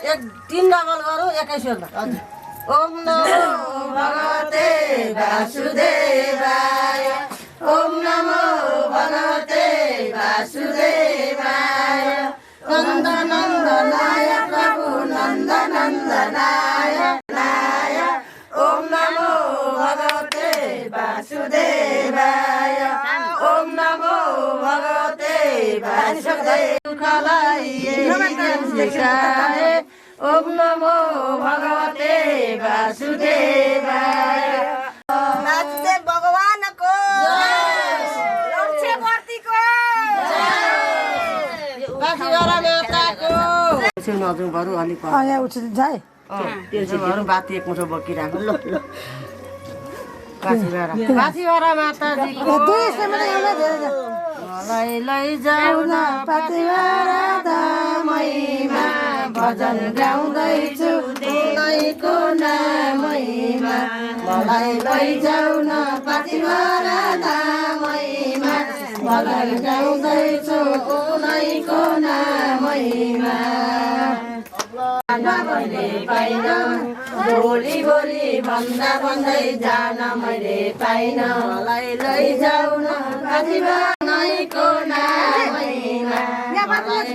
एक 3 डबल गरौँ एकै सुरमा ओम नमो भगवते वासुदेवाय ओम नमो भगवते वासुदेवाय नन्दनन्दनाय प्रभु नन्दनन्दनाय नाय ओम नमो भगवते वासुदेवाय ओम नमो भगवते वासुदेवाय ओम नमो भगवते वासुदेवाय वासुदेव भगवानको लक्ष्यवर्तीको काशीवारा माताको नजु बरु अलि यहाँ उठ्छ जाए त्यो बाती एक मुठो बोकिराको ल ल काशीवारा माताजीको मलाई लैजाऊ न पाथिभरा धामैमा भजन गाउँदैछु उनैको नामैमा मलाई लैजाऊ न पाथिभरा धामैमा भजन गाउँदैछु उनैको नामैमा मैले पाइन भोलि भोलि भन्दा भन्दै जान मैले पाइन मलाई लैजाऊ न पाथिभराको नामैमा भजन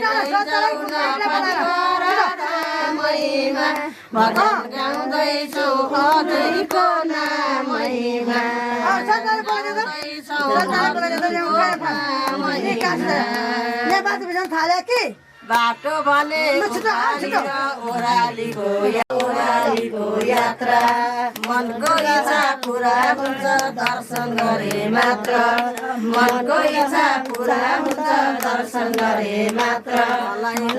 गाउँदैछु हजुरको नामैमा बाटो भने ओरालीको यात्रा मनको इच्छा पुरा हुन्छ दर्शन गरे मात्र मनको इच्छा पुरा हुन्छ दर्शन गरे मात्र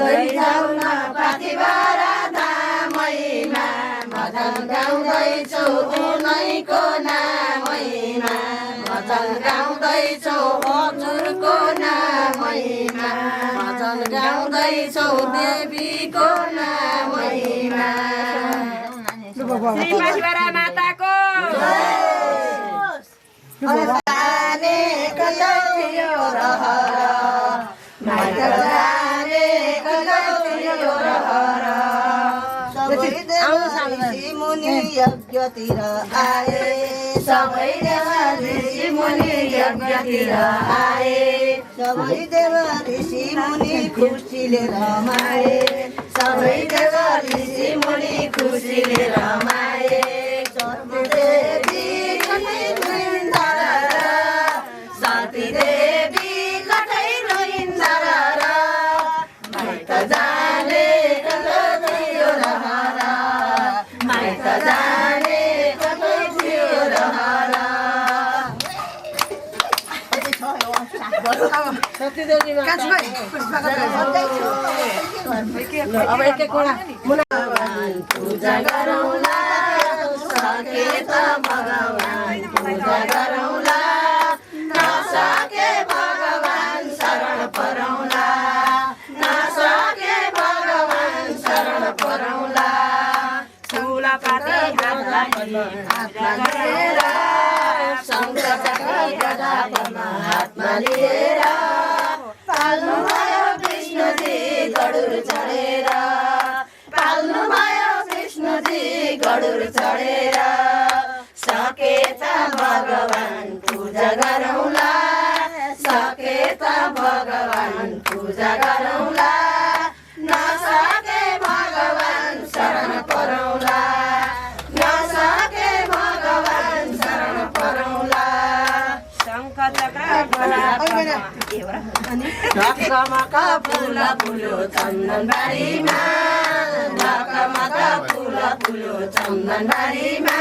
लैजाऊ न पाथिभरा धामैमा भजन गाउँदैछु उनैको नामैमा भजन गाउँदैछु हजुरको नामैमा भजन गाउँदैछौ देवीको नामैमा श्री पाथिभरा माताको जाने कतै थियो रहर माइत जाने कतै थियो रहर सबै देवऋषि मुनि यज्ञतिर आए सबै देवऋषि मुनि यज्ञतिर आए सबै देवऋषि मुनि खुसीले रमाए सबै देवऋषि मुनि खुसीले रमाए देवी कतै रोइन् धरर सती देवी कतै रोइन् धरर माइत जाने कतै थियो रहर माइत जाने कतै थियो रहर अब एक कुरा पूजा गरौँला सके त भगवान पूजा गरौँला नसके भगवान शरण परौँला नसके भगवान शरण परौँला ठुला पाती हातमा लिएर शङ्ख चक्र गदा पद्म हातमा लिएर पाल्नुभयो कृष्णजी गरुड चढेर पाल्नुभयो कृष्णजी गरुड चढेर सके त भगवान पूजा गरौँला सके त भगवान पूजा गरौँला नसके भगवान शरण परौँला नसके भगवान शरण परौँला शङ्ख चक्र ढकमका फुल फुलो चन्दनबारीमा ढकमका फुल फुलो चन्दनबारीमा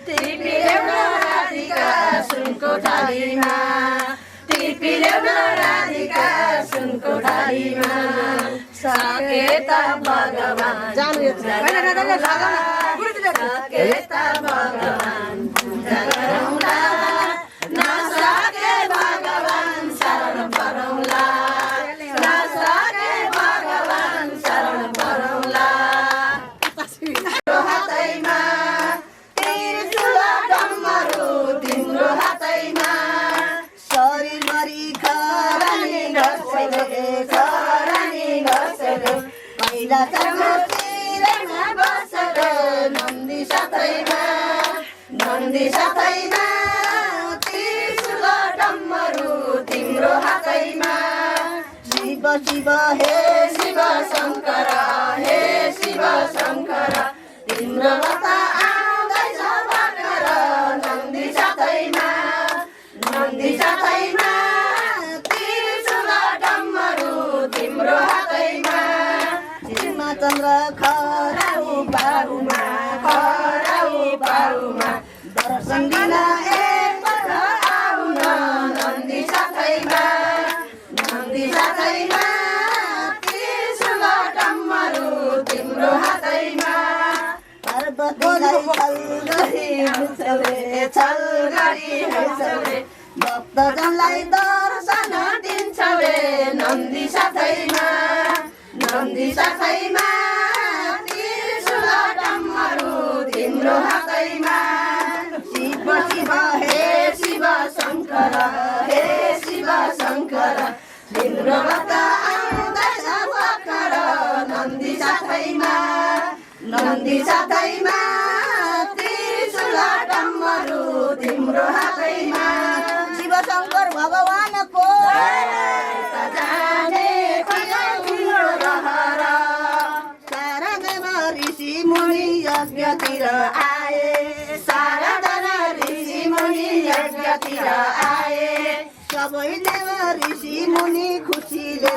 टिपी ल्याउन राधिका सुनको थालीमा टिपी ल्याउन राधिका सुनको थालीमा सके त भगवान सके त भगवान पूजा गरौँला नसके भगवान शरण परौँला नसके भगवान शरण परौँला हातैमा त्रिशूल डमरू तिम्रो हातैमा शरीरभरि खरानी घसेले पहिला कैलाशमा बसेर नन्दी साथैमा त्रिशूल डम्बरू तिम्रो हातैमा शिव शिव हे शिव शङ्कर तिम्रो लता आउँदैछ भर्खर नन्दी साथैमा त्रिशूल डम्बरू तिम्रो हातैमा चन्द्र खराउ पारुमा दर्शन दिन एकपल्ट आउन नन्दी साथैमा त्रिशूल डम्बरू तिम्रो हातैमा पार्वतीलाई छल गरी भक्तजनलाई दर्शन दिन्छौ रे नन्दी साथैमा त्रिशूल डम्बरू तिम्रो हातैमा शिव शिव हे शिव शङ्कर तिम्रो लता आउँदैछ भर्खर नन्दी साथैमा त्रिशूल डम्बरू तिम्रो हातैमा शिव शङ्कर भगवानको जाने ऋषि मुनि यज्ञतिर आए सबैले ऋषि मुनि खुसीले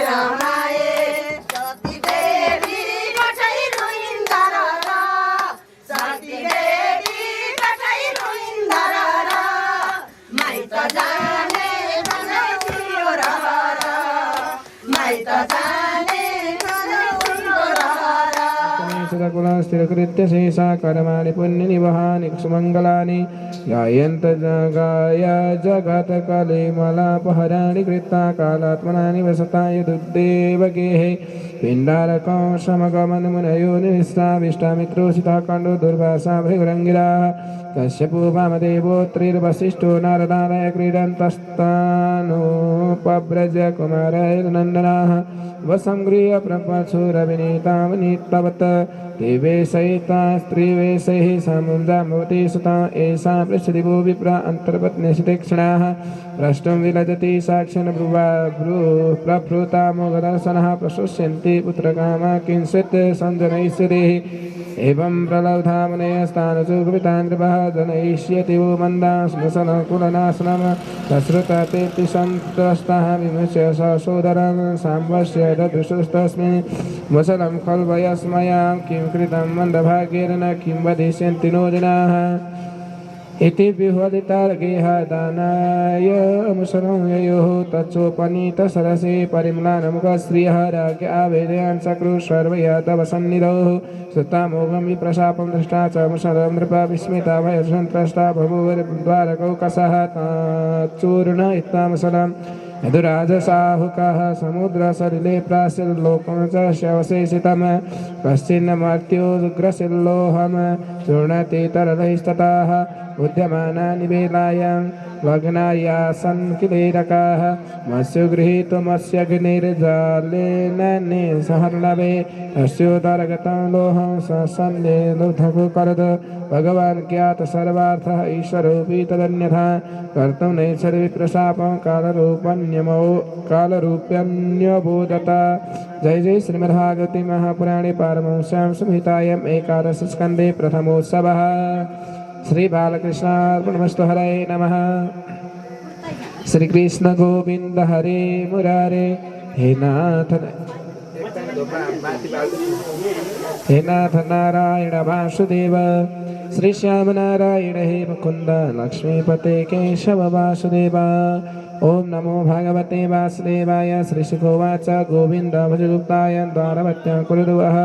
रमाए सती देवी कठै रोइन्दर माइत जाने सदाकुला स्थिरकृत्य शेषा कर्माणि पुण्यनिवहानि सुमङ्गलानि गायन्त जगत्कलिमलापहराणि कृत्वा कालात्मना निवसता यदुद्देवगेः पिण्डारकं समगमनमुनयो निविष्टामित्रोषितः कण्डो दुर्वासा भृगरङ्गिराः कश्यपो वामदेवो त्रिर्वसिष्ठो नारदालय क्रीडन्तस्तानोपव्रज कुमारैर्नन्दनाः वसङ्गृह्य प्रपशुरविनीतावनीतवत् देवेशयिता स्त्रीवेशैः समुद्रामवती सुता एषा पृच्छदिवो विप्रा अन्तर्पत्न्यशितीक्ष्णाः प्रष्टुं विलजति साक्षन् प्रभृतामोगदर्शनः प्रशुष्यन्ति पुत्रकामा किंचित् सञ्जनयिष्यतिः एवं प्रलब्धामुनेस्तानुषु कवितान्द्रवः जनयिष्यति वो मन्दास्मसनकुलनाशनं तश्रुततेति सन्त्रस्तः विमुच्य ससोदरं साम्बस्य ददृशुस्तस्मिन् मुसलं खल्वयस्मयां किं कृतं मन्दभाग्येन न किं वदिष्यन्ति नो जनाः इति विह्वलितार्गेहदानाय मुसलं ययोः तच्चोपनीतसरसे परिम्लानमुखश्रियः राज्ञ आवेदयान् चक्रुः सर्वयादवसन्निधौः सुतामोघं विप्रशापं दृष्टा च मुसलं नृपा विस्मिता भयसन्त्रस्ता बभूवद्वारकौकसः चूर्ण इत्तामुसलं यदुराजसाहुकः समुद्रसलिले प्राशिल्लोकं च शवशेषितं कश्चिन्मर्त्युग्रशिल्लोहं चूर्णति तरलैस्ततः उद्यमानानि वेलायां लग्नायासन् किलेरकाः मत्स्युगृहीतमस्यग्निर्जालेन निसहर्णवे अस्योदरगतं लोहं ससन्ने लुब्धकुकरद भगवान् ज्ञात सर्वार्थः ईश्वरोऽपि तदन्यथा कर्तुं नैच्छद्विप्रशापं कालरूप्यन्यबोधत। जय जय श्रीमद्भागवते महापुराणे पारमहंस्यां संहितायाम् एकादशस्कन्धे प्रथमोत्सवः। श्री बालकृष्णार्पणमस्तु। हरे नमः। श्री कृष्ण गोविंद हरे मुरारे। हे नाथ नारायण वासुदेव। श्री श्याम नारायण हे मुकुंद लक्ष्मीपते केशव वासुदेव। ओम नमो भगवते वासुदेवाय। श्रीशुकोवाच गोविंद भजगुप्ताय द्वारवत्या कुरुवः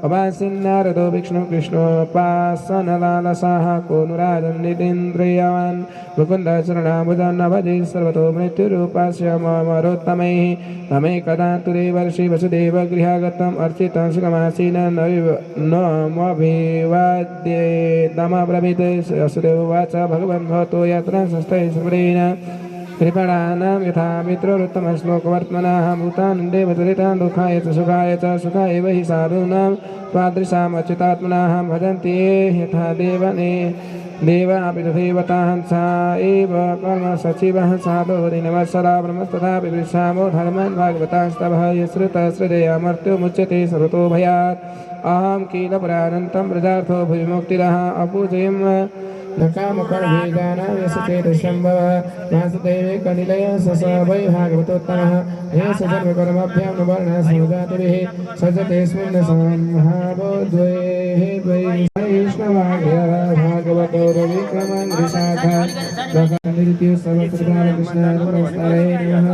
अवासिन् नारदो विष्णु कृष्णोपासनलालसाः कोनुराजन् नितीन्द्रियवान् मुकुन्द चरणाम्बुजान् भजे सर्वतो मृत्युरूपस्य ममरोत्तमैः तमेकदा तु देवर्षि वसुदेव गृहागतम् अर्चितं सुखमासीन नमभिवाद्येदमब्रवीत्। वसुदेव उवाच भगवन् भवतो यत्र संस्थैः स्मरेण कृपणानां यथा मित्रोत्तमश्लोकवर्त्मनः भूतान् देवदुरितान् दुःखाय च सुखाय च सुखाय वै साधूनां त्वादृशाम् अच्युतात्मनाः भजन्ति ये यथा देवने देवापि तथैवतां सा एव कर्मसचिवः साधो दिनवत्सरा ब्रह्मस्तथा विवृक्षामो धर्मान् भागवतास्तवः यश्रुतश्रुतया मृत्युमुच्यते सर्वतो भयात् अहं किल पुरानन्तं प्रजार्थो भुविमुक्तिरः अपूजयं नकामकर्भेदानां यशचेतशम्भव वासुदेवे कनिलय स वै भागवतोत्तमः हे सर्वकर्मभ्यां न वर्णः समुदातिभिः सजतेऽस्मिन् संहारो द्वे हे द्वै वैष्णवाग्र्यः भागवतो रविक्रमं विशाखा प्रकानित्य सर्वप्रकार कृष्णाय नमः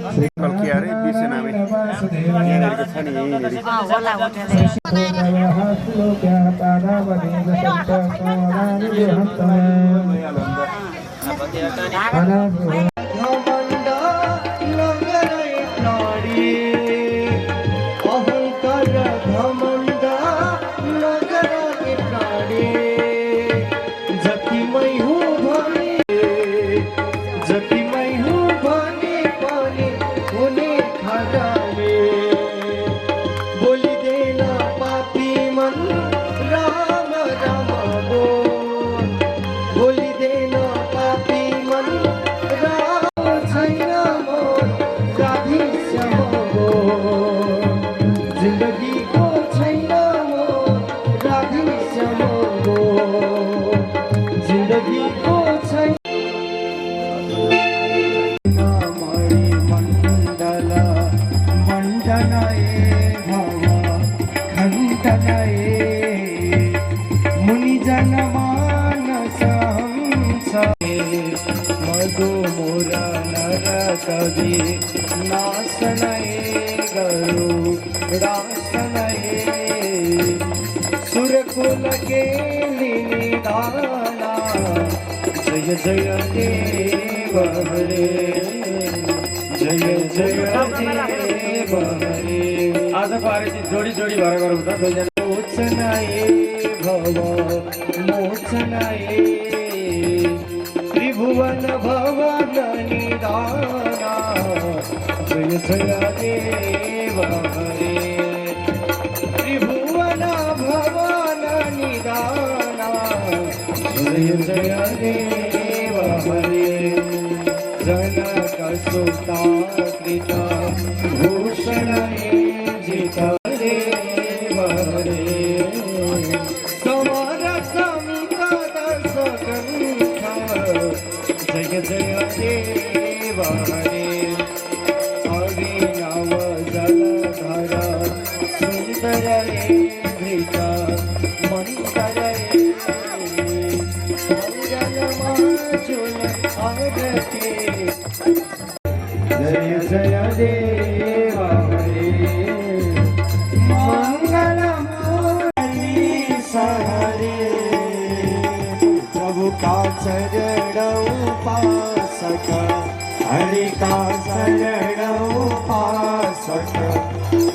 कल किया रे 20 से नाम है यहाँ के छनी यही होला होटल जय जय देव हरे जय जय देव हरे आज पारेची जोडी जोडी भर गरौँ त दुईजना मोचनाए भव मोचनाए त्रिभुवन भवन निदाना जय जय देव हरे त्रिभुवन भवन निदाना जय जय देव हरे जनक सुता कृता भूषण जिता देव हरे समर समिता दर्श जय जय देव हरे अभिनव जलधर सुंदर घृत मंतर जय जय देव हरे मंगल मुरली सहरे प्रभु का चरण उपासक हरि का शरण उपासक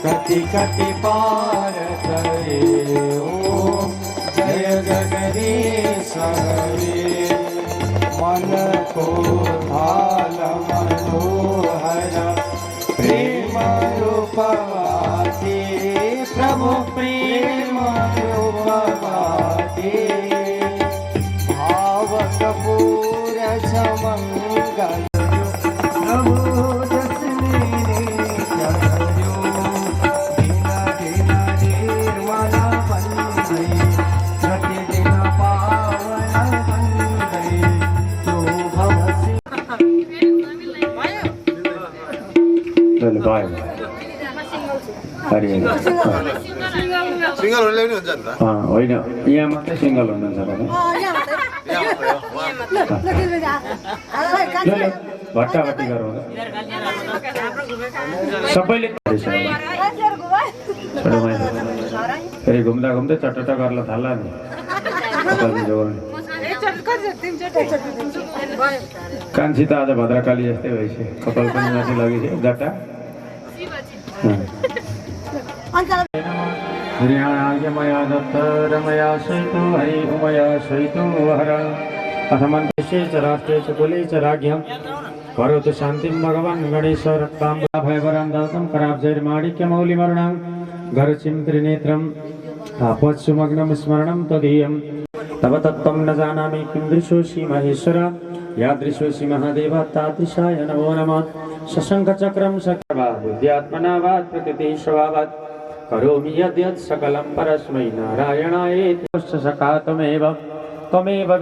कति कति पार करे ओम जय जगदीश हरे मन को भाल मनोहर प्रेम रूपवाते प्रभु प्रेम रूपवाते भाव कपूर मंगल प्रभु जसने चलो दिन दिन निर्मल बन गई प्रतिदिन पावन बन गई बाय सिंगल होले पनि हुन्छ नि त होइन यहाँ मात्रै सिंगल हुनुहुन्छ भट्टाभट्टी गरौँ सबैले फेरि घुम्दा घुम्दै चट्ट गर्न थाल्ला नि कान्छी त आज भद्रकाली जस्तै भएछ कपाल पनि माथि लगेछ जट्टा मया दत्त रमया सहितो हरि उमया सहितो हर अथ मन्त्रेश च राष्ट्रे च कुले च राज्ञम् करोतु शान्तिं भगवान् गणेश रक्तां भयवरान्दातं कराब्जैर्माणिक्यमौलिमरुणां गरचिं त्रिनेत्रं तापत्सुमग्नं स्मरणं तदीयं तव तत्त्वं न जानामि किं दृशोऽसि महेश्वर यादृशोऽसि महादेव तादृशाय नमो नमः शशङ्खचक्रं सक्रमा बुद्ध्यात्मना वा प्रकृतिः स्वभावात् करोमि यद्यत् सकलं परस्मै नारायणायेति सखा त्वमेव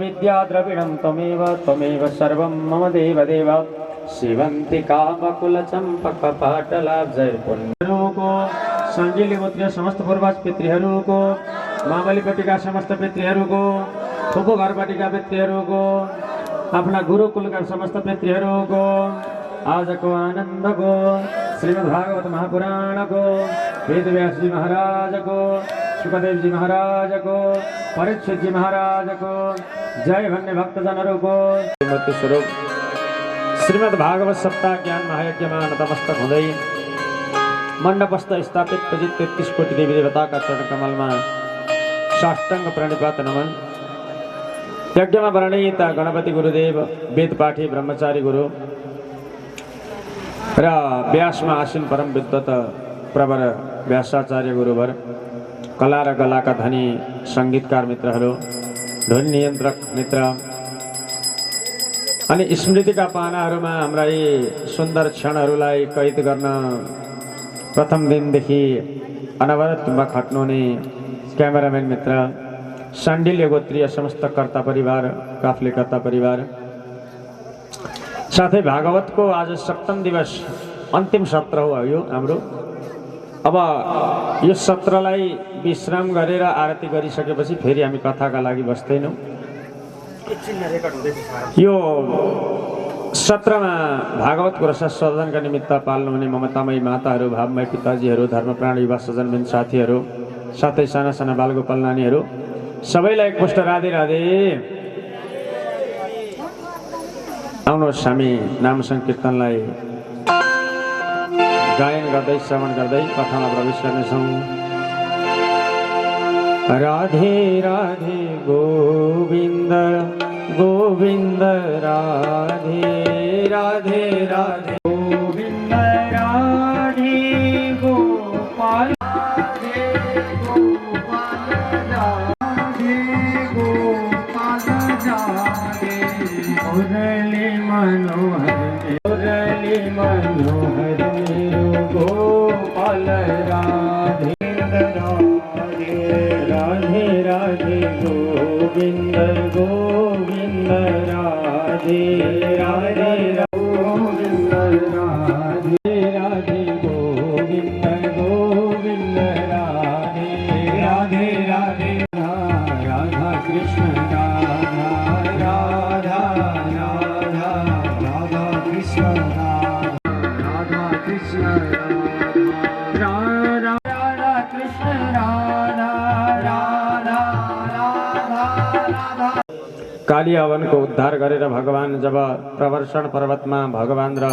विद्या द्रविणं त्वमेव सर्वं मम देवदेव सेवन्ति कामकुलचम्पकपाटलाब्जैर्पुण्यरूपो सञ्जीलिगोत्रीय समस्त पूर्वज पितृहरूको मामलीपट्टिका समस्त पितृहरूको फुपू घरपट्टिका पितृहरूको आफ्ना गुरुकुलका समस्त पितृहरूको आजको आनन्दको श्रीमद् भागवत महापुराणको वेदव्यासजी महाराजको सुखदेवजी महाराजको परीक्षितजी महाराजको जय भन्ने भक्तजनहरूको श्रीमती स्वरूप श्रीमद् भागवत सप्ताह ज्ञान महायज्ञमा नतमस्तक हुँदै मण्डपस्थ स्थापित पूजित 33 कोटी देवी देवताका चरण कमलमा साष्टाङ्ग प्रणिपात नमन। यज्ञमा वर्णित गणपति गुरुदेव वेदपाठी ब्रह्मचारी गुरु र व्यासमा आसीन परम विद्वत प्रवर व्यासाचार्य गुरुवर कला र कलाका धनी सङ्गीतकार मित्रहरू ध्वनि नियन्त्रक मित्र अनि स्मृतिका पानाहरूमा हाम्रा यी सुन्दर क्षणहरूलाई कैद गर्न प्रथम दिनदेखि अनवरत खट्नुहुने क्यामेराम्यान मित्र साण्डिल्य गोत्रीय समस्त कर्ता परिवार काफ्ले कर्ता परिवार साथै भागवतको आज सप्तम दिवस अन्तिम सत्र हो यो हाम्रो। अब यो सत्रलाई विश्राम गरेर आरती गरिसकेपछि फेरि हामी कथाका लागि बस्दैनौँ। यो सत्रमा भागवतको रसास्वादनका निमित्त पाल्नुहुने ममतामयी माताहरू भावमय पिताजीहरू धर्मप्राण युवा सजनबिन साथीहरू साथै साना साना बालगोपाल नानीहरू सबैलाई एकमुष्ट राधे राधे। आउनुहोस् हामी नाम सङ्कीर्तनलाई गायन गर्दै श्रवण गर्दै कथामा प्रवेश गर्नेछौँ। राधे राधे गोविन्द गोविन्द राधे राधे राधे गोविन्द राधे गोपाल राधे गोपाल राधे गोपाल राधे मुरली मनोहर गोपाल राधे राधे राधे गोविंद गोविंद राधे राधे गोविंद राधे राधे गोविंद गोविंद राधे राधे राधे राधा कृष्ण राधा राधा राधा राधा कृष्ण राधा कृष्ण राधा राधा कृष्ण राधा राधा राधा। काली हवनको उद्धार गरेर भगवान जब प्रवर्षण पर्वतमा भगवान र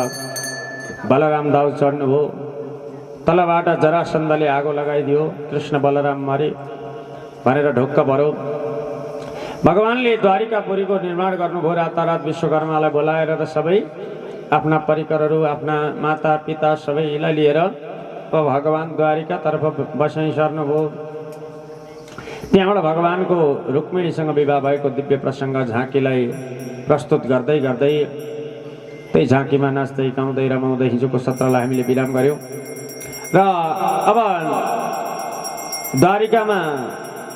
बलराम दाउ चढ्नुभयो तलबाट जरासन्धले आगो लगाइदियो कृष्ण बलराम मरे भनेर ढुक्क भरो। भगवानले द्वारिकापुरीको निर्माण गर्नुभयो। रातारात विश्वकर्मालाई बोलाएर र सबै आफ्ना परिकरहरू आफ्ना माता पिता सबैलाई लिएर भगवान द्वारिकातर्फ बसाइ सर्नुभयो। त्यहाँबाट भगवानको रुक्मिणीसँग विवाह भएको दिव्य प्रसङ्ग झाँकीलाई प्रस्तुत गर्दै गर्दै त्यही झाँकीमा नाच्दै गाउँदै रमाउँदै हिजोको सत्रलाई हामीले विराम गर्यौँ। र अब द्वारिकामा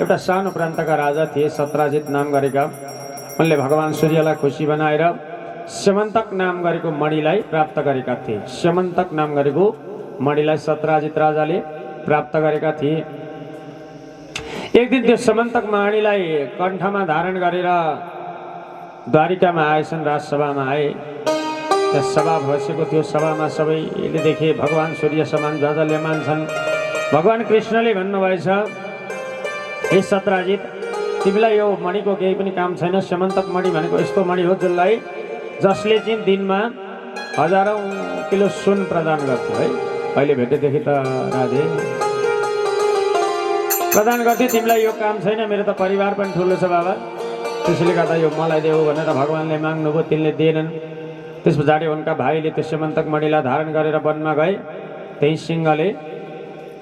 एउटा सानो प्रान्तका राजा थिए सत्राजित नाम गरेका। उनले भगवान सूर्यलाई खुसी बनाएर स्यमन्तक नाम गरेको मणिलाई प्राप्त गरेका थिए। स्यमन्तक नाम गरेको मणिलाई सत्राजित राजाले प्राप्त गरेका थिए। एक दिन त्यो स्यमन्तक मणिलाई कण्ठमा धारण गरेर द्वारिकामा आएछन्, राजसभामा आए। त्यस सभा बसेको थियो। सभामा सबैले देखे भगवान सूर्य समान ध्वजाल्यमान छन्। भगवान कृष्णले भन्नुभएछ, हे सत्राजित, तिमीलाई यो मणिको केही पनि काम छैन। स्यमन्तक मणि भनेको यस्तो मणि हो जसले चाहिँ दिनमा हजारौं किलो सुन प्रदान गर्थ्यो है। अहिले भेटेदेखि त राधे प्रदान गर्थ्यो। तिमीलाई यो काम छैन, मेरो त परिवार पनि ठुलो छ बाबा, त्यसैले गर्दा यो मलाई देऊ भनेर भगवानले माग्नुभयो। तिनले दिएनन्। त्यस पछाडि उनका भाइले त्यो स्यमन्तक मणिलाई धारण गरेर वनमा गए। त्यही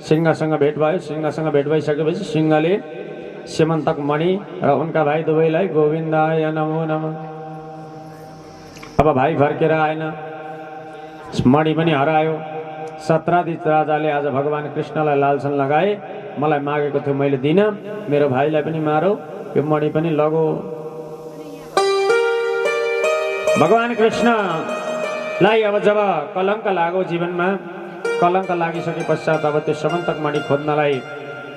सिंहसँग भेट भयो। सिंहसँग भेट भइसकेपछि सिंहले स्यमन्तक मणि र उनका भाइ दुवैलाई गोविन्दाय नमो नमः। अब भाइ फर्केर आएन, मणि पनि हरायो। सत्राजित राजाले आज भगवान कृष्णलाई लालसन लगाए, मलाई मागेको थियो मैले दिइनँ, मेरो भाइलाई पनि मारो, यो मणि पनि लगो। भगवान कृष्णलाई अब जब कलङ्क लाग्यो जीवनमा, कलङ्क लागिसके पश्चात अब त्यो स्यमन्तक मणि खोज्नलाई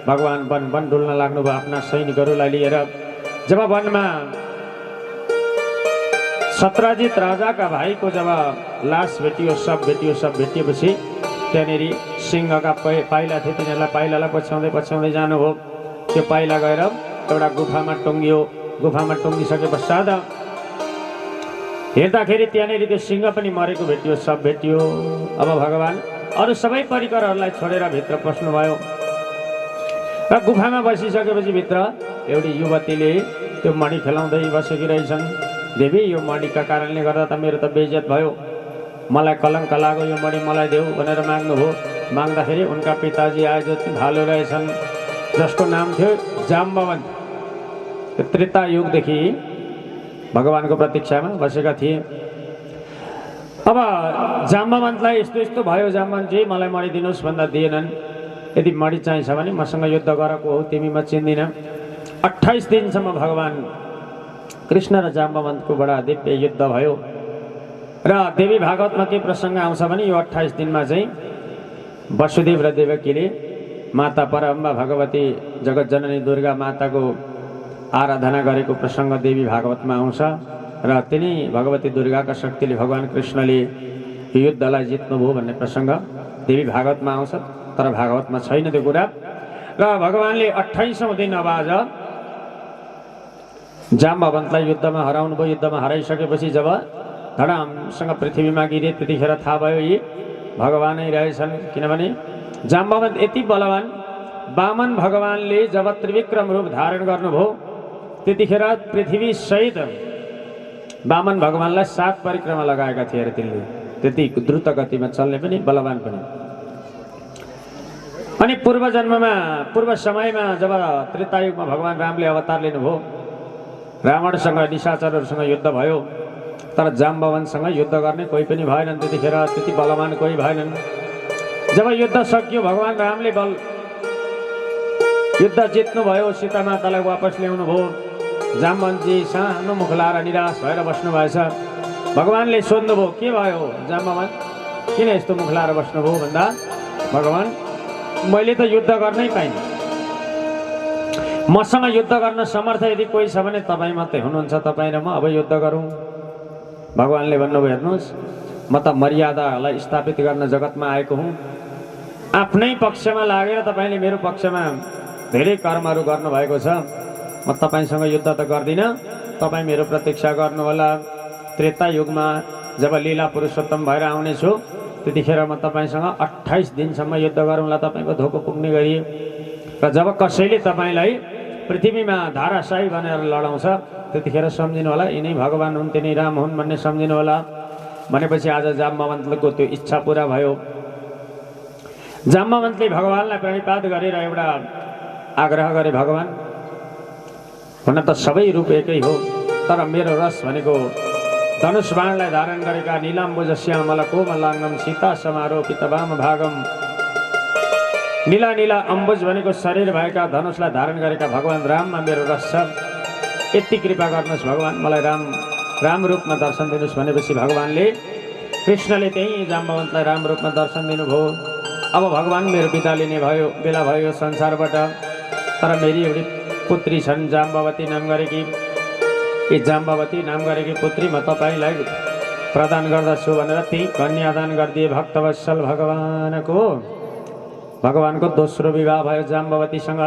भगवान वन डुल्न लाग्नुभयो आफ्ना सैनिकहरूलाई लिएर। जब वनमा सत्राजित राजाका भाइको जब लास भेटियो, सब भेटिएपछि त्यहाँनिर सिंहका पाइला थिए, तिनीहरूलाई पाइलालाई पछ्याउँदै जानुभयो। त्यो पाइला गएर एउटा गुफामा टुङ्गियो। गुफामा टुङ्गिसके पश्चात हेर्दाखेरि त्यहाँनिर त्यो सिंह पनि मरेको भेटियो, सब भेटियो। अब भगवान अरू सबै परिकरहरूलाई छोडेर भित्र पस्नुभयो र गुफामा बसिसकेपछि भित्र एउटी युवतीले त्यो मणि खेलाउँदै बसेकी रहेछन्। देवी, यो मणिका कारणले गर्दा त मेरो त बेइज्जत भयो, मलाई कलङ्क लाग्यो, यो मणि मलाई देऊ भनेर माग्नुभयो। माग्दाखेरि उनका पिताजी आए जो भालु रहेछन्, जसको नाम थियो जाम्बवन्त। त्रेता युगदेखि भगवानको प्रतीक्षामा बसेका थिए। अब जाम्बवन्तलाई यस्तो भयो, जाम्बवन्तजी मलाई मणि दिनुहोस् भन्दा दिएनन्। यदि मणि चाहिन्छ भने मसँग युद्ध गरेको हो, तिमी म चिन्दिन। 28 दिनसम्म भगवान कृष्ण र जाम्बवन्तको बडा दिव्य युद्ध भयो। र देवी भागवतमा के प्रसङ्ग आउँछ भने यो 28 दिनमा चाहिँ वसुदेव र देवकीले माता परम्बा भगवती जगतजननी दुर्गा माताको आराधना गरेको प्रसङ्ग देवी भागवतमा आउँछ। र तिनी भगवती दुर्गाका शक्तिले भगवान कृष्णले युद्धलाई जित्नुभयो भन्ने प्रसङ्ग देवी भागवतमा आउँछ, तर भागवतमा छैन त्यो कुरा। र भगवानले 28औं दिन अब आज जाम्बवन्तलाई युद्धमा हराउनु भयो। युद्धमा हराइसकेपछि जब धडामसँग पृथ्वीमा गिरे त्यतिखेर थाहा भयो यी भगवानै रहेछन्। किनभने जाम्बवन्त यति बलवान, वामन भगवानले जब त्रिविक्रम रूप धारण गर्नुभयो त्यतिखेर पृथ्वी सहित वामन भगवानलाई 7 परिक्रमा लगाएका थिए अरे तिनले, त्यति द्रुत गतिमा चल्ने पनि बलवान पनि। अनि पूर्व समयमा जब त्रेतायुगमा भगवान रामले अवतार लिनुभयो, रावणसँग निशाचरहरूसँग युद्ध भयो, तर जाम्बवन्तसँग युद्ध गर्ने कोही पनि भएनन्। त्यतिखेर त्यति बलवान कोही भएनन्। जब युद्ध सकियो, भगवान रामले युद्ध जित्नुभयो, सीता मातालाई वापस ल्याउनु भयो। जाम्बवन्तजी सानो मुख लाएर निराश भएर बस्नु भएछ। भगवानले सोध्नुभयो, के भयो जाम्बवन्त, किन यस्तो मुख लाएर बस्नुभयो भन्दा, भगवान मैले त युद्ध गर्नै पाइनँ, मसँग युद्ध गर्न समर्थ यदि कोही छ भने तपाईँ मात्रै हुनुहुन्छ, तपाईँ र म अब युद्ध गरौँ। भगवानले भन्नुभयो, हेर्नुहोस् म त मर्यादालाई स्थापित गर्न जगतमा आएको हुँ। आफ्नै पक्षमा लागेर तपाईँले मेरो पक्षमा धेरै कर्महरू गर्नुभएको छ। म तपाईँसँग युद्ध त गर्दिनँ, तपाईँ मेरो प्रतीक्षा गर्नुहोला। त्रेता युगमा जब लीला पुरुषोत्तम भएर आउनेछु त्यतिखेर म तपाईँसँग 28 दिनसम्म युद्ध गरौँला, तपाईँको धोको पुग्ने गरी। र जब कसैले तपाईँलाई पृथ्वीमा धाराशाही भनेर लडाउँछ त्यतिखेर सम्झिनु होला यिनै भगवान हुन्, तिनै राम हुन् भन्ने सम्झिनु होला। भनेपछि आज जाम्बवन्तको त्यो इच्छा पुरा भयो। जाम्बवन्तले भगवानलाई प्रणिपात गरेर एउटा आग्रह गरे, भगवान हुन त सबै रूप एकै हो, तर मेरो रस भनेको धनुष बाणलाई धारण गरेका नीलाम्बुज श्यामल कोमलाङ्गम सीता समारोपित वाम भागम। नीला नीला अम्बुज भनेको शरीर भएका धनुषलाई धारण गरेका भगवान राममा मेरो रस छ, यति कृपा गर्नुहोस् भगवान, मलाई राम रूपमा दर्शन दिनुहोस्। भनेपछि भगवानले कृष्णले त्यही जाम्बवन्तलाई राम रूपमा दर्शन दिनुभयो। अब भगवान मेरो बिदा लिने बेला भयो संसारबाट, तर मेरी एउटी पुत्री छन् जाम्बवती नाम गरेकी। यी जाम्बवती नाम गरेकी पुत्री म तपाईँलाई प्रदान गर्दछु भनेर ती कन्यादान गरिदिए भक्तवत्सल भगवानको दोस्रो विवाह भयो जाम्बवतीसँग।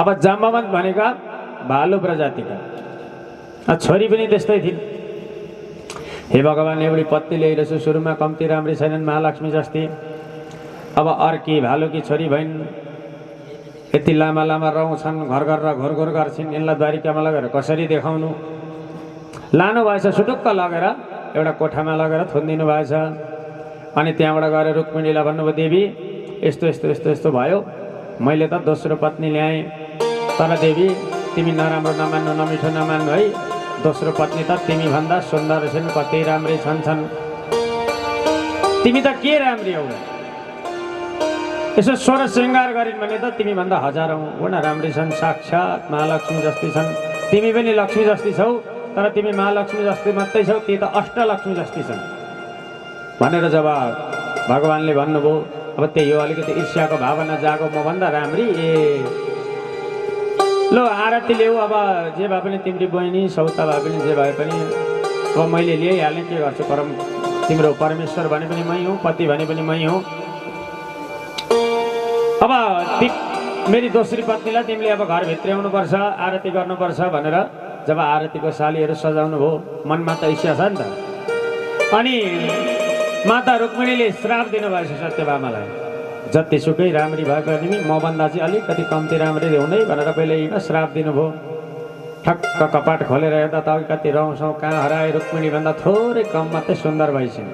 अब जाम्बवन्त भनेका भालु प्रजातिका, छोरी पनि त्यस्तै थिइन्। हे भगवान, एउटी पत्नी ल्याइरहेछु, सुरुमा कम्ती राम्री छैनन्, महालक्ष्मी जस्ती। अब अर्की भालुकी छोरी भइन्, यति लामा लामा रौँ छन्, घर घर र घोर गर्छिन्। यिनलाई द्वारिकामा लगेर कसरी देखाउनु? लानु भएछ सुटुक्क लगेर एउटा कोठामा लगेर थुनिदिनु भएको छ। अनि त्यहाँबाट गएर रुक्मिणीलाई भन्नुभयो देवी यस्तो यस्तो यस्तो यस्तो भयो, मैले त दोस्रो पत्नी ल्याएँ, तर देवी तिमी नराम्रो नमान्नु नमिठो नमान्नु है, दोस्रो पत्नी त तिमीभन्दा सुन्दर छन्, कति राम्री छन्। तिमी त के राम्री हौ, यसो स्वर श्रृङ्गार गरिन् भने त तिमीभन्दा हजारौँ गुणा राम्री छन्, साक्षात् महालक्ष्मी जस्ती छन्। तिमी पनि लक्ष्मी जस्ती छौ, तर तिमी महालक्ष्मी जस्ती मात्रै छौ, ती त अष्टलक्ष्मी जस्ती छन् भनेर जब भगवान्ले भन्नुभयो, अब त्यही हो अलिकति ईर्ष्याको भावना जागो, मभन्दा राम्री ए लो आरती ल्याऊ, अब जे भए पनि तिम्री बहिनी सौता भए पनि जे भए पनि अब मैले ल्याइहालेँ, के गर्छु, तिम्रो परमेश्वर भने पनि मै हुँ, पति भने पनि मै हुँ। अब मेरी दोस्री पत्नीलाई तिमीले अब घर भित्र्याउनुपर्छ, आरती गर्नुपर्छ भनेर जब आरतीको सालीहरू सजाउनु भयो, मनमा त इच्छा छ नि त। अनि माता रुक्मिणीले श्राप दिनुभएछ सत्यभामालाई, जतिसुकै राम्री भए पनि मभन्दा चाहिँ अलिकति कम्ती राम्री हुनै भनेर पहिल्यै श्राप दिनुभयो। ठक्क कपाट खोलेर हेर्दा त कति रौँसौँ कहाँ हराए, रुक्मिणीभन्दा थोरै कम मात्रै सुन्दर भइसिन्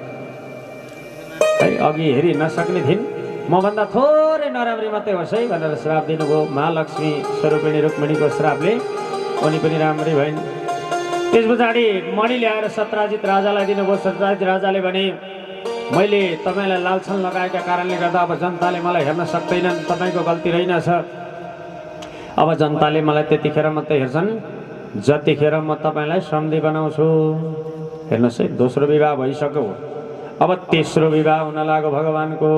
है, अघि हेरि नसक्ने थिइन्, मभन्दा थोरै नराम्री मात्रै होस् है भनेर श्राप दिनुभयो। महालक्ष्मी स्वरूपिणी रुक्मिणीको श्रापले उनी पनि राम्री भइन्। त्यस पछाडि मणि ल्याएर सत्राजित राजालाई दिनुभयो। सत्राजित राजाले भने मैले तपाईँलाई लालछन लगाएका कारणले गर्दा अब जनताले मलाई हेर्न सक्दैनन्, तपाईँको गल्ती रहेनछ। अब जनताले मलाई त्यतिखेर मात्रै हेर्छन् जतिखेर म तपाईँलाई सन्धि बनाउँछु। हेर्नुहोस् है, दोस्रो विवाह भइसक्यो, अब तेस्रो विवाह हुन लाग्यो भगवानको।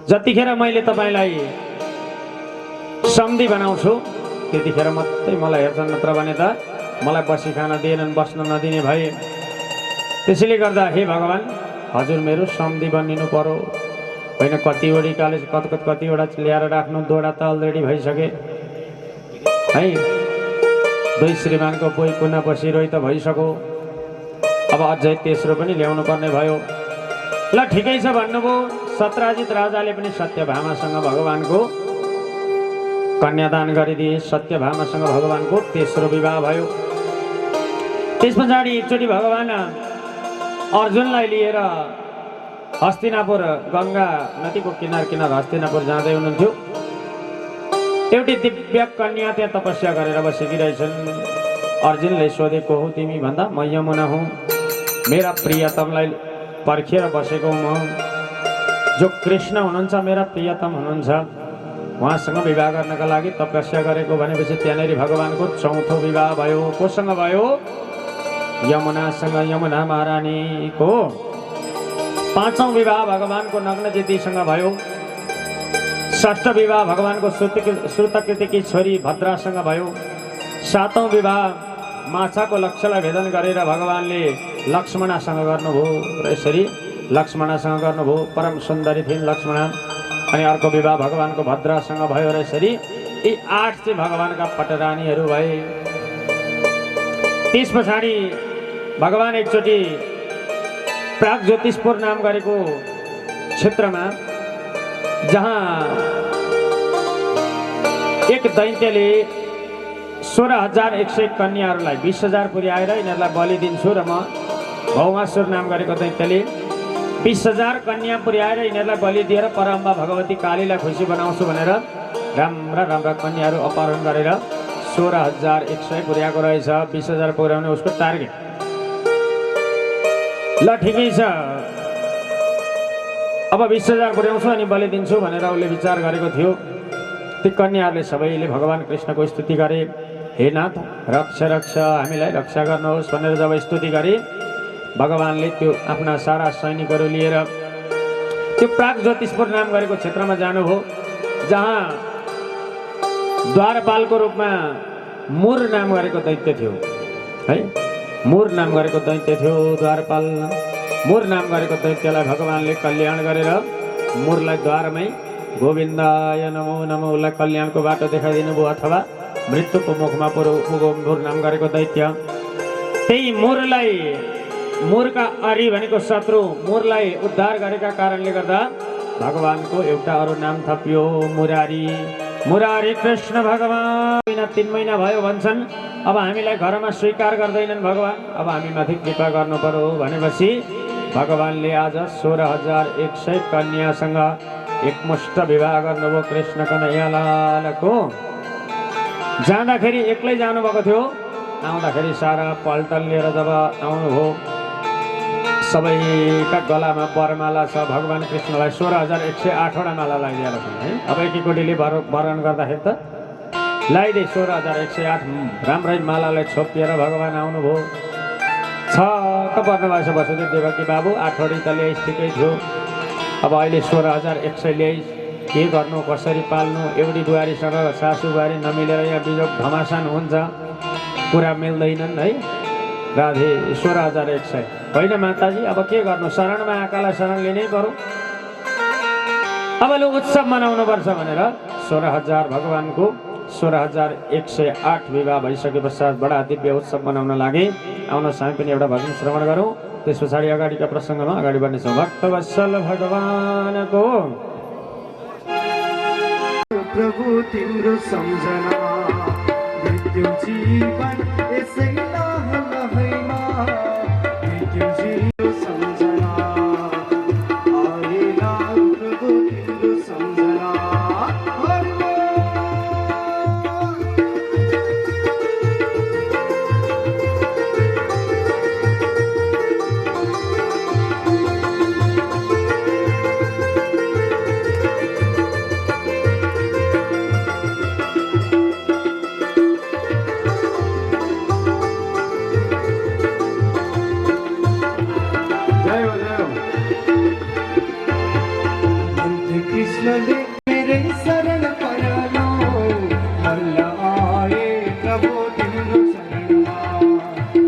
जतिखेर मैले तपाईँलाई सन्धि बनाउँछु त्यतिखेर मात्रै मलाई हेर्छन्, नत्र भने त मलाई बसी खान दिएनन्, बस्न नदिने भए। त्यसैले गर्दा हे भगवान् हजुर मेरो सन्धि बनिनु पर्यो। होइन कतिवटा ल्याएर राख्नु, दोडा त अलरेडी भइसके है, दुई श्रीमानको पोइ कुना बसिरहि त भइसक्यो, अब अझै तेस्रो पनि ल्याउनु पर्ने भयो। ल ठिकै छ भन्नुभयो। सत्राजित राजाले पनि सत्यभामासँग भगवानको कन्यादान गरिदिए। सत्यभामासँग भगवानको तेस्रो विवाह भयो। त्यस पछाडि एकचोटि भगवान अर्जुनलाई लिएर हस्तिनापुर गङ्गा नदीको किनार हस्तिनापुर जाँदै हुनुहुन्थ्यो। एउटी दिव्य कन्या त्यहाँ तपस्या गरेर बसेकी रहेछन्। अर्जुनले सोधेको हो तिमी भन्दा म यमुना हुँ, मेरा प्रियतमलाई पर्खेर बसेको म, जो कृष्ण हुनुहुन्छ मेरा प्रियतम हुनुहुन्छ, उहाँसँग विवाह गर्नका लागि तपस्या गरेको भनेपछि त्यहाँनिर भगवानको चौथो विवाह भयो। कोसँग भयो? यमुनासँग, यमुना महारानीको। पाँचौं विवाह भगवानको नग्नजितीसँग भयो। षष्ठ विवाह भगवानको श्रुतकृतिकी छोरी भद्रासँग भयो। सातौं विवाह माछाको लक्ष्यलाई भेदन गरेर भगवानले लक्ष्मणासँग गर्नुभयो र यसरी लक्ष्मणासँग गर्नुभयो। परम सुन्दरी थिइन् लक्ष्मणा। अनि अर्को विवाह भगवानको भद्रासँग भयो र यसरी यी 8 चाहिँ भगवानका पटरानीहरू भए। त्यस पछाडि भगवान एकचोटि प्रागज्योतिषपुर नाम गरेको क्षेत्रमा, जहाँ एक दैत्यले 16,100 कन्याहरूलाई 20,000 पुर्याएर यिनीहरूलाई बलि दिन्छु र म भौमासुर नाम गरेको दैत्यले 20,000 कन्या पुर्याएर यिनीहरूलाई बलि दिएर परम्बा भगवती कालीलाई खुसी बनाउँछु भनेर राम्रा राम्रा कन्याहरू अपहरण गरेर 16,100 पुर्याएको रहेछ। 20,000 पुर्याउने उसको टार्गेट। ल ठिकै छ, अब 20,000 पुर्याउँछु अनि बलि दिन्छु भनेर उसले विचार गरेको थियो। ती कन्याहरूले सबैले भगवान कृष्णको स्तुति गरे। हे नाथ रक्ष रक्ष, हामीलाई रक्षा गर्नुहोस् भनेर जब स्तुति गरे, भगवानले त्यो आफ्ना सारा सैनिकहरू लिएर त्यो प्रागज्योतिषपुर नाम गरेको क्षेत्रमा जानुभयो, जहाँ द्वारपालको रूपमा मुर नाम गरेको दैत्य थियो है। मुर नाम गरेको दैत्य थियो द्वारपाल। मुर नाम गरेको दैत्यलाई भगवानले कल्याण गरेर मुरलाई द्वारमै गोविन्दाय नमो नमो उसलाई कल्याणको बाटो देखाइदिनु भयो, अथवा मृत्युको मुखमा पुगो मुर नाम गरेको दैत्य। त्यही मुरलाई, मुरका अरी भनेको शत्रु, मुरलाई उद्धार गरेका कारणले गर्दा भगवानको एउटा अरू नाम थपियो मुरारी। मुरारी कृष्ण भगवान 3 महिना भयो भन्छन्। अब हामीलाई घरमा स्वीकार गर्दैनन् भगवान, अब हामी माथि कृपा गर्नु पर्यो भनेपछि भगवानले आज 16,100 कन्यासँग एकमुष्ट विवाह गर्नुभयो कृष्ण कन्हैयालालको। जाँदाखेरि एक्लै जानुभएको थियो, आउँदाखेरि सारा पल्टन लिएर जब आउनुभयो सबैका गलामा वरमाला छ। भगवान कृष्णलाई 16,108 माला लगाइदिएर छन् है। अब एकीकोटीले वरण गर्दाखेरि त लगाइदिए 16,108 राम्रै मालालाई छोपिएर भगवान आउनुभयो। छक्क पर्नुभएको छ वसुदेव देवकी बाबु, 8वटी त ल्याइस् ठिकै थियो, अब अहिले 16,100 ल्याइस्, के गर्नु कसरी पाल्नु? एउटी बुहारीसँग सासु बुहारी नमिलेर यहाँ बिजोग घमासान हुन्छ, पुरा मिल्दैनन् है। राधे 16,100 होइन माताजी, अब के गर्नु? शरणमा आकालाई शरण लिनै पर्यो। अब लु उत्सव मनाउनुपर्छ भनेर 16,000 भगवानको 16,108 विवाह भइसके पश्चात बडा दिव्य उत्सव मनाउन लागे। आउनुहोस् हामी पनि एउटा भजन श्रवण गरौँ, त्यस पछाडि अगाडिका प्रसङ्गमा अगाडि बढ्नेछौँ। भक्तवत्सल भगवानको प्रभु तिम्रो सम्झना मृत्यु जीवन यसै लहलहैमा मृत्यु जीवन सम्झना आएला प्रभु तिम्रो सम्झना मेरे शरण परलो मल्ल आए प्रभु तिम्रो शरणमा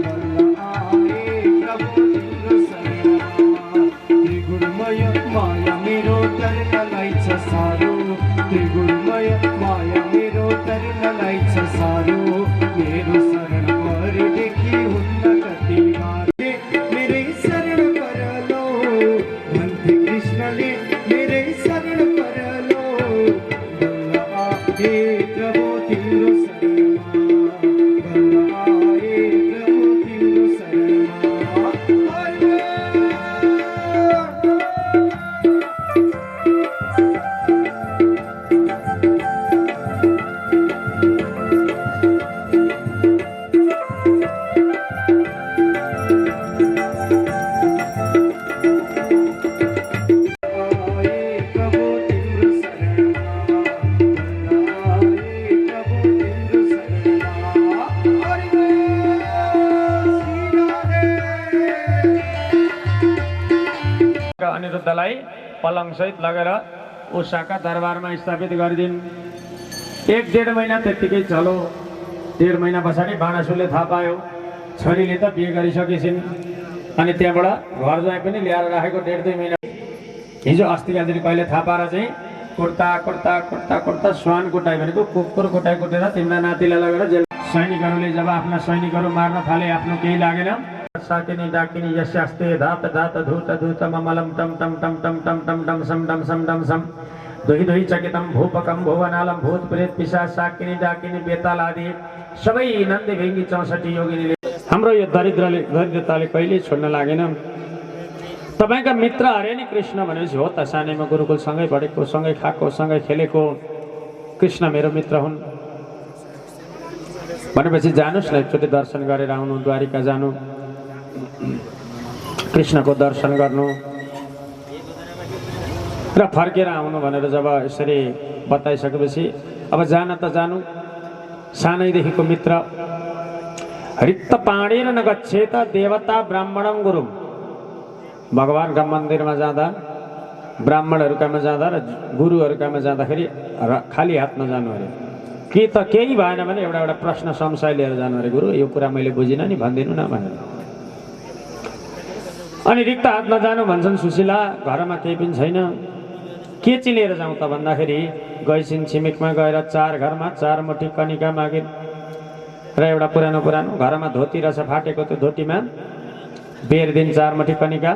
मल्ल आए प्रभु तिम्रो शरणमा त्रिगुणमय माया मेरो तर्नलाई छ सारो त्रिगुणमय माया मेरो तर्नलाई छ सारो मेरो शरण परदेखि हुन्न कति मारे मेरे शरण परलो भन्थे कृष्णले मेरे शरण परलो बल्ल आए प्रभु तिम्रो शरणमा बल्ल आए प्रभु तिम्रो शरणमा अनिरुद्धलाई पलङ सहित लगेर उषाका दरबारमा स्थापित गरिदिन्। 1-1.5 महिना त्यत्तिकै चलो। 1.5 महिना पछाडि बाणासुरले थाहा पायो छोरीले त बिहे गरिसकेछिन्, अनि त्यहाँबाट घर ज्वाइँ पनि ल्याएर राखेको 1.5-2 महिना। हिजो अस्तिका दिन कहिले थाहा पाएर चाहिँ कुर्ता कुर्ता कुर्ता कुर्ता स्वान कुटाइ भनेको कुकुर कुटाइ कुटेर तिम्रा नातिलाई लगेर जेल। सैनिकहरूले जब आफ्ना सैनिकहरू मार्न थाले आफ्नो केही लागेन। साकिनी डाकिनी यस्यास्ते धात धात धूत धूत ममलम टम टम टम टम टम टम टम सम टम सम टम सम दोही दोही चकितम भूपकम भुवनालम भूत प्रेत पिशाच साकिनी डाकिनी बेताल आदि सबै नन्दी भेङ्गी 64 योगिनीले हाम्रो यो दरिद्रताले कहिले छोड्न लागेन। तपाईका मित्र अरे नि कृष्ण भनेपछि हो त, सानैमा गुरुकुल सँगै पढेको, सँगै खाएको, सँगै खेलेको कृष्ण मेरो मित्र हुन् भनेपछि जानुस् न एकचोटि दर्शन गरेर आउनु, द्वारिका जानु, कृष्णको दर्शन गर्नु र फर्केर आउनु भनेर जब यसरी बताइसकेपछि अब जान त जानु। सानैदेखिको मित्र। रिक्त पाणेर न गच्छेत देवता ब्राह्मणं गुरुम। भगवानका मन्दिरमा जाँदा, ब्राह्मणहरूकामा जाँदा र गुरुहरूकामा जाँदाखेरि खाली हात नजानु अरे। के त केही भएन भने एउटा एउटा प्रश्न संशय लिएर जानु अरे, गुरु यो कुरा मैले बुझिनँ नि भनिदिनु न भनेर। अनि रिक्त हात नजानु भन्छन् सुशीला, घरमा केही पनि छैन, के चाहिँ लिएर जाउँ त भन्दाखेरि गैसिन छिमेकमा गएर 4 घरमा 4 मुठी कनिका मागे र एउटा पुरानो घरमा धोती रहेछ फाटेको, त्यो धोतीमा बेर दिन 4 मुठी कनिका।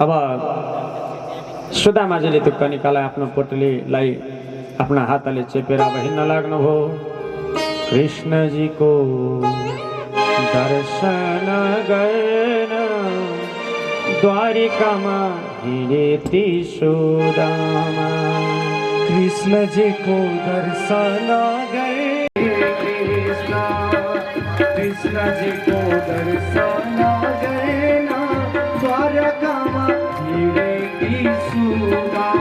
अब सुदामाजीले त्यो कनिकालाई आफ्नो पोटलीलाई आफ्ना हातले चेपेर अब हिँड्न लाग्नुभयो। कृष्णजीको दर्शन गर्न द्वारिकामा हिँडेती सुदामा। कृष्णजीको दर्शन कृष्णजीको दर्शन गर्न द्वारकामा हिँडेती सुदामा।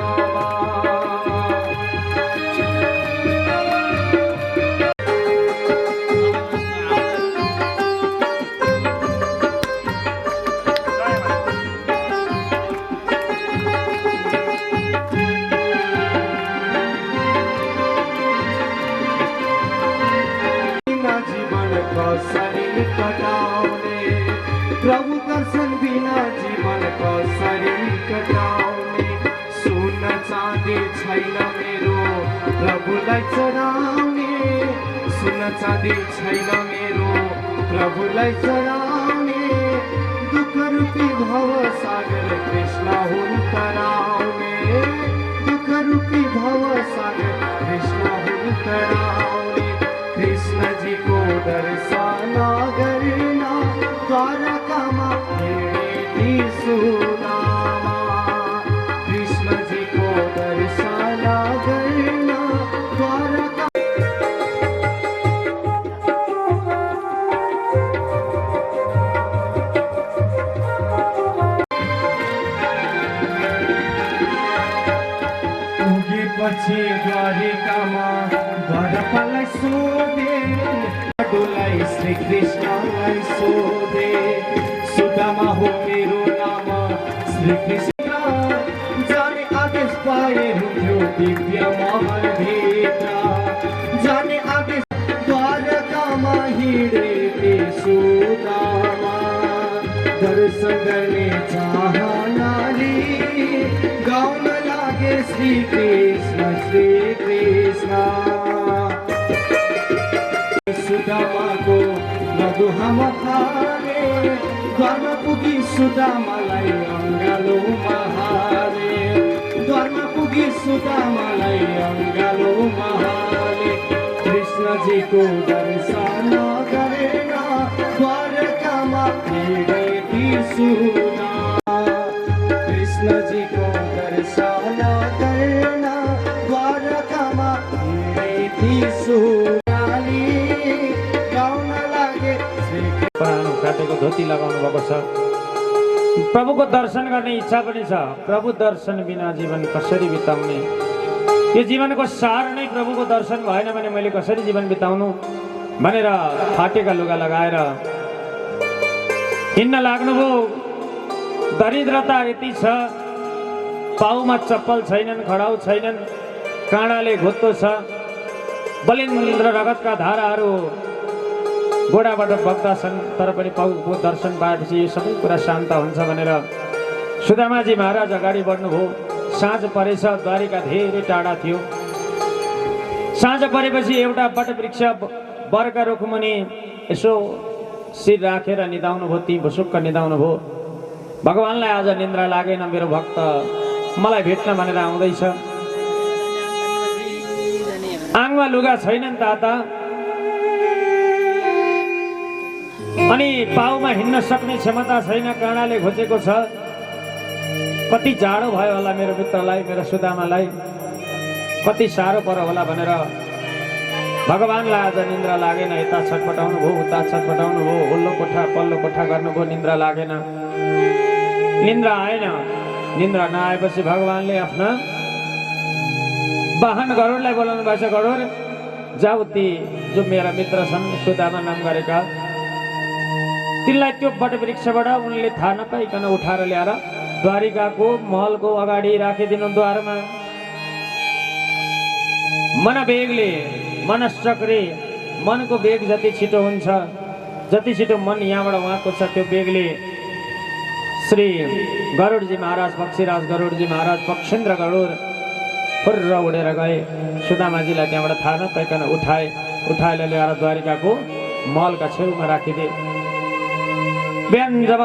प्रभु दर्शन बिना जीवन कसरी कटाउने। सुन चाँदी छैन मेरो प्रभुलाई चढाउने। सुन चाँदी छैन मेरो प्रभुलाई चढाउने। दुःख रूपी भव सागर कृष्ण हुन् तराउने। दुःख रूपी भव सागर कृष्ण हुन् तराउने। कृष्णजीको दर्शन गर्न द्वारकामा हिँडेती सुदामा। कृष्णजीको दर्शन गर्न द्वारका। पुगेपछि द्वारिकामा द्वारपाललाई सोधे। डोलाई श्री कृष्णलाई सोधे। सुदामा हो मेरो नाम श्री कृष्ण। जाने आदेश पाए हुन्थ्यो दिव्य महल भित्र। जाने आदेश द्वारकामा हिँडेती सुदामा। दर्शन गर्ने चाहनाले गाउन लागे श्री कृष्ण श्री कृष्ण। सुदामाको मधुहामा खाने। द्वारमा पुगी सुदामालाई अङ्गालोमा हाले। द्वारमा पुगी सुदामालाई अङ्गालोमा हाले। कृष्णजीको दर्शन गरेर द्वारकामा हिँडेती सुदामा। कृष्णजीको दर्शन गरेर द्वारकामा हिँडेती सुदामा। काटेको धोती लगाउनु भएको छ। प्रभुको दर्शन गर्ने इच्छा पनि छ। प्रभु दर्शन बिना जीवन कसरी बिताउने। यो जीवनको सार नै प्रभुको दर्शन भएन भने मैले कसरी जीवन बिताउनु भनेर फाटेका लुगा लगाएर हिँड्न लाग्नुभयो। दरिद्रता यति छ, पाउमा चप्पल छैनन्, खडाउ छैनन्, काँडाले घोत्तो छ। बलिन्द्र रगतका धाराहरू गोडाबाट बग्दा छन्, तर पनि प्रभुको दर्शन पाएपछि यो सबै कुरा शान्त हुन्छ भनेर सुदामाजी महाराज अगाडि बढ्नुभयो। साँझ परेछ, द्वारिका धेरै टाढा थियो। साँझ परेपछि एउटा वटवृक्ष बरका रुखमुनि यसो शिर राखेर निदाउनु भयो। ती भुसुक्क निदाउनु भयो। भगवानलाई आज निन्द्रा लागेन, मेरो भक्त मलाई भेट्न भनेर आउँदैछ। आङमा लुगा छैनन् ताता, अनि पाउमा हिँड्न सक्ने क्षमता छैन, काँडाले घोचेको छ। कति जाडो भयो होला मेरो मित्रलाई, मेरो सुदामालाई, कति साह्रो पर्यो होला भनेर भगवानलाई आज निन्द्रा लागेन। यता छटपटाउनु भयो, उता छटपटाउनु भयो, वल्लो कोठा पल्लो कोठा गर्नुभयो, निन्द्रा लागेन, निन्द्रा आएन। निन्द्रा नआएपछि भगवानले आफ्ना वाहन गरुडलाई बोलाउनु भएछ। गरुड जाऊ, ती जो मेरा मित्र छन् सुदामा नाम गरेका, तिनलाई त्यो वटवृक्षबाट उनले थाहा नपाइकन उठाएर ल्याएर द्वारिकाको महलको अगाडि राखिदिनु द्वारमा। मनवेगले, मनश्चक्रे, मनको वेग जति छिटो हुन्छ, जति छिटो मन यहाँबाट उहाँको छ, त्यो वेगले श्री गरुडजी महाराज, पक्षीराज गरुडजी महाराज, पक्षेन्द्र गरुड फुर्र उडेर गए। सुदामाजीलाई त्यहाँबाट थाहा नपाइकन उठाएर ल्याएर द्वारिकाको महलका छेउमा राखिदिए। बिहान जब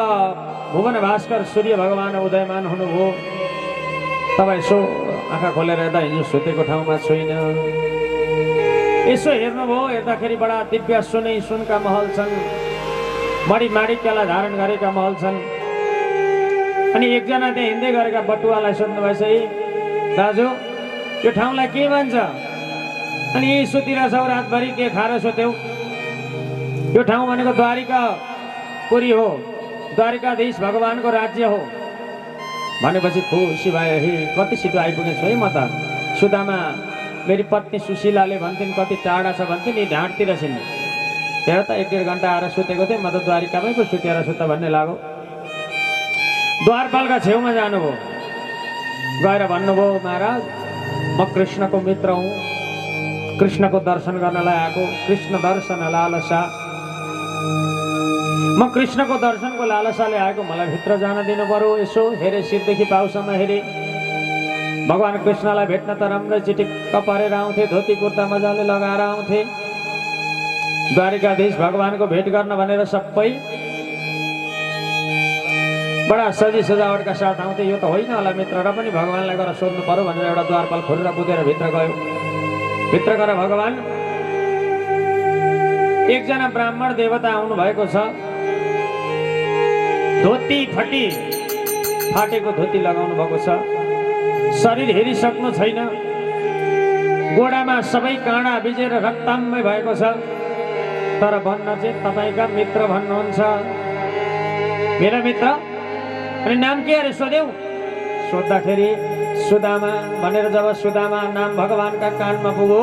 भुवन भास्कर सूर्य भगवान उदयमान हुनुभयो, तब यसो आँखा खोलेर हेर्दा हिजो सुतेको ठाउँमा छुइनँ। यसो हेर्नुभयो, हेर्दाखेरि बडा दिव्य सुनै सुनका महल छन्, मणि माणिक्यलाई धारण गरेका महल छन्। अनि एकजना त्यहाँ हिँड्दै गरेका बटुवालाई सोध्नु भएछ, दाजु यो ठाउँलाई के भन्छ? अनि यही सुतिरहेछौ रातभरि, के खाएर सोध्यौ? यो ठाउँ भनेको द्वारिकापुरी हो, द्वारिकाधीश भगवानको राज्य हो भनेपछि खुसी भयो। हे कति छिटो आइपुगेछु है म त। सुदामा मेरी पत्नी सुशीलाले भन्थिन् कति टाढा छ भन्थिन्, नि ढाँटतिर छिन्। हेर त 1-1.5 घन्टा आएर सुतेको थिएँ, म त द्वारिकामै पो सुतेर सुत्ता भन्ने लाग्यो। द्वारपालका छेउमा जानुभयो, गएर भन्नुभयो, महाराज म कृष्णको मित्र हुँ, कृष्णको दर्शन गर्नलाई आएको, कृष्ण दर्शन लालसा, म कृष्णको दर्शनको लालसाले आएको, मलाई भित्र जान दिनु पर्यो। यसो हेरे, शिरदेखि पाउसम्म हेरे। भगवान कृष्णलाई भेट्न त राम्रै चिटिक्क परेर आउँथे, धोती कुर्ता मजाले लगाएर आउँथे। द्वारिकाधीश भगवानको भेट गर्न भनेर सबै बडा सजी सजावटका साथ आउँथे। यो त होइन होला मित्र, र पनि भगवानलाई गएर सोध्नु पर्यो भनेर एउटा द्वारपाल खोलेर कुदेर भित्र गयो। भित्र गएर भगवान एकजना ब्राह्मण देवता आउनु भएको छ। धोती फाटेको धोती लगाउनु भएको छ, शरीर हेरिसक्नु छैन, गोडामा सबै काँडा भिजेर रक्तमय भएको छ। तर भन्न चाहिँ तपाईँका मित्र भन्नुहुन्छ। मेरा मित्र? अनि नाम के अरे सोध्यौ? सोद्धाखेरि सुदामा भनेर जब सुदामा नाम भगवानका कानमा पुग्यो,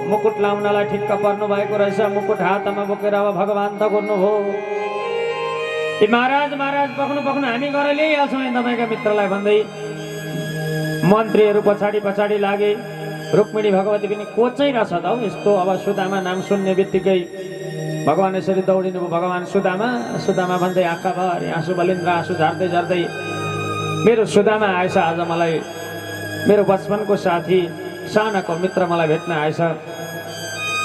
मुकुट लाउनलाई ठिक्क पर्नु भएको रहेछ। मुकुट हातमा बोकेर अब भगवान त गर्नुभयो। ए महाराज महाराज पक्नु हामी गएर ल्याइहाल्छौँ नि तपाईँका मित्रलाई भन्दै मन्त्रीहरू पछाडि पछाडि लागे। रुक्मिणी भगवती पनि कोचाइरहेछ त हौ यस्तो। अब सुदामा नाम सुन्ने बित्तिकै भगवान यसरी दौडिनु भयो। भगवान सुदामा सुदामा भन्दै आँखाभरि आँसु बलिन्द्र आँसु झार्दै झार्दै, मेरो सुदामा आएछ आज, मलाई मेरो बचपनको साथी सानाको मित्र मलाई भेट्न आएछ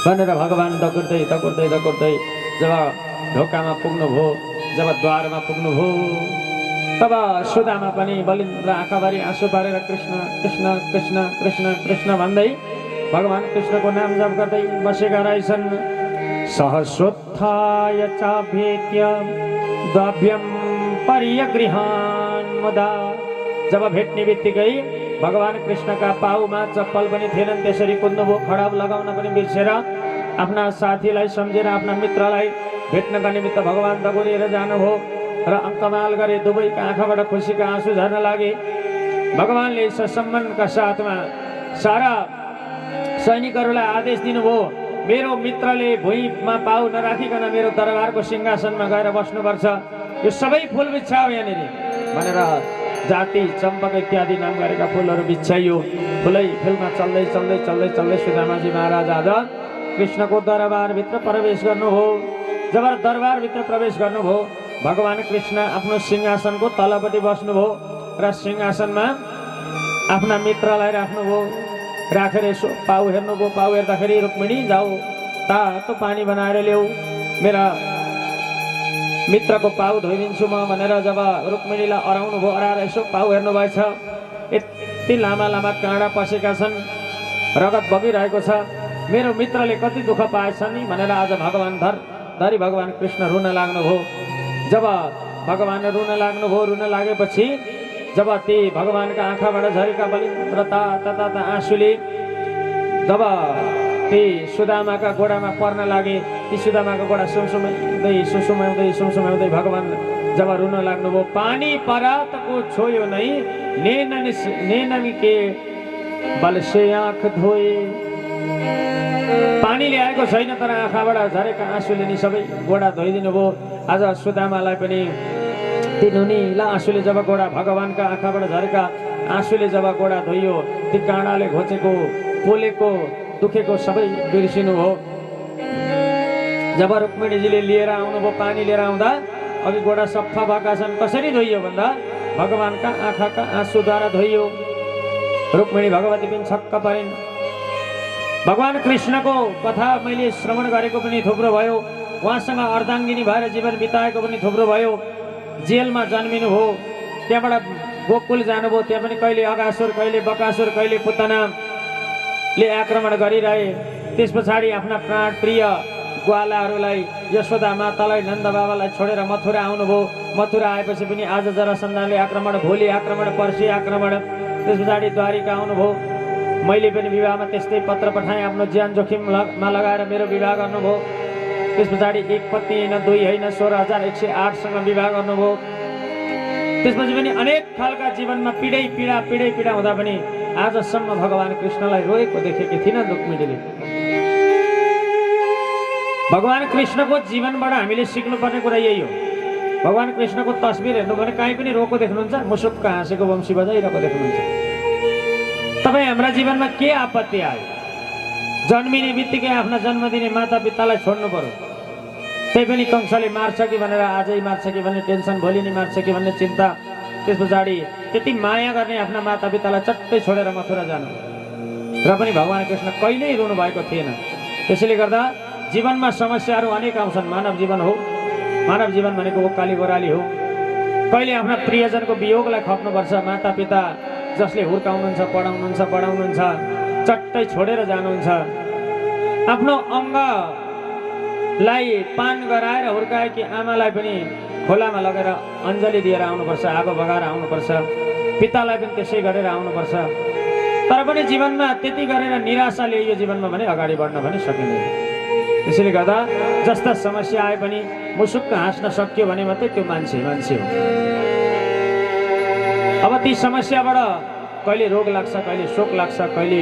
भनेर भगवान दगुर्दै दगुर्दै दगुर्दै जब ढोकामा पुग्नुभयो, जब द्वारमा पुग्नुभयो, तब सुदामा पनि बलिन्द्र आँखाभरि आँसु पारेर कृष्ण कृष्ण कृष्ण कृष्ण कृष्ण भन्दै भगवान कृष्णको नाम जप गर्दै बसेका रहेछन्। सहस्रोत्थाय चाभेत्य द्वाभ्यं पर्यगृहान् मुदा। जब भेट्ने बित्तिकै भगवान कृष्णका पाउमा चप्पल पनि थिएनन्, त्यसरी कुद्नुभयो। खडाब लगाउन पनि बिर्सेर आफ्ना साथीलाई सम्झेर आफ्ना मित्रलाई भेट्नका निमित्त भगवान दगुरेर जानुभयो र अङ्कमाल गरे। दुवैका आँखाबाट खुसीका आँसु झर्न लागे। भगवानले सम्मानका साथमा सारा सैनिकहरूलाई आदेश दिनुभयो, मेरो मित्रले भुइँमा पाउ नराखिकन मेरो दरबारको सिंहासनमा गएर बस्नुपर्छ। यो सबै फुल बिछ्यायो यहाँनिर भनेर जाति चम्पक इत्यादि नाम गरेका फुलहरू बिछ्याइयो। फुलै फुलमा चल्दै चल्दै चल्दै चल्दै सुदामाजी महाराज आज कृष्णको दरबारभित्र प्रवेश गर्नुभयो। जब दरबारभित्र प्रवेश गर्नुभयो, भगवान कृष्ण आफ्नो सिंहासनको तलपट्टि बस्नुभयो र सिंहासनमा आफ्ना मित्रलाई राख्नुभयो। राखेर यसो पाउ हेर्नुभयो। पाउ हेर्दाखेरि रुक्मिणी जाऊ तातो पानी बनाएर ल्याऊ, मेरा मित्रको पाउ धोइदिन्छु म भनेर जब रुक्मिणीलाई अराउनु भयो, अराएर यसो पाउ हेर्नुभएछ, यति लामा लामा काँडा पसेका छन्, रगत बगिरहेको छ। मेरो मित्रले कति दुःख पाएछ नि भनेर आज भगवान धरी भगवान कृष्ण रुन लाग्नुभयो। जब भगवान रुन लाग्नुभयो, रुन लागेपछि जब ती भगवानका आँखाबाट झरेका बलिन्द्र ताता आँसुले जब ती सुदामाका गोडामा पर्न लागे, ती सुदामाका गोडा सुमसुमाउँदै भगवान जब रुन लाग्नुभयो, पानी परातको छोयो नै नेनन के बल से आँख धोए। पानी ल्याएको छैन तर आँखाबाट झरेका आँसुले नि सबै गोडा धोइदिनु भयो। आज सुदामालाई पनि ती नुनिला आँसुले जब गोडा भगवानका आँखाबाट झरेका आँसुले जब गोडा धोइयो, ती काँडाले घोचेको पोलेको दुखेको सबै बिर्सिनु हो। जब रुक्मिणीजीले लिएर आउनुभयो, पानी लिएर आउँदा अघि गोडा सफा भएका छन्। कसरी धोइयो भन्दा भगवानका आँखाका आँसुद्वारा धोइयो। रुक्मिणी भगवती पनि छक्क परिन्। भगवान कृष्णको कथा मैले श्रवण गरेको पनि थुप्रो भयो, उहाँसँग अर्धाङ्गिनी भएर जीवन बिताएको पनि थुप्रो भयो। जेलमा जन्मिनु हो, त्यहाँबाट गोकुल जानुभयो, त्यहाँ पनि कहिले अगासुर, कहिले बकासुर, कहिले पुतनाले आक्रमण गरिरहे। त्यस पछाडि आफ्ना प्राण प्रिय ग्वालाहरूलाई, यशोदा मातालाई, नन्द बाबालाई छोडेर मथुरा आउनुभयो। मथुरा आएपछि पनि आज जरासन्धाले आक्रमण, भोलि आक्रमण, पर्सि आक्रमण। त्यस पछाडि द्वारिका आउनुभयो। मैले पनि विवाहमा त्यस्तै पत्र पठाएँ, आफ्नो ज्यान जोखिममा लगाएर मेरो विवाह गर्नुभयो। त्यस पछाडि एक पत्नी होइन, दुई होइन, 16,108सँग विवाह गर्नुभयो। त्यसपछि पनि अनेक खालका जीवनमा पीडै पीडा हुँदा पनि आजसम्म भगवान कृष्णलाई रोएको देखेकी थिइनँ रुक्मिणीले। भगवान कृष्णको जीवनबाट हामीले सिक्नुपर्ने कुरा यही हो। भगवान कृष्णको तस्बिर हेर्नु भने कहीँ पनि रोको देख्नुहुन्छ, मुसुक्क हाँसेको वंशी बजाइरहेको देख्नुहुन्छ। तपाईँ हाम्रा जीवनमा के आपत्ति आयो? जन्मिने बित्तिकै आफ्ना जन्म दिने माता पितालाई छोड्नु पर्यो। त्यही पनि कंसले मार्छ कि भनेर, आजै मार्छ कि भन्ने टेन्सन, भोलि नै मार्छ कि भन्ने चिन्ता। त्यस पछाडि त्यति माया गर्ने आफ्ना माता पितालाई चट्टै छोडेर मथुरा जानु, र पनि भगवान कृष्ण कहिल्यै रुनु भएको थिएन। त्यसैले गर्दा जीवनमा समस्याहरू अनेक आउँछन्। मानव जीवन हो, मानव जीवन भनेको ओकाली गोराली हो। कहिले आफ्ना प्रियजनको वियोगलाई खप्नुपर्छ। माता पिता जसले हुर्काउनुहुन्छ, पढाउनुहुन्छ, चट्टै छोडेर जानुहुन्छ। आफ्नो अङ्गलाई पान गराएर हुर्काएकी आमालाई पनि खोलामा लगेर अञ्जली दिएर आउनुपर्छ, आगो बगाएर आउनुपर्छ। पितालाई पनि त्यसै गरेर आउनुपर्छ। तर पनि जीवनमा त्यति गरेर निराशाले यो जीवनमा भने अगाडि बढ्न पनि सकिँदैन। त्यसैले गर्दा जस्ता समस्या आए पनि मुसुक्क हाँस्न सक्यो भने मात्रै त्यो मान्छे हो। अब ती समस्याबाट कहिले रोग लाग्छ, कहिले शोक लाग्छ, कहिले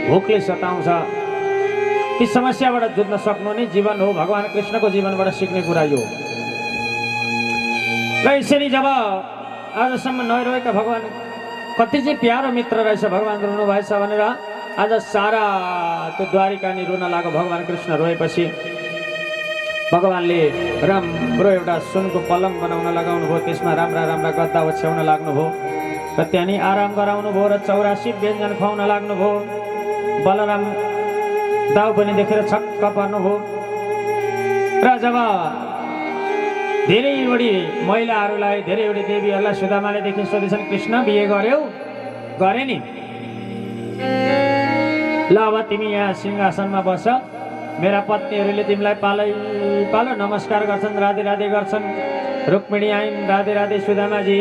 भोकले सताउँछ। ती समस्याबाट जुझ्न सक्नु नै जीवन हो। भगवान कृष्णको जीवनबाट सिक्ने कुरा यो। र यसरी जब आजसम्म नरोएका भगवान कति चाहिँ प्यारो मित्र रहेछ, भगवान रुनु भएछ भनेर आज सारा त्यो द्वारिका नि रुन लाग्यो। भगवान कृष्ण रोएपछि भगवानले राम्रो एउटा सुनको पलङ बनाउन लगाउनु भयो। त्यसमा राम्रा गद्दा ओछ्याउन लाग्नुभयो र त्यहाँ नि आराम गराउनु भयो र 84 व्यञ्जन खुवाउन लाग्नुभयो। बलराम दाउ पनि देखेर छक्क पर्नुभयो। र जब धेरैवटी महिलाहरूलाई, धेरैवटी देवीहरूलाई सुदामाले देखि सोधेछन्, कृष्ण बिहे गर्यौ? गरे नि। ल अब तिमी यहाँ सिंहासनमा बस, मेरा पत्नीहरूले तिमीलाई पालो नमस्कार गर्छन्, राधे राधे गर्छन्। रुक्मिणी आइन्, राधे राधे सुदामाजी।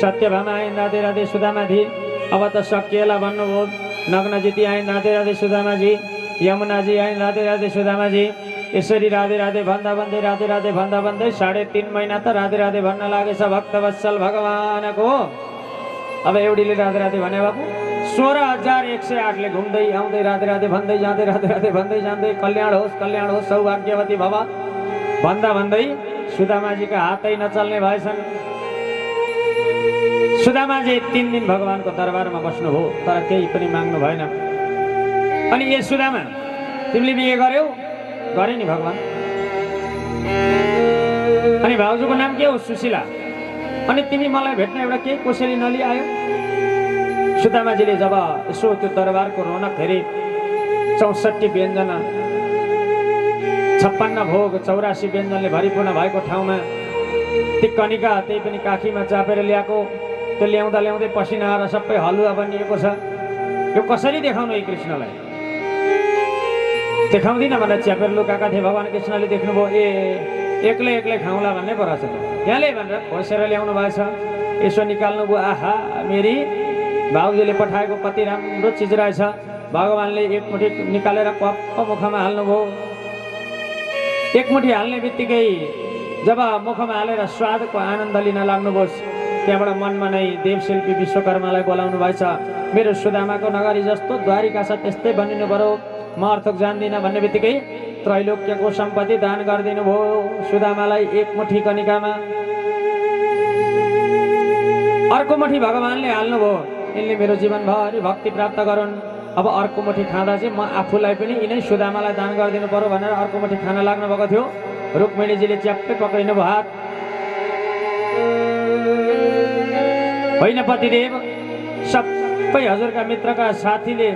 सत्यभामा आइन्, राधे राधे सुदामाजी। अब त सकिएला भन्नुभयो। नग्नजिती आइन्, राधे राधे सुदामाजी। यमुनाजी आइन्, राधे राधे सुदामाजी। यसरी राधे राधे भन्दा भन्दै 3.5 महिना त राधे राधे भन्न लागेछ भक्तवत्सल भगवानको। अब एउटीले राधे राधे भने बाबु 16,108ले घुम्दै आउँदै राधे राधे भन्दै जाँदै, राधे राधे भन्दै जाँदै, कल्याण होस् सौभाग्यवती भव भन्दै सुदामाजीका हातै नचल्ने भएछन्। सुदामाजी 3 दिन भगवानको दरबारमा बस्नुभयो, तर केही पनि माग्नु भएन। अनि ए सुदामा, तिमीले बिहे गर्यौ? गरे नि भगवान। अनि भाउजूको नाम के हो? सुशीला। अनि तिमी मलाई भेट्न एउटा केही कोसेली नलिआयो? सुदामाजीले जब यसो त्यो दरबारको रौनक हेरे, 64 व्यञ्जन, 56 भोग, 84 व्यञ्जनले भरिपूर्ण भएको ठाउँमा ती कनिका त्यही पनि काखीमा चापेर ल्याएको, त्यो ल्याउँदै पसिना आएर सबै हलुवा बनिएको छ। यो कसरी देखाउनु यी कृष्णलाई? देखाउँदिन भनेर च्यापेर लुकाएका थिए। भगवान कृष्णले देख्नुभयो, ए एक्लै खाउँला भन्ने पो रहेछ, यहाँले भनेर खोसेर ल्याउनु भएछ। यसो निकाल्नुभयो, आहा मेरी भाउजूले पठाएको कति राम्रो चिज रहेछ। भगवानले एक मुठी निकालेर कप मुखमा हाल्नुभयो। एक मुठी हाल्ने बित्तिकै जब मुखमा हालेर स्वादको आनन्द लिन लाग्नुभयो, त्यहाँबाट मनमा नै देवशिल्पी विश्वकर्मालाई बोलाउनु भएछ। मेरो सुदामाको नगरी जस्तो द्वारिका छ त्यस्तै बनिनु पर्यो, म अर्थक जान्दिनँ भन्ने बित्तिकै त्रैलोक्यको सम्पत्ति दान गरिदिनु भयो सुदामालाई एक मुठी कनिकामा। अर्को मुठी भगवानले हाल्नुभयो, यिनले मेरो जीवनभरि भक्ति प्राप्त गरून्। अब अर्को मुठी खाँदा चाहिँ म आफूलाई पनि यिनै सुदामालाई दान गरिदिनु पर्यो भनेर अर्को मुठी खान लाग्नु भएको थियो। रुक्मिणीजीले च्याप्पै पक्रिनु भयो हात। होइन पतिदेव, सबै हजुरका मित्रका साथीले,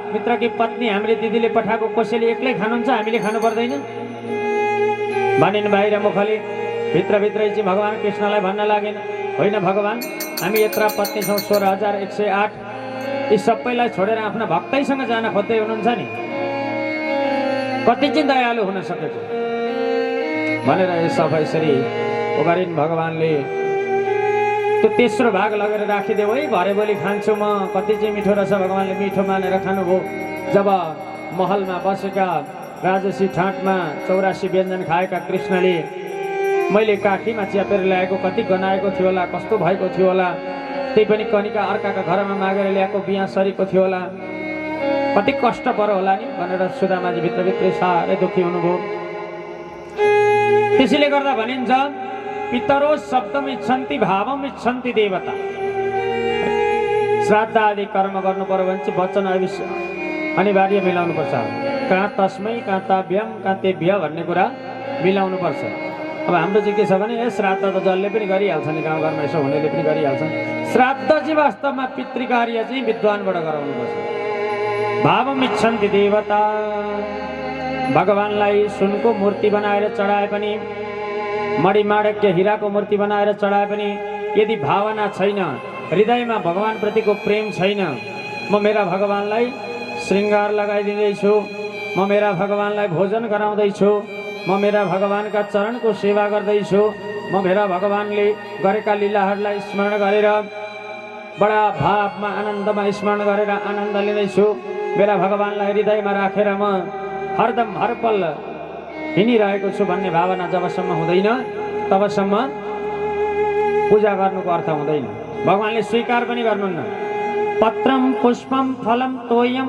मित्रकी पत्नी हामीले दिदीले पठाएको कोसेली एक्लै खानुहुन्छ, हामीले खानु पर्दैन भनिन् बाहिर मुखले। भित्रभित्रै चाहिँ भगवान कृष्णलाई भन्न लागेन, होइन भगवान हामी यत्र पत्नी छौँ 16,108। यी सबैलाई छोडेर आफ्ना भक्तैसँग जान खोज्दै हुनुहुन्छ नि, कति चाहिँ दयालु हुन सकेको भनेर यो सबै यसरी उगारिन् भगवानले। त्यो तेस्रो भाग लगेर राखिदेऊ है, भरे भोलि खान्छु म। कति चाहिँ मिठो रहेछ, भगवानले मिठो मानेर खानुभयो। जब महलमा बसेका राजसी ठाँटमा 84 व्यञ्जन खाएका कृष्णले मैले काखीमा च्यापेर ल्याएको कति गनाएको थियो होला, कस्तो भएको थियो होला, त्यही पनि कनिका अर्काका घरमा मागेर ल्याएको बिहा सरीको थियो होला, कति कष्ट पर्यो होला नि भनेर सुदामाजी भित्रभित्रै साह्रै दुःखी हुनुभयो। त्यसैले गर्दा भनिन्छ पितरो शब्दम इच्छन्ति भावम इच्छन्ति देवता। श्राद्ध आदि कर्म गर्नु पर्यो भने चाहिँ वचन अनिवार्य मिलाउनु पर्छ। कहाँ तस्मै कहाँ ताभ्यम कहाँ तेभ्य भन्ने कुरा मिलाउनु पर्छ। अब हाम्रो चाहिँ के छ भने श्राद्ध त जसले पनि गरिहाल्छ नि, गाउँघरमा यसो हुनेले पनि गरिहाल्छ। श्राद्ध चाहिँ वास्तवमा पितृकार्य चाहिँ विद्वानबाट गराउनुपर्छ। भावम इच्छन्ति देवता। भगवानलाई सुनको मूर्ति बनाएर चढाए पनि, मणिमाणिक्य हिराको मूर्ति बनाएर चढाए पनि यदि भावना छैन, हृदयमा भगवानप्रतिको प्रेम छैन, म मेरा भगवानलाई श्रृङ्गार लगाइदिँदैछु, म मेरा भगवानलाई भोजन गराउँदैछु, म मेरा भगवानका चरणको सेवा गर्दैछु, म मेरा भगवानले गरेका लीलाहरूलाई स्मरण गरेर बडा भावमा आनन्दमा स्मरण गरेर आनन्द लिँदैछु, मेरा भगवानलाई हृदयमा राखेर म हरदम हरपल हिँडिरहेको छु भन्ने भावना जबसम्म हुँदैन तबसम्म पूजा गर्नुको अर्थ हुँदैन। भगवानले स्वीकार पनि गर्नुहुन्न। पत्रम पुष्पम फलम तोयम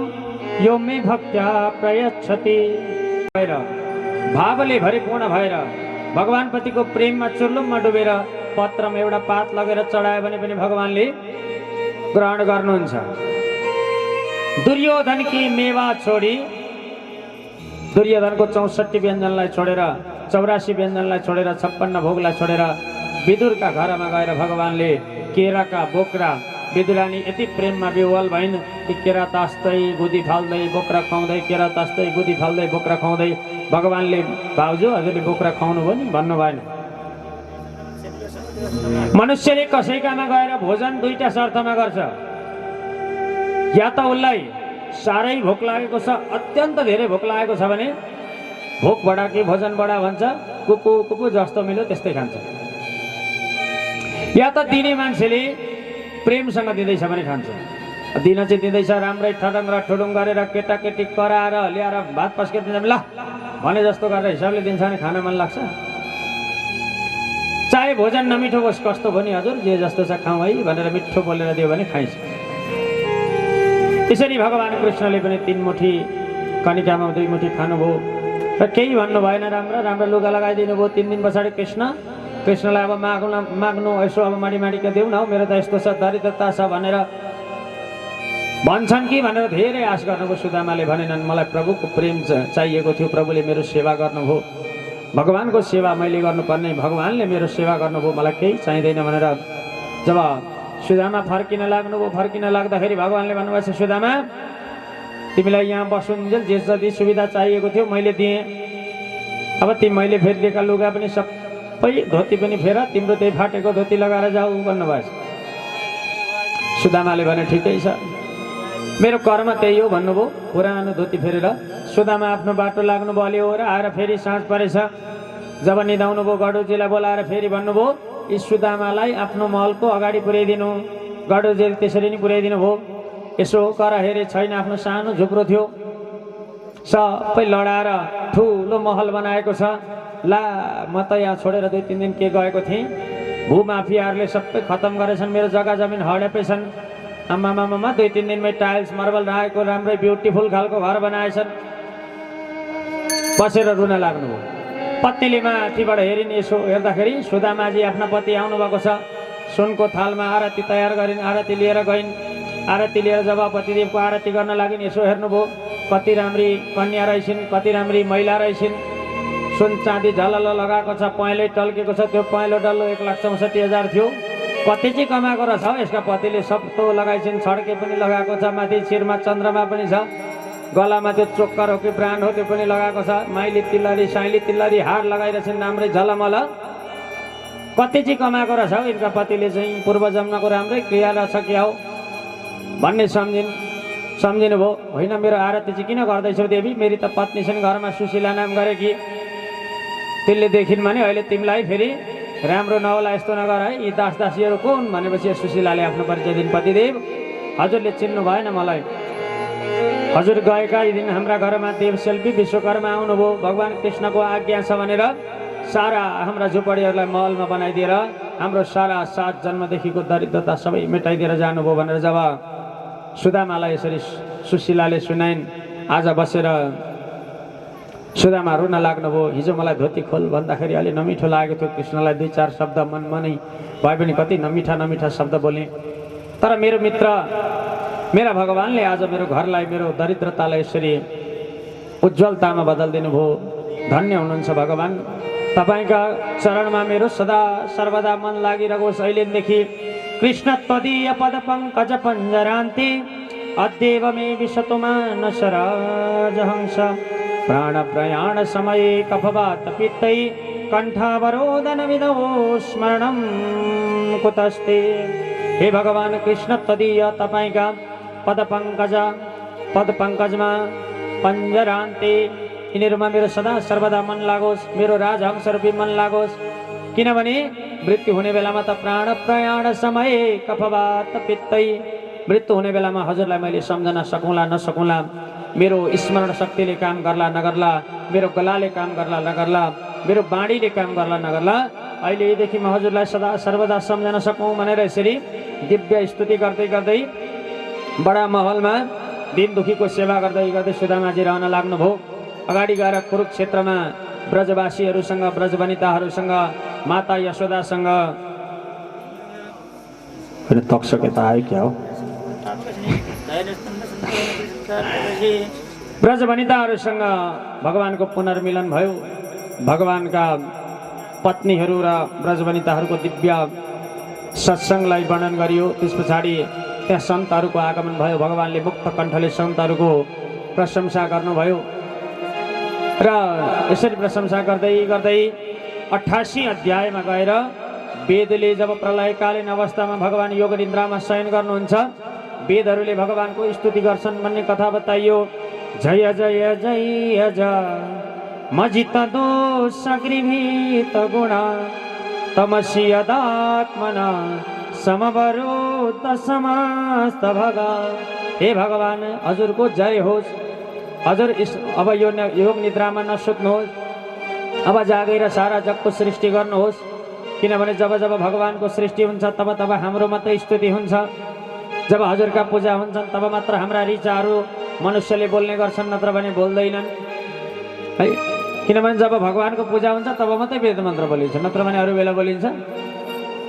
यो मे भक्त्या प्रयच्छति। भावले भरिपूर्ण भएर भगवानप्रतिको प्रेममा चुर्लुममा डुबेर पत्रमा एउटा पात लगेर चढायो भने पनि भगवानले ग्रहण गर्नुहुन्छ। दुर्योधन की मेवा छोडी, दुर्योधनको 64 व्यञ्जनलाई छोडेर, 84 व्यञ्जनलाई छोडेर, 56 भोगलाई छोडेर विदुरका घरमा गएर भगवानले केराका बोक्रा, विदुरानी यति प्रेममा विह्वल भइन् कि केरा तास्दै गुदी फाल्दै बोक्रा खुवाउँदै, केरा तास्दै गुदी फाल्दै बोक्रा खुवाउँदै भगवानले भाउजू हजुरले बोक्रा खुवाउनु भयो नि भन्नु भएन। मनुष्यले कसैकामा गएर भोजन दुईटा शर्तमा गर्छ। या त उसलाई साह्रै भोक लागेको छ, अत्यन्त धेरै भोक लागेको छ भने भोक बडा कि भोजन बडा भन्छ, कुपु कुपु जस्तो मिल्यो त्यस्तै खान्छ। या त दिने मान्छेले प्रेमसँग दिँदैछ भने खान्छ। दिन चाहिँ दिँदैछ राम्रै ठडङ र ठुडुङ गरेर केटाकेटी कराएर ल्याएर भात पस्किदिन्छ ल भने जस्तो गरेर हिसाबले दिन्छ भने खान मन लाग्छ। चाहे भोजन नमिठो होस्, कस्तो भयो नि हजुर जे जस्तो छ खाउँ है भनेर मिठो बोलेर दियो भने खाइन्छ। त्यसरी भगवान कृष्णले पनि 3 मुठी कनिकामा 2 मुठी खानुभयो र केही भन्नु भएन। राम्रो लुगा लगाइदिनु भयो। 3 दिन पछाडि कृष्णलाई अब माग्नु यसो अब माडीका देऊ न हौ, मेरो त यस्तो छ दरिद्रता छ भनेर भन्छन् कि भनेर धेरै आश गर्नुभयो। सुदामाले भनेनन् मलाई प्रभुको प्रेम चाहिएको थियो, प्रभुले मेरो सेवा गर्नुभयो, भगवानको सेवा मैले गर्नुपर्ने, भगवानले मेरो सेवा गर्नुभयो, मलाई केही चाहिँदैन भनेर जब सुदामा फर्किन लाग्नुभयो, फर्किन लाग्दाखेरि भगवानले भन्नुभएको छ सुदामा तिमीलाई यहाँ बस्नुन्जेल जे जति सुविधा चाहिएको थियो मैले दिएँ, अब मैले फेरि दिएका लुगा पनि सबै धोती पनि फेर, तिम्रो त्यही फाटेको धोती लगाएर जाऊ भन्नुभएको छ। सुदामाले भने ठिकै छ, मेरो कर्म त्यही हो भन्नुभयो। पुरानो धोती फेरेर सुदामा आफ्नो बाटो लाग्नुभयो। अलि हो र आएर फेरि साँझ परेछ। जब निधाउनु भयो गडुजीलाई बोलाएर फेरि भन्नुभयो यी सुदामालाई आफ्नो महलको अगाडि पुर्याइदिनु। गडुजीले त्यसरी नै पुर्याइदिनु भयो। यसो कर हेरे छैन, आफ्नो सानो झुप्रो थियो, सबै लडाएर ठुलो महल बनाएको छ। ला म त यहाँ छोडेर 2-3 दिन के गएको थिएँ, भूमाफियाहरूले सबै खतम गरेछन्, मेरो जग्गा जमिन हडेपै छन्। आमामामा 2-3 दिनमै टाइल्स मार्बल राखेको राम्रै ब्युटिफुल खालको घर बनाएछन्। बसेर रुन लाग्नुभयो। पत्नीले माथिबाट हेरिन्, यसो हेर्दाखेरि सुदामाजी आफ्ना पति आउनुभएको छ। सुनको थालमा आरती तयार गरिन्, आरती लिएर गइन्। आरती लिएर जब पतिदेवको आरती गर्न लागिन्, यसो हेर्नुभयो कति राम्री कन्या रहेछन्, कति राम्री महिला रहेछन्। सुन चाँदी झलल लगाएको छ, पहेँलै टल्केको छ। त्यो पहेँलो डल्लो 1,64,000 थियो। कति चाहिँ कमाएको रहेछ हौ यसका पतिले, सस्तो लगाइछन्, छड्के पनि लगाएको छ, माथि शिरमा चन्द्रमा पनि छ, गलामा त्यो चोक्कर हो कि ब्रान्ड हो त्यो पनि लगाएको छ, माइली तिल्लारी साइली तिल्लारी हार लगाइरहेछन्, राम्रै झलमल। कति चाहिँ कमाएको रहेछ हौ यिनका पतिले चाहिँ पूर्व जन्मको राम्रै क्रिया रहेछ क्या हो भन्ने सम्झिनु भयो। होइन मेरो आरती चाहिँ किन गर्दैछौ देवी, मेरी त पत्नी छन् घरमा सुशीला नाम गरे कि। त्यसले देखिन् भने अहिले तिमीलाई फेरि राम्रो नहोला, यस्तो नगर है, यी दास दासीहरू कोन भनेपछि सुशीलाले आफ्नो परिचय दिन्। पतिदेव हजुरले चिन्नु भएन मलाई, हजुर गएका यी दिन हाम्रा घरमा देवशिल्पी विश्वकर्मा आउनुभयो, भगवान् कृष्णको आज्ञा छ भनेर सारा हाम्रा झुपडीहरूलाई महलमा बनाइदिएर हाम्रो सारा 7 जन्मदेखिको दरिद्रता सबै मेटाइदिएर जानुभयो भनेर जब सुदामालाई यसरी सुशीलाले सुनाइन्, आज बसेर सुदामा रुन लाग्नुभयो। हिजो मलाई धोती खोल भन्दाखेरि अलि नमिठो लागेको थियो, कृष्णलाई 2-4 शब्द मनै भए पनि कति नमिठा शब्द बोले। तर मेरो मित्र मेरा भगवानले आज मेरो घरलाई, मेरो दरिद्रतालाई यसरी उज्जवलतामा बदलिदिनु भयो। धन्य हुनुहुन्छ भगवान, तपाईँका चरणमा मेरो सदा सर्वदा मन लागिरहोस्। अहिलेदेखि कृष्ण त्वदीय पद पङ्कज पञ्जरान्ते अद्यैव मे विशतु मानसराजहंस प्राण प्रयाण समये कफवात पित्तै कण्ठावरोदन विधौ स्मरणं कुतस्ते। हे भगवान कृष्ण तदीय तपाईँका पद पङ्कजमा पञ्जरान्ते यिनीहरूमा मेरो सदा सर्वदा मन लागोस्, मेरो राजहंस रूपी मन लागोस्। किनभने मृत्यु हुने बेलामा त प्राण प्रयाण समय कफवात पित्तै, मृत्यु हुने बेलामा हजुरलाई मैले सम्झन सकौँला नसकौँला, मेरो स्मरण शक्तिले काम गर्ला नगर्ला, मेरो गलाले काम गर्ला नगर्ला, मेरो बाणीले काम गर्ला नगर्ला, अहिलेदेखि म हजुरलाई सदा सर्वदा सम्झन सकौँ भनेर यसरी दिव्य स्तुति गर्दै गर्दै बडा महलमा दिन दुखीको सेवा गर्दै गर्दै सुदामाजी रहन लाग्नुभयो। अगाडि गएर कुरुक्षेत्रमा ब्रजवासीहरूसँग, ब्रजवनिताहरूसँग, माता यशोदासँग तक्सके त आयो क्या हो, ब्रजवनिताहरूसँग भगवानको पुनर्मिलन भयो। भगवानका पत्नीहरू र ब्रजवनिताहरूको दिव्य सत्सङ्गलाई वर्णन गरियो। त्यस पछाडि त्यहाँ सन्तहरूको आगमन भयो। भगवानले मुक्त कण्ठले सन्तहरूको प्रशंसा गर्नुभयो र यसरी प्रशंसा गर्दै गर्दै 88 अध्यायमा गएर वेदले जब प्रलयकालीन अवस्थामा भगवान योग निद्रामा शयन गर्नुहुन्छ, वेदहरूले भगवानको स्तुति गर्छन् भन्ने कथा बताइयो। जय जय जय जय मजित दोष गृहीत गुण तमसि यदात्मना समवरोध समस्त भगा। हे भगवान हजुरको जय होस्, हजुर अब यो योग निद्रामा नसुत्नुहोस्, अब जागेर सारा जगको सृष्टि गर्नुहोस्। किनभने जब जब भगवानको सृष्टि हुन्छ तब तब हाम्रो मात्रै स्तुति हुन्छ, जब हजुरका पूजा हुन्छन् तब मात्र हाम्रा ऋचाहरू मनुष्यले बोल्ने गर्छन्, नत्र भने बोल्दैनन् है। किनभने जब भगवानको पूजा हुन्छ तब मात्रै वेद मन्त्र बोलिन्छ, नत्र भने अरू बेला बोलिन्छ।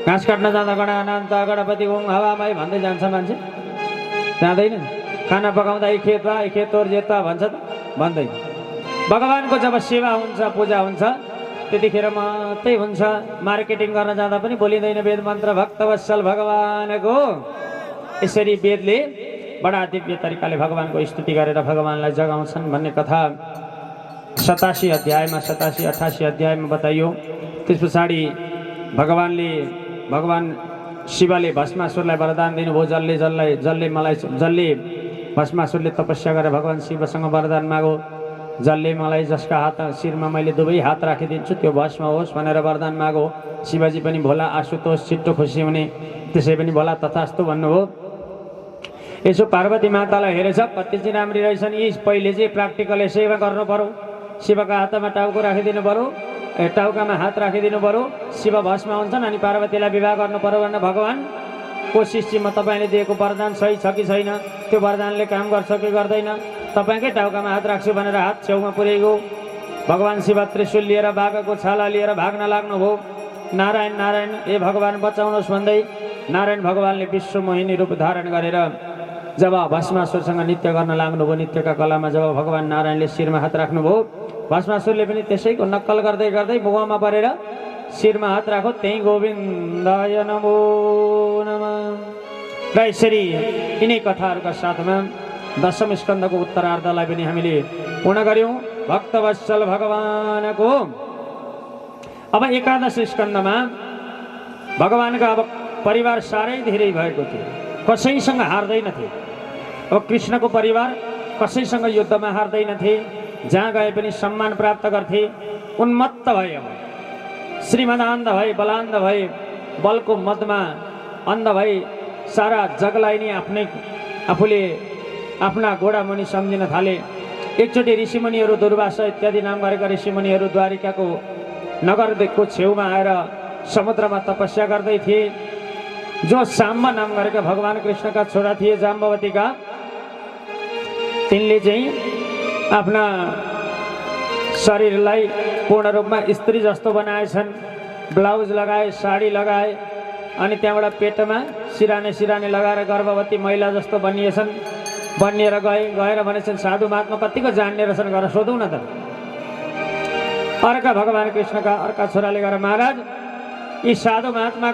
घाँस काट्न जाँदा गणानान्त गणपति ओम हवामाई भन्दै जान्छ मान्छे, जाँदैन। खाना पकाउँदा यी खेत तोर जेता भन्छ त, भन्दैन। भगवानको जब सेवा हुन्छ, पूजा हुन्छ, त्यतिखेर मात्रै हुन्छ। मार्केटिङ गर्न जाँदा पनि बोलिँदैन वेद मन्त्र। भक्तवत्सल भगवानको यसरी वेदले बडा दिव्य तरिकाले भगवानको स्तुति गरेर भगवानलाई जगाउँछन् भन्ने कथा 87 अध्यायमा 87-88 अध्यायमा बताइयो। त्यस पछाडि भगवान शिवले भस्मासुरलाई वरदान दिनुभयो। जसले भस्मासुरले तपस्या गरेर भगवान शिवसँग वरदान मागो, जसले मलाई जसका शिरमा मैले दुवै हात राखिदिन्छु त्यो भस्म होस् भनेर वरदान मागो। शिवजी पनि भोला आशुतोष छिट्टो खुसी हुने, त्यसै पनि भोला तथास्तु भन्नुभयो। यसो पार्वती मातालाई हेरेछ कति चाहिँ राम्री रहेछन्। यी पहिले चाहिँ प्र्याक्टिकल सेवा गर्नु पर्यो। शिवका हातमा टाउको राखिदिनु पर्यो, टाउकामा हात राखिदिनु पर्यो, शिव भस्म हुन्छन्, अनि पार्वतीलाई विवाह गर्नु पर्यो भनेर भगवानको सृष्टिमा तपाईँले दिएको वरदान सही छ कि छैन, त्यो वरदानले काम गर्छ कि गर्दैन। तपाईँकै टाउकामा हात राख्छु भनेर हात छेउमा पुर्याइगयो। भगवान शिव त्रिशूल लिएर बाघको छाला लिएर भाग्न लाग्नुभयो। नारायण नारायण ए भगवान बचाउनुहोस् भन्दै नारायण भगवानले विश्वमोहिनी रूप धारण गरेर जब भस्मासुरसँग नृत्य गर्न लाग्नुभयो, नृत्यका कलामा जब भगवान नारायणले शिरमा हात राख्नुभयो, भस्मासुरले पनि त्यसैको नक्कल गर्दै गर्दै मुखमा परेर शिरमा हात राखो, त्यही गोविन्दाय नमो नमः। र यसरी यिनै कथाहरूका साथमा 10औं स्कन्धको उत्तरार्धलाई पनि हामीले पूर्ण गर्यौं भक्तवत्सल भगवानको। अब 11 स्कन्धमा भगवानका अब परिवार साह्रै धेरै भएको थियो, कसैसँग हार्दैनथे। अब कृष्णको परिवार कसैसँग युद्धमा हार्दैनथे, जहाँ गए पनि सम्मान प्राप्त गर्थे। उन्मत्त भए, अब श्रीमद अन्ध भए, बलान्ध भए, बलको मदमा अन्ध भए, सारा जगलाई नै आफूले आफ्ना घोडा मुनि सम्झिन थाले। एकचोटि ऋषिमुनिहरू, दुर्वासा इत्यादि नाम गरेका ऋषिमुनिहरू द्वारिकाको नगरको छेउमा आएर समुद्रमा तपस्या गर्दै थिए। जो साम्ब नाम गरेका भगवान कृष्णका छोरा थिए जाम्बवतीका, तिनले चाहिँ आफ्ना शरीरलाई पूर्ण रूपमा स्त्री जस्तो बनाएछन्। ब्लाउज लगाए, साडी लगाए, अनि त्यहाँबाट पेटमा सिराने सिराने लगाएर गर्भवती महिला जस्तो बनिएछन्। बनिएर गएर भनेछन् साधु महात्मा कतिको जान्ने रहेछन्, गएर सोधौँ न त। अर्का भगवान कृष्णका अर्का छोराले गएर महाराज यी साधु महात्मा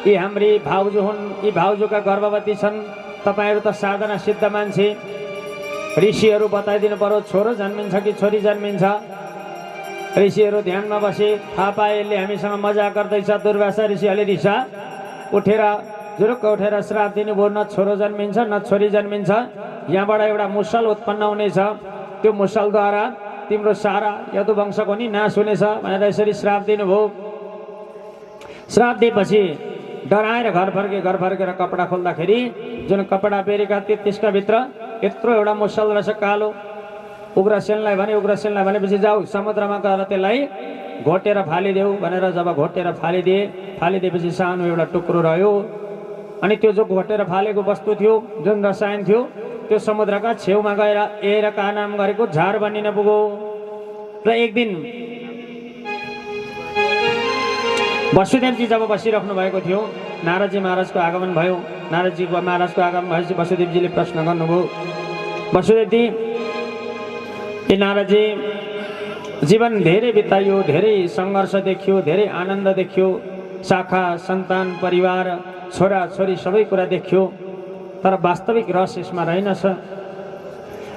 यी हाम्री भाउजू हुन्, यी भाउजूका गर्भवती छन्। तपाईँहरू त साधना सिद्ध मान्छे, ऋषिहरू बताइदिनु पर्यो छोरो जन्मिन्छ कि छोरी जन्मिन्छ। ऋषिहरू ध्यानमा बसे, थाहा पाए यसले हामीसँग मजाक गर्दैछ। दुर्वासा ऋषिहरूले रिसा उठेर जुरुक्क उठेर श्राप दिनुभयो, न छोरो जन्मिन्छ न छोरी जन्मिन्छ। यहाँबाट एउटा मुसल उत्पन्न हुनेछ, त्यो मुसलद्वारा तिम्रो सारा यदुवंशको नि नाश हुनेछ भनेर यसरी श्राप दिनुभयो। श्राप दिएपछि डराएर घर फर्केर कपडा खोल्दाखेरि जुन कपडा पेरेका थिए त्यसका भित्र यत्रो एउटा मुसल रहेछ कालो। उग्रसेनलाई भनेपछि जाऊ समुद्रमा गएर त्यसलाई घोटेर फालिदेऊ भनेर जब घोटेर फालिदिएपछि सानो एउटा टुक्रो रह्यो। अनि त्यो जो घोटेर फालेको वस्तु थियो, जुन रसायन थियो, त्यो समुद्रका छेउमा गएर एरका नाम गरेको झार बनिन पुग्यो। र एक दिन वसुदेवजी जब बसिराख्नु भएको थियो, नारदजी महाराजको आगमन भयो। नारदजी महाराजको आगमन भएपछि वसुदेवजीले प्रश्न गर्नुभयो, वसुदेवजी ए नारदजी, जीवन धेरै बिताइयो, धेरै सङ्घर्ष देखियो, धेरै आनन्द देखियो, शाखा सन्तान परिवार छोरा छोरी सबै कुरा देखियो, तर वास्तविक रस यसमा रहेनछ।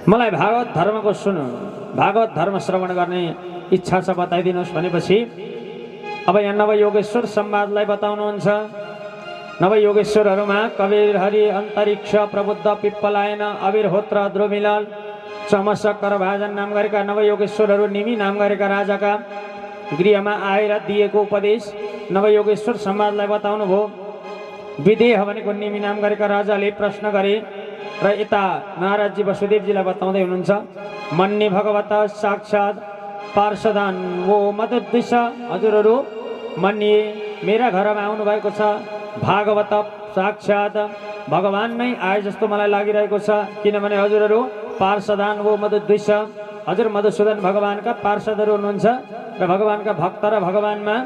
मलाई भागवत धर्म श्रवण गर्ने इच्छा छ, बताइदिनुहोस् भनेपछि अब यहाँ नवयोगेश्वर संवादलाई बताउनुहुन्छ। नवयोगेश्वरहरूमा कबीर, हरि, अन्तरिक्ष, प्रबुद्ध, पिप्पलायन, अविर्होत्र, द्रोमिलाल, चमस, करभाजन नाम गरेका नवयोगेश्वरहरू निमि नाम गरेका राजाका गृहमा आएर दिएको उपदेश नवयोगेश्वर संवादलाई बताउनु भयो। विदेह भनेको निमि नाम गरेका राजाले प्रश्न गरे र यता नारदजी वसुदेवजीलाई बताउँदै हुनुहुन्छ। मन्ने भगवत साक्षात् पार्षदान वो मदुद्देश, हजुरहरू मन्निए मेरा घरमा आउनुभएको छ, भागवत साक्षात् भगवान नै आए जस्तो मलाई लागिरहेको छ। किनभने हजुरहरू पार्षदान वो मदुद्देश, हजुर मधुसूदन भगवानका पार्षदहरू हुनुहुन्छ र भगवानका भक्त र भगवानमा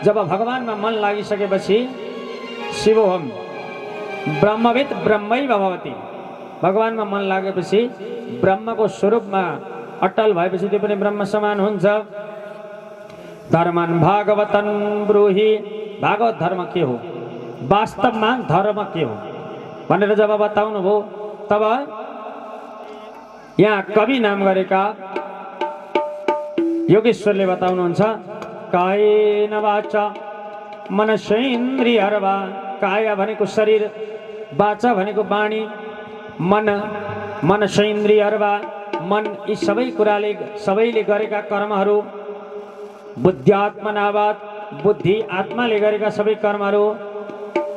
जब भगवानमा मन लागिसकेपछि शिवोहम ब्रह्मविद ब्रह्मै भवति, भगवानमा मन लागेपछि ब्रह्मको स्वरूपमा अटल भएपछि त्यो पनि ब्रह्म समान हुन्छ। धर्मन भागवतन ब्रूहि, भागवत धर्म के हो, वास्तवमा धर्म के हो भनेर जब बताउनु भयो, तब यहाँ कवि नाम गरेका योगेश्वरले बताउनुहुन्छ। कायेन वाचा मनसेन्द्रियर्वा, काय भनेको शरीर, वाचा भनेको वाणी, मनसेन्द्रियर्वा मन, यी सबै कुराले सबैले गरेका कर्महरू, बुद्ध्यात्मनावाद बुद्धि आत्माले गरेका सबै कर्महरू,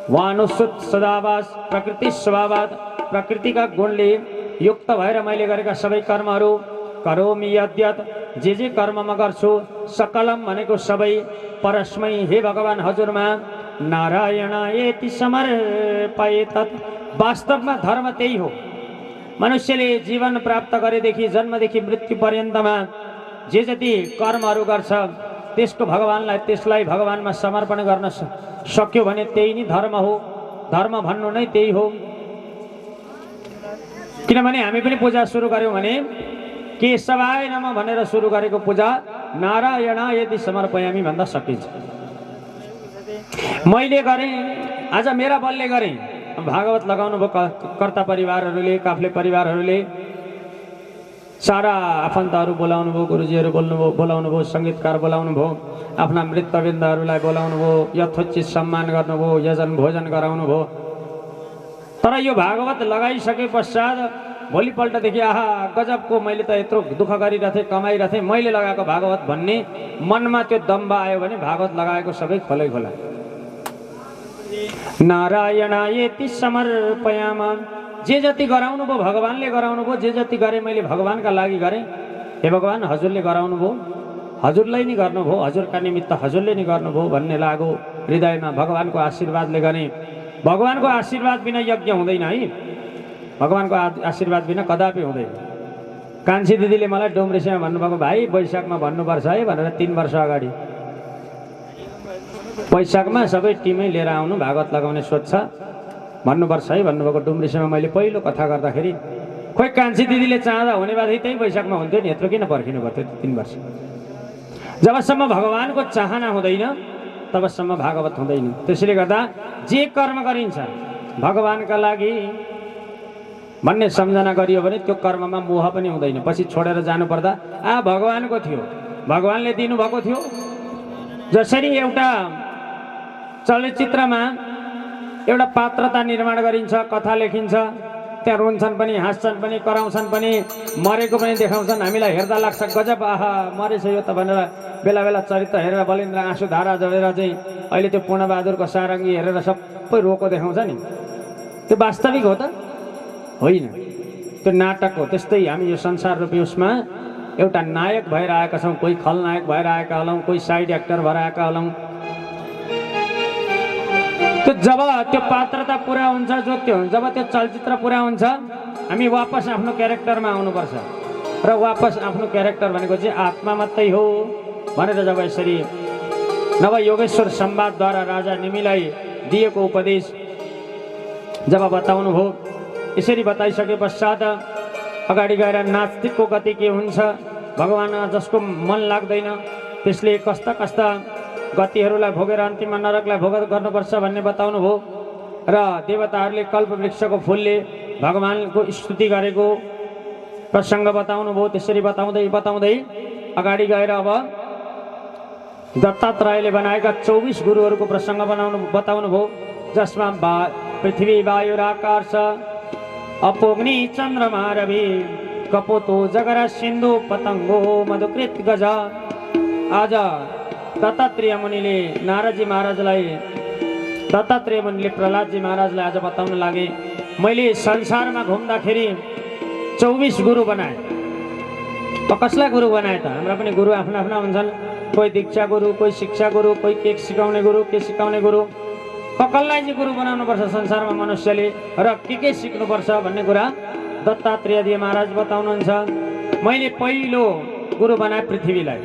वानुसुत सदावास प्रकृति स्वभावाद प्रकृतिका गुणले युक्त भएर मैले गरेका सबै कर्महरू, करोमि यद्यत जे कर्म म गर्छु, सकलम भनेको सबै, परस्मै हे भगवान हजुरमा, नारायणायेति समर्पयेत्, वास्तवमा धर्म त्यही हो। मनुष्यले जीवन प्राप्त गरेदेखि जन्मदेखि मृत्यु पर्यन्तमा जे जति कर्महरू गर्छ त्यसलाई भगवानमा समर्पण गर्न सक्यो भने त्यही नै धर्म हो। धर्म भन्नु नै त्यही हो। किनभने हामी पनि पूजा सुरु गर्यौं भने केशवाय नमः भनेर सुरु गरेको पूजा नारायणायेति समर्पयामि भन्दा सकिन्छ। मैले गरेँ, आज मेरा बलले गरेँ, भागवत लगाउनु भयो कर्ता परिवारहरूले, काफ्ले परिवारहरूले, सारा आफन्तहरू बोलाउनु भयो, गुरुजीहरू बोलाउनु भयो, सङ्गीतकार बोलाउनु भयो, आफ्ना मृतवृन्दहरूलाई बोलाउनु भयो, यथोचित सम्मान गर्नुभयो, यजन भोजन गराउनु भयो। तर यो भागवत लगाइसके पश्चात भोलिपल्टदेखि आहा गजबको, मैले त यत्रो दुःख गरिरहेको थिएँ, कमाइरहेको थिएँ, मैले लगाएको भागवत भन्ने मनमा त्यो दम्ब आयो भने भागवत लगाएको सबै खोलै खोला। नारायणायेति समर्पयामा, जे जति गराउनु भयो भगवानले गराउनु भयो, जे जति गरेँ मैले भगवानका लागि गरेँ। हे भगवान, हजुरले गराउनु भयो, हजुरलाई नै गर्नुभयो, हजुरका निमित्त हजुरले नै गर्नुभयो भन्ने लाग्यो हृदयमा। भगवानको आशीर्वादले गरेँ। भगवानको आशीर्वाद बिना यज्ञ हुँदैन है, भगवानको आशीर्वाद बिना कदापि हुँदैन। कान्छी दिदीले मलाई डुम्रेसीमा भन्नुभएको, भाइ वैशाखमा भन्नुपर्छ है भनेर 3 वर्ष अगाडि। वैशाखमा सबै टिमै लिएर आउनु, भागवत लगाउने सोध्छ, भन्नुपर्छ है भन्नुभएको। डुम्रेसीमा मैले पहिलो कथा गर्दाखेरि खोइ कान्छी दिदीले चाहँदा हुने बात त्यही वैशाखमा हुन्थ्यो नि, यत्रो किन पर्खिनु भएको थियो 3 वर्ष। जबसम्म भगवानको चाहना हुँदैन तबसम्म भागवत हुँदैन। त्यसैले गर्दा जे कर्म गरिन्छ भगवानका लागि भन्ने सम्झना गरियो भने त्यो कर्ममा मोह पनि हुँदैन। पछि छोडेर जानुपर्दा भगवानको थियो, भगवानले दिनुभएको थियो। जसरी एउटा चलचित्रमा एउटा पात्रता निर्माण गरिन्छ, कथा लेखिन्छ, त्यहाँ रुन्छन् पनि, हाँस्छन् पनि, कराउँछन् पनि, मरेको पनि देखाउँछन्। हामीलाई हेर्दा लाग्छ गजब, आहा मरेछ यो त भनेर। बेला बेला चरित्र हेरेर बलिन्द्र आँसु धारा जडेर चाहिँ अहिले त्यो पूर्णबहादुरको सारङ्गी हेरेर सबै रोको देखाउँछ नि, त्यो वास्तविक हो त होइन, त्यो नाटक हो। त्यस्तै हामी यो संसार रूपी उसमा एउटा नायक भएर आएका छौँ, कोही खलनायक भएर आएका होलौँ, कोही साइड एक्टर भएर आएका होलौँ। त्यो जब त्यो पात्रता पुरा हुन्छ, जब त्यो चलचित्र पुरा हुन्छ, हामी वापस आफ्नो क्यारेक्टरमा आउनुपर्छ। र वापस आफ्नो क्यारेक्टर भनेको चाहिँ आत्मा मात्रै हो भनेर जब यसरी नवयोगेश्वर संवादद्वारा राजा निमिलाई दिएको उपदेश जब बताउनु भयो, यसरी बताइसके पश्चात अगाडि गएर नास्तिकको गति के हुन्छ, भगवान जसको मन लाग्दैन त्यसले कस्ता कस्ता गतिहरूलाई भोगेर अन्तिममा नरकलाई भोग गर्नुपर्छ भन्ने बताउनु भयो। र देवताहरूले कल्पवृक्षको फुलले भगवानको स्तुति गरेको प्रसङ्ग बताउनु भयो। त्यसरी बताउँदै बताउँदै अगाडि गएर अब दत्तात्रेयले बनाएका 24 गुरुहरूको प्रसङ्ग बताउनु भयो, जसमा पृथ्वी वायु आकाश अपोग्नि चन्द्रमा रवि कपोतो जगरा सिन्धु पतङ्गो मधुकृत गज। आज दत्तात्रेय मुनिले प्रहलादजी महाराजलाई आज बताउन लागे, मैले संसारमा घुम्दाखेरि 24 गुरु बनाएँ। कसलाई गुरु बनाए त? हाम्रा पनि गुरु आफ्ना आफ्ना हुन्छन्, कोही दीक्षा गुरु, कोही शिक्षा गुरु, कोही के सिकाउने गुरु, के सिकाउने गुरु। कसलाई चाहिँ गुरु बनाउनुपर्छ संसारमा मनुष्यले र के सिक्नुपर्छ भन्ने कुरा दत्तात्रेयजी महाराज बताउनुहुन्छ। मैले पहिलो गुरु बनाएँ पृथ्वीलाई।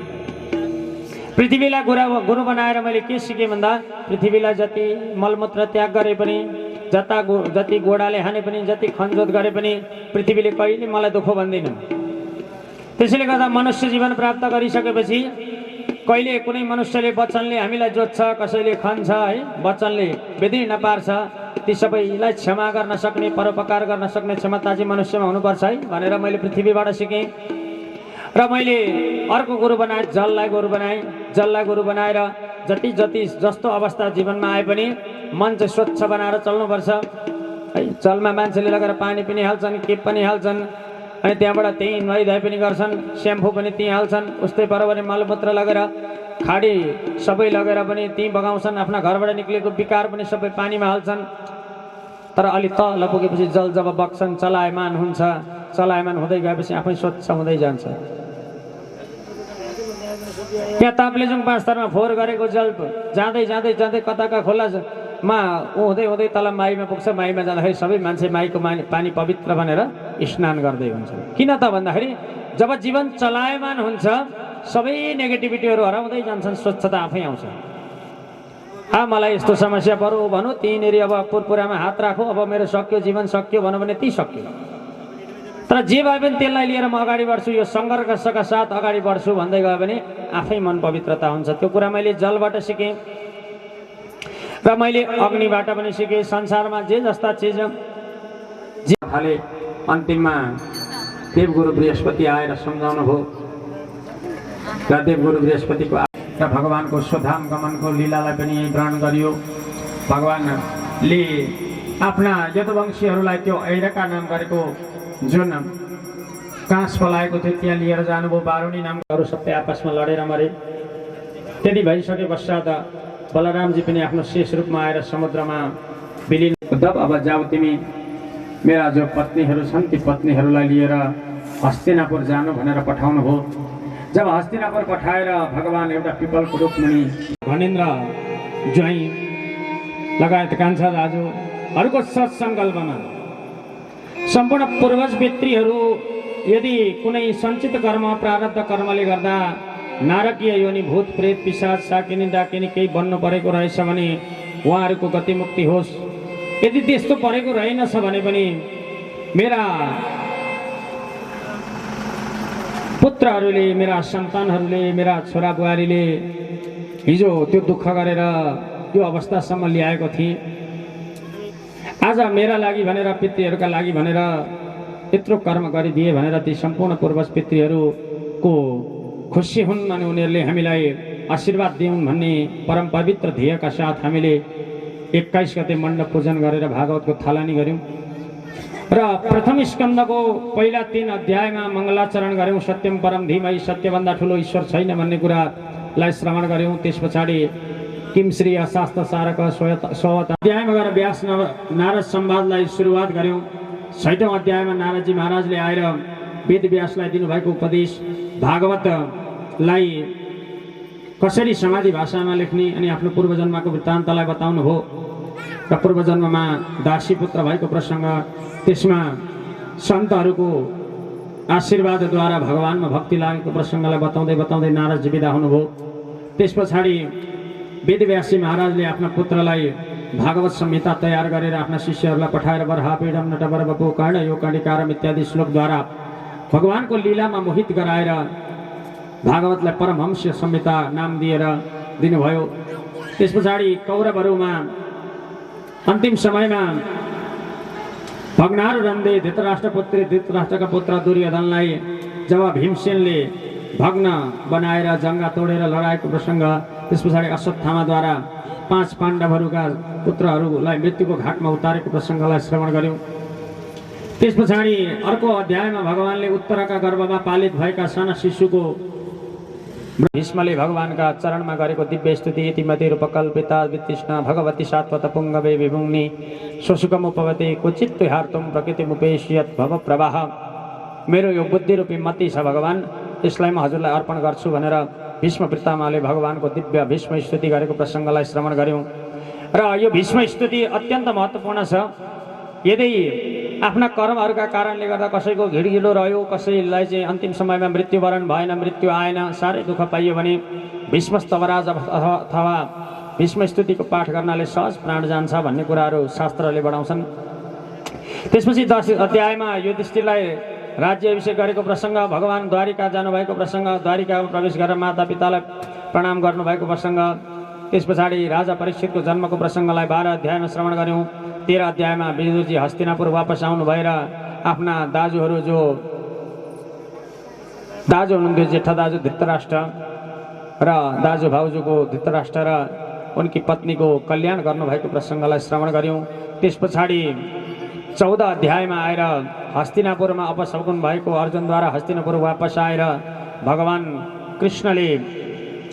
पृथ्वीलाई गुरु बनाएर मैले के सिकेँ भन्दा, पृथ्वीलाई जति मलमूत्र त्याग गरे पनि, जति गोडाले हाने पनि, जति खनजोत गरे पनि पृथ्वीले कहिले मलाई दुःख भन्दैन। त्यसैले गर्दा मनुष्य जीवन प्राप्त गरिसकेपछि कहिले कुनै मनुष्यले वचनले हामीलाई जोत्छ, कसैले खन्छ है, वचनले विदीर्ण पार्छ, ती सबैलाई क्षमा गर्न सक्ने, परोपकार गर्न सक्ने क्षमता चाहिँ मनुष्यमा हुनुपर्छ है भनेर मैले पृथ्वीबाट सिकेँ। र मैले अर्को गुरु बनाएँ, जललाई गुरु बनाएँ। जललाई गुरु बनाएर जस्तो अवस्था जीवनमा आए पनि मन चाहिँ स्वच्छ बनाएर चल्नुपर्छ है। जलमा मान्छेले लगेर पानी पनि हाल्छन्, के पनि हाल्छन्, अनि त्यहाँबाट त्यहीँ नुहाइधुवाइ पनि गर्छन्, स्याम्पू पनि त्यहीँ हाल्छन्। उस्तै बराबर मलमूत्र लगेर खाडी सबै लगेर पनि त्यहीँ बगाउँछन्। आफ्ना घरबाट निक्लेको विकार पनि सबै पानीमा हाल्छन्। तर अलि तल पुगेपछि जल जब बग्छन्, चलायमान हुन्छ, चलायमान हुँदै गएपछि आफै स्वच्छ हुँदै जान्छ। यहाँ ताप्लेजुङ 5 थरमा फोहोर गरेको जल जाँदै जाँदै जाँदै कताका खोलामा हुँदै हुँदै तल माईमा पुग्छ। माईमा जाँदाखेरि सबै मान्छे माईको पानी पवित्र भनेर स्नान गर्दै हुन्छ। किन त भन्दाखेरि जब जीवन चलायमान हुन्छ सबै नेगेटिभिटीहरू हराउँदै जान्छन्, स्वच्छता आफै आउँछ। मलाई यस्तो समस्या पऱ्यो भनौँ, त्यहीँनिर अब पुरपुरामा हात राखौँ, अब मेरो सक्यो, जीवन सक्यो भनौँ भने ती सक्यो। तर जे भए पनि त्यसलाई लिएर म अगाडि बढ्छु, यो सङ्घर्षका साथ अगाडि बढ्छु भन्दै गयो भने आफै मन पवित्रता हुन्छ। त्यो कुरा मैले जलबाट सिकेँ र मैले अग्निबाट पनि सिकेँ। संसारमा जे जस्ता चिज थाले अन्तिममा देवगुरु बृहस्पति आएर सम्झाउनु भयो र देवगुरु बृहस्पतिको र भगवानको स्वधाम गमनको लीलालाई पनि ग्रहण गरियो। भगवानले आफ्ना यदुवंशीहरूलाई त्यो ऐरका नाम गरेको जुन काँस पलाएको थियो त्यहाँ लिएर जानुभयो। बारुणी नामहरू सबै आपसमा लडेर मरे। त्यति भइसके पश्चात बलरामजी पनि आफ्नो शेष रूपमा आएर समुद्रमा विलिन। अब जाऊ तिमी मेरा जो पत्नीहरू छन् ती पत्नीहरूलाई लिएर हस्तिनापुर जानु भनेर पठाउनु भयो। जब हस्तिनापुर पठाएर भगवान एउटा पिपलको रुखमुनि भनेन्द्र ज्वाइँ लगायत कान्छा दाजुहरूको सत्सङ्कल्पमा सम्पूर्ण पूर्वज पितृहरू यदि कुनै सञ्चित कर्म प्रारब्ध कर्मले गर्दा नारकीय योनि भूत प्रेत पिशाच साकिनी डाकिनी केही बन्नु परेको रहेछ भने उहाँहरूको गतिमुक्ति होस्। यदि त्यस्तो परेको रहेनछ भने पनि मेरा पुत्रहरूले मेरा सन्तानहरूले मेरा छोरा बुहारीले हिजो त्यो दुःख गरेर त्यो अवस्थासम्म ल्याएको थिए। आज मेरा लागि भनेर पितृहरूका लागि भनेर यत्रो कर्म गरिदिए भनेर ती सम्पूर्ण पूर्वज पितृहरूको खुसी हुन् अनि उनीहरूले हामीलाई आशीर्वाद दिउन् भन्ने परम पवित्र ध्येयका साथ हामीले 21 गते मण्डप पूजन गरेर भागवतको थालनी गऱ्यौँ र प्रथम स्कन्धको पहिला 3 अध्यायमा मङ्गलाचरण गऱ्यौँ। सत्यम परम धीमहि, सत्यभन्दा ठुलो ईश्वर छैन भन्ने कुरालाई श्रवण गऱ्यौँ। त्यस पछाडि किम श्री अशास्त्र सारक स्वत अध्यायमा गएर व्यास नारद संवादलाई सुरुवात गऱ्यौँ। 6औं अध्यायमा नारदजी महाराजले आएर वेद व्यासलाई दिनुभएको उपदेश भागवतलाई कसरी समाधि भाषामा लेख्ने अनि आफ्नो पूर्वजन्मको वृत्तान्तलाई बताउनु हो र पूर्वजन्ममा दासी पुत्र भएको प्रसङ्ग, त्यसमा सन्तहरूको आशीर्वादद्वारा भगवानमा भक्ति लागेको प्रसङ्गलाई बताउँदै बताउँदै नारदजी बिदा हुनुभयो। त्यस पछाडि वेदव्यासी महाराजले आफ्ना पुत्रलाई भागवत संहिता तयार गरेर आफ्ना शिष्यहरूलाई पठाएर बर्हापीडम नटवर बपु कर्ण यो कणिकारम इत्यादि श्लोकद्वारा भगवानको लीलामा मोहित गराएर भागवतलाई परमहंस संहिता नाम दिएर दिनुभयो। त्यस पछाडि कौरवहरूमा अन्तिम समयमा भग्नार रन्दे धृतराष्ट्रका पुत्र दुर्योधनलाई जब भीमसेनले भग्न बनाएर जङ्गा तोडेर लडाएको प्रसङ्ग, त्यस पछाडि अश्वत्थामाद्वारा 5 पाण्डवहरूका पुत्रहरूलाई मृत्युको घाटमा उतारेको प्रसङ्गलाई श्रवण गऱ्यौँ। त्यस पछाडि अर्को अध्यायमा भगवानले उत्तरका गर्भमा पालित भएका साना शिशुको भीष्मले भगवानका चरणमा गरेको दिव्य स्तुति इतिमति रूपकल्पिता वितृष्णा भगवती सात्वत पुङ्गवे विभुङ्नि स्वसुखमुपवते क्वचित् हार्तुं प्रकृतिमुपेष्यत् भव प्रवाह। मेरो यो बुद्धिरूपी मति छ भगवान, यसलाई म हजुरलाई अर्पण गर्छु भनेर भीष्म पितामहले भगवानको दिव्य भीष्म स्तुति गरेको प्रसङ्गलाई श्रवण गऱ्यौँ। र यो भीष्म स्तुति अत्यन्त महत्त्वपूर्ण छ। यदि आफ्ना कर्महरूका कारणले गर्दा कसैको घिडघिडो रह्यो, कसैलाई चाहिँ अन्तिम समयमा मृत्युवरण भएन, मृत्यु आएन, साह्रै दुःख पाइयो भने भीष्मस्तवराज अथवा भीष्म स्तुतिको पाठ गर्नाले सहज प्राण जान्छ भन्ने कुराहरू शास्त्रले बढाउँछन्। त्यसपछि 10 अध्यायमा युधिष्ठिरलाई राज्य अभिषेक गरेको प्रसङ्ग, भगवान द्वारिका जानुभएको प्रसङ्ग, द्वारिकामा प्रवेश गरेर माता पितालाई प्रणाम गर्नुभएको प्रसङ्ग, त्यस पछाडि राजा परीक्षितको जन्मको प्रसङ्गलाई 12 अध्यायमा श्रवण गऱ्यौँ। 13 अध्यायमा विदुरजी हस्तिनापुर वापस आउनु भएर आफ्ना दाजुहरू जो दाजु हुनुहुन्थ्यो जेठा दाजु धृतराष्ट्र र दाजु भाउजूको धृतराष्ट्र र उनकी पत्नीको कल्याण गर्नुभएको प्रसङ्गलाई श्रवण गऱ्यौँ। त्यस पछाडि 14 अध्यायमा आएर हस्तिनापुरमा अपशकुन भएको अर्जुनद्वारा हस्तिनापुर वापस आएर भगवान कृष्णले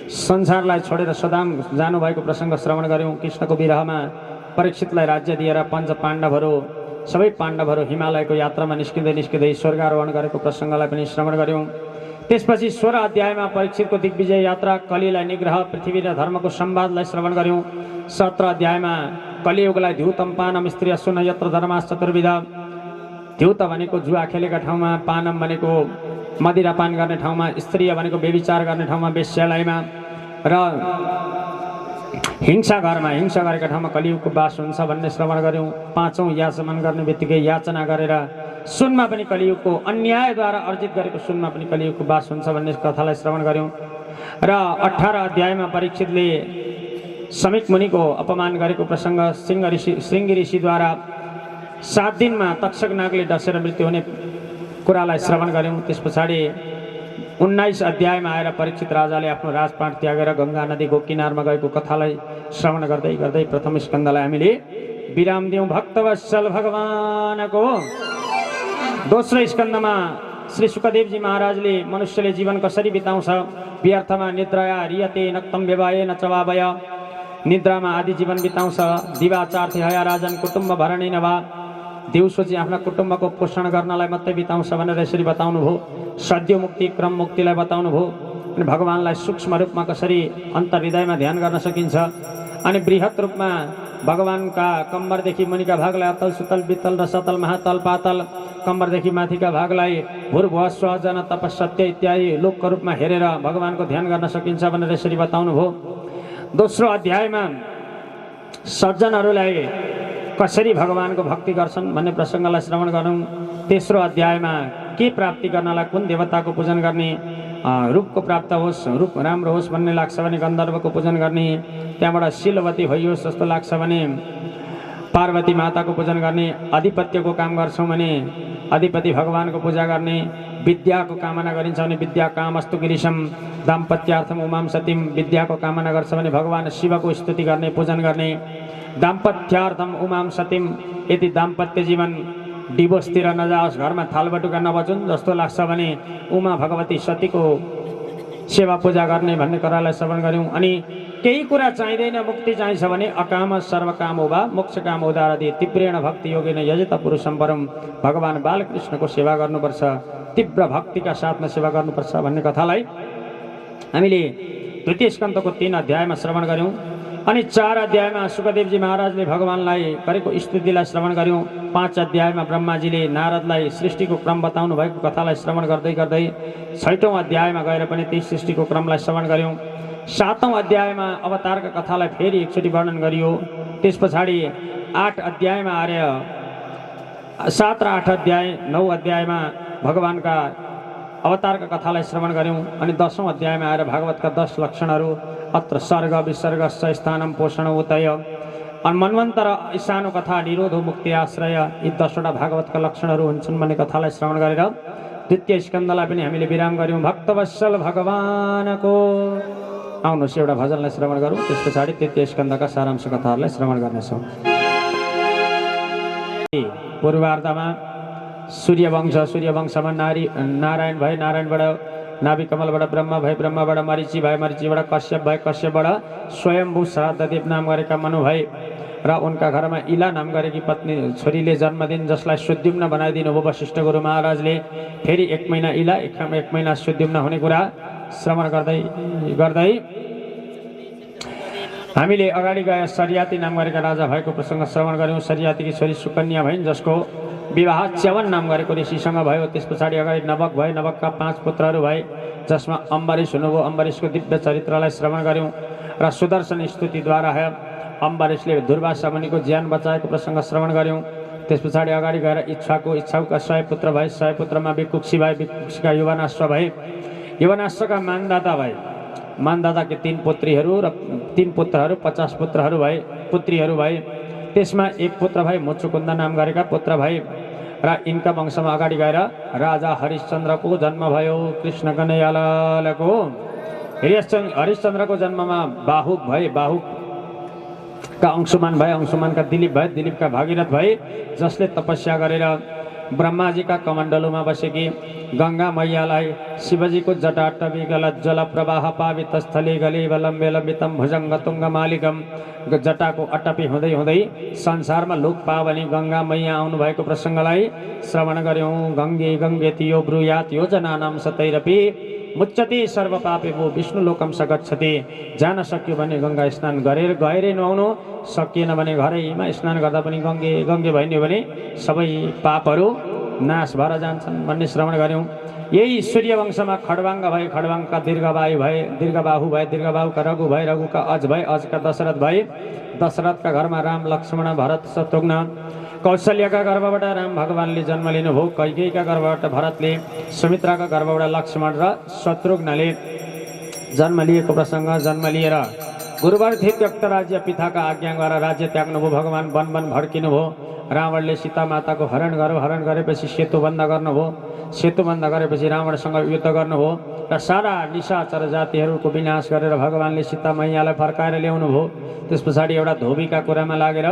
संसारलाई छोडेर सदाम जानुभएको प्रसङ्ग श्रवण गऱ्यौँ। कृष्णको विरहमा परीक्षितलाई राज्य दिएर सबै पाण्डवहरू हिमालयको यात्रामा निस्किँदै स्वर्गारोहण गरेको प्रसङ्गलाई पनि श्रवण गऱ्यौँ। त्यसपछि 16 अध्यायमा परीक्षितको दिग्विजय यात्रा, कलिलाई निग्रह, पृथ्वी र धर्मको संवादलाई श्रवण गऱ्यौँ। 17 अध्यायमा कलियुगलाई ध्युतम पानम स्त्री सुन यत्र धर्मास चतुर्विध। ध्युत भनेको जुवा खेलेका ठाउँमा, पानम भनेको मदिरापान गर्ने ठाउँमा, स्त्री भनेको व्यभिचार गर्ने ठाउँमा वेश्यालयमा, र हिंसा गरेका ठाउँमा कलियुगको बास हुन्छ भन्ने श्रवण गऱ्यौँ। 5औं याचना गर्ने बित्तिकै याचना गरेर सुनमा पनि कलियुगको अन्यायद्वारा अर्जित गरेको सुनमा पनि कलियुगको बास हुन्छ भन्ने कथालाई श्रवण गऱ्यौँ। र 18 अध्यायमा परीक्षितले समीक मुनिको अपमान गरेको प्रसङ्ग, श्रृङ्गी ऋषिद्वारा 7 दिनमा तक्षक नागले डसेर मृत्यु हुने कुरालाई श्रवण गऱ्यौँ। त्यस पछाडि 19 अध्यायमा आएर परीक्षित राजाले आफ्नो राजपाट त्यागेर गङ्गा नदीको किनारमा गएको कथालाई श्रवण गर्दै गर्दै प्रथम स्कन्धलाई हामीले विराम दियौँ। भक्तवत्सल भगवानको दोस्रो स्कन्धमा श्री सुखदेवजी महाराजले मनुष्यले जीवन कसरी बिताउँछ, व्यर्थमा निद्रया रियते नक्तम व्यवाये न चवावय, निद्रामा आदि जीवन बिताउँछ। दिवाचार्थे हया राजन कुटुम्ब भरणी नभा, दिउँसो चाहिँ आफ्ना कुटुम्बको पोषण गर्नलाई मात्रै बिताउँछ भनेर यसरी बताउनु भयो। सद्यो मुक्ति क्रम मुक्तिलाई बताउनु भयो। अनि भगवान्लाई सूक्ष्म रूपमा कसरी अन्तर्हृदयमा ध्यान गर्न सकिन्छ, अनि बृहत रूपमा भगवानका कम्बरदेखि मुनिका भागलाई अतल सुतल वितल र सतल महातल पातल, कम्बरदेखि माथिका भागलाई भूर्भुव स्व जन तप सत्य इत्यादि लोकको रूपमा हेरेर भगवानको ध्यान गर्न सकिन्छ भनेर यसरी बताउनु भयो। दोस्रो अध्यायमा सज्जनहरूलाई कसरी भगवानको भक्ति गर्छन् भन्ने प्रसङ्गलाई श्रवण गरौँ। तेस्रो अध्यायमा के प्राप्ति गर्नलाई कुन देवताको पूजन गर्ने, रूपको प्राप्त होस्, रूप राम्रो होस् भन्ने लाग्छ भने गन्धर्वको पूजन गर्ने, त्यहाँबाट शीलवती भइयोस् जस्तो लाग्छ भने पार्वती माताको पूजन गर्ने, अधिपत्यको काम गर्छौँ भने अधिपति भगवानको पूजा गर्ने, विद्याको कामना गरिन्छ भने विद्या कामस्तु गिरिशम, दाम्पत्यार्थम उमाम सतीम, विद्याको कामना गर्छ भने भगवान शिवको स्तुति गर्ने पूजन गर्ने, दाम्पत्यार्थम उमाम सतीम, यदि दाम्पत्य जीवन डिभोर्सतिर नजाओस्, घरमा थालबटुका नबचुन् जस्तो लाग्छ भने उमा भगवती सतीको सेवा पूजा गर्ने भन्ने कुरालाई श्रवण गऱ्यौँ। अनि केही कुरा चाहिँदैन, मुक्ति चाहिन्छ भने अकाम सर्वकाम वा मोक्ष काम उदारदि तीव्रेण भक्ति योगेन यजित पुरुषम परम, भगवान बालकृष्णको सेवा गर्नुपर्छ, तीव्र भक्तिका साथमा सेवा गर्नुपर्छ भन्ने कथालाई हामीले द्वितीय स्कन्धको 3 अध्यायमा श्रवण गऱ्यौँ। अनि 4 अध्यायमा सुखदेवजी महाराजले भगवानलाई गरेको स्तुतिलाई श्रवण गऱ्यौँ। 5 अध्यायमा ब्रह्माजीले नारदलाई सृष्टिको क्रम बताउनु भएको कथालाई श्रवण गर्दै गर्दै 6औं अध्यायमा गएर पनि त्यही सृष्टिको क्रमलाई श्रवण गऱ्यौँ। 7औं अध्यायमा अवतारका कथालाई फेरि एकचोटि वर्णन गरियो। त्यस पछाडि 8 अध्यायमा आएर 7 र 8 अध्याय 9 अध्यायमा भगवानका अवतारका कथालाई श्रवण गऱ्यौँ। अनि 10औं अध्यायमा आएर भागवतका 10 लक्षणहरू, अत्र सर्ग विसर्गस्य स्थानम पोषण उतय, अनि मन्वन्तर ईशानो कथा निरोधो मुक्ति आश्रय, यी 10वटा भागवतका लक्षणहरू हुन्छन् भन्ने कथालाई श्रवण गरेर द्वितीय स्कन्धलाई पनि हामीले विराम गऱ्यौँ। भक्तवत्सल भगवानको आउनुहोस् एउटा भजनलाई श्रवण गरौँ, त्यस पछाडि तृतीय स्कन्धका सारांश कथाहरूलाई श्रवण गर्नेछौँ। पूर्वार्धमा सूर्यवंशमा नारायण भए, नारायणबाट नाभि कमलबाट ब्रह्मा भए, ब्रह्माबाट मरीचि भए, मरीचिबाट कश्यप भए, कश्यपबाट स्वयम्भू श्राद्धदेव नाम गरेका मनु भए र उनका घरमा इला नाम गरेकी पत्नी छोरीले जन्म दिन, जसलाई सुद्युम्न बनाइदिनु भयो वशिष्ठ गुरु महाराजले। फेरि 1 महिना इला 1 महिना सुद्युम्न हुने कुरा श्रवण गर्दै गर्दै हामीले अगाडि गए सरियाती नाम गरेका राजा भएको प्रसङ्ग श्रवण गऱ्यौँ। सरियातीकी छोरी सुकन्या भइन्, जसको विवाह च्यवन नाम गरेको ऋषिसँग भयो। त्यस पछाडि अगाडि नवक भए, नवकका 5 पुत्रहरू भए, जसमा अम्बरीश हुनुभयो। अम्बरीशको दिव्य चरित्रलाई श्रवण गऱ्यौँ र सुदर्शन स्तुतिद्वारा अम्बरीशले दुर्वासा मुनिको ज्यान बचाएको प्रसङ्ग श्रवण गऱ्यौँ। त्यस पछाडि अगाडि गएर इच्छाका 100 पुत्र भए, 100 पुत्रमा विकुक्षी भए, विकुक्षीका युवनाश्व भए, युवनाश्वका मानदाता भए, मानदाताका 3 पुत्रीहरू र 3 पुत्रहरू, 50 पुत्रहरू भए, पुत्रीहरू भए। त्यसमा 1 पुत्र भए मुचुकुन्द नाम गरेका पुत्र भए र यिनका वंशमा अगाडि गएर राजा हरिश्चन्द्रको जन्म भयो। कृष्ण कन्हैयालालको हरिश्चन्द्रको जन्ममा बाहुक भए, बाहुकका अंशुमान भए, अंशुमानका दिलीप भए, दिलीपका भागीरथ भए, जसले तपस्या गरेर ब्रह्माजीका कमण्डलुमा बसेकी गङ्गा मैयालाई शिवजीको जटाटवी गलज्जल प्रवाह पावित स्थले गले लम्बे लम्बितम भुजङ्ग तुङ्ग मालिकम, जटाको अटपी हुँदै हुँदै संसारमा लोक पावनी गङ्गा मैया आउनुभएको प्रसङ्गलाई श्रवण गऱ्यौँ। गङ्गे गङ्गेति यो ब्रूयात योजनानां सतैरपि मुच्यते सर्व पापे वो विष्णु लोकम स गच्छति। जान सक्यो भने गङ्गा स्नान गरेर गएरै नुहाउनु, सकिएन भने घरैमा स्नान गर्दा पनि गङ्गे गङ्गे भइदियो भने सबै पापहरू नाश भएर जान्छन् भन्ने श्रवण गऱ्यौँ। यही सूर्यवंशमा खड्वाङ्ग भए, खड्वाङ्गका दीर्घबाहु भए, दीर्घबाहु भए, दीर्घबाहुका रघु भए, रघुका अज भए, अजका दशरथ भए, दशरथका घरमा राम लक्ष्मण भरत शत्रुघ्न, कौशल्यका गर्भबाट राम भगवानले जन्म लिनुभयो, कैकेयीका गर्भबाट भरतले, सुमित्राका गर्भबाट लक्ष्मण र शत्रुघ्नले जन्म लिएको प्रसङ्ग। जन्म लिएर गुरुवर्थे त्यक्त राज्य पिताका आज्ञा गरेर राज्य त्याग्नुभयो। भगवान वन वन भड्किनुभयो। रावणले सीता माताको हरण गरेपछि सेतु बन्द गर्नुभयो। सेतुबन्ध गरेपछि रावणसँग युद्ध गर्नुभयो र सारा निशाचर जातिहरूको विनाश गरेर भगवान्ले सीता मैयालाई फर्काएर ल्याउनुभयो। त्यस पछाडि एउटा धोबीका कुरामा लागेर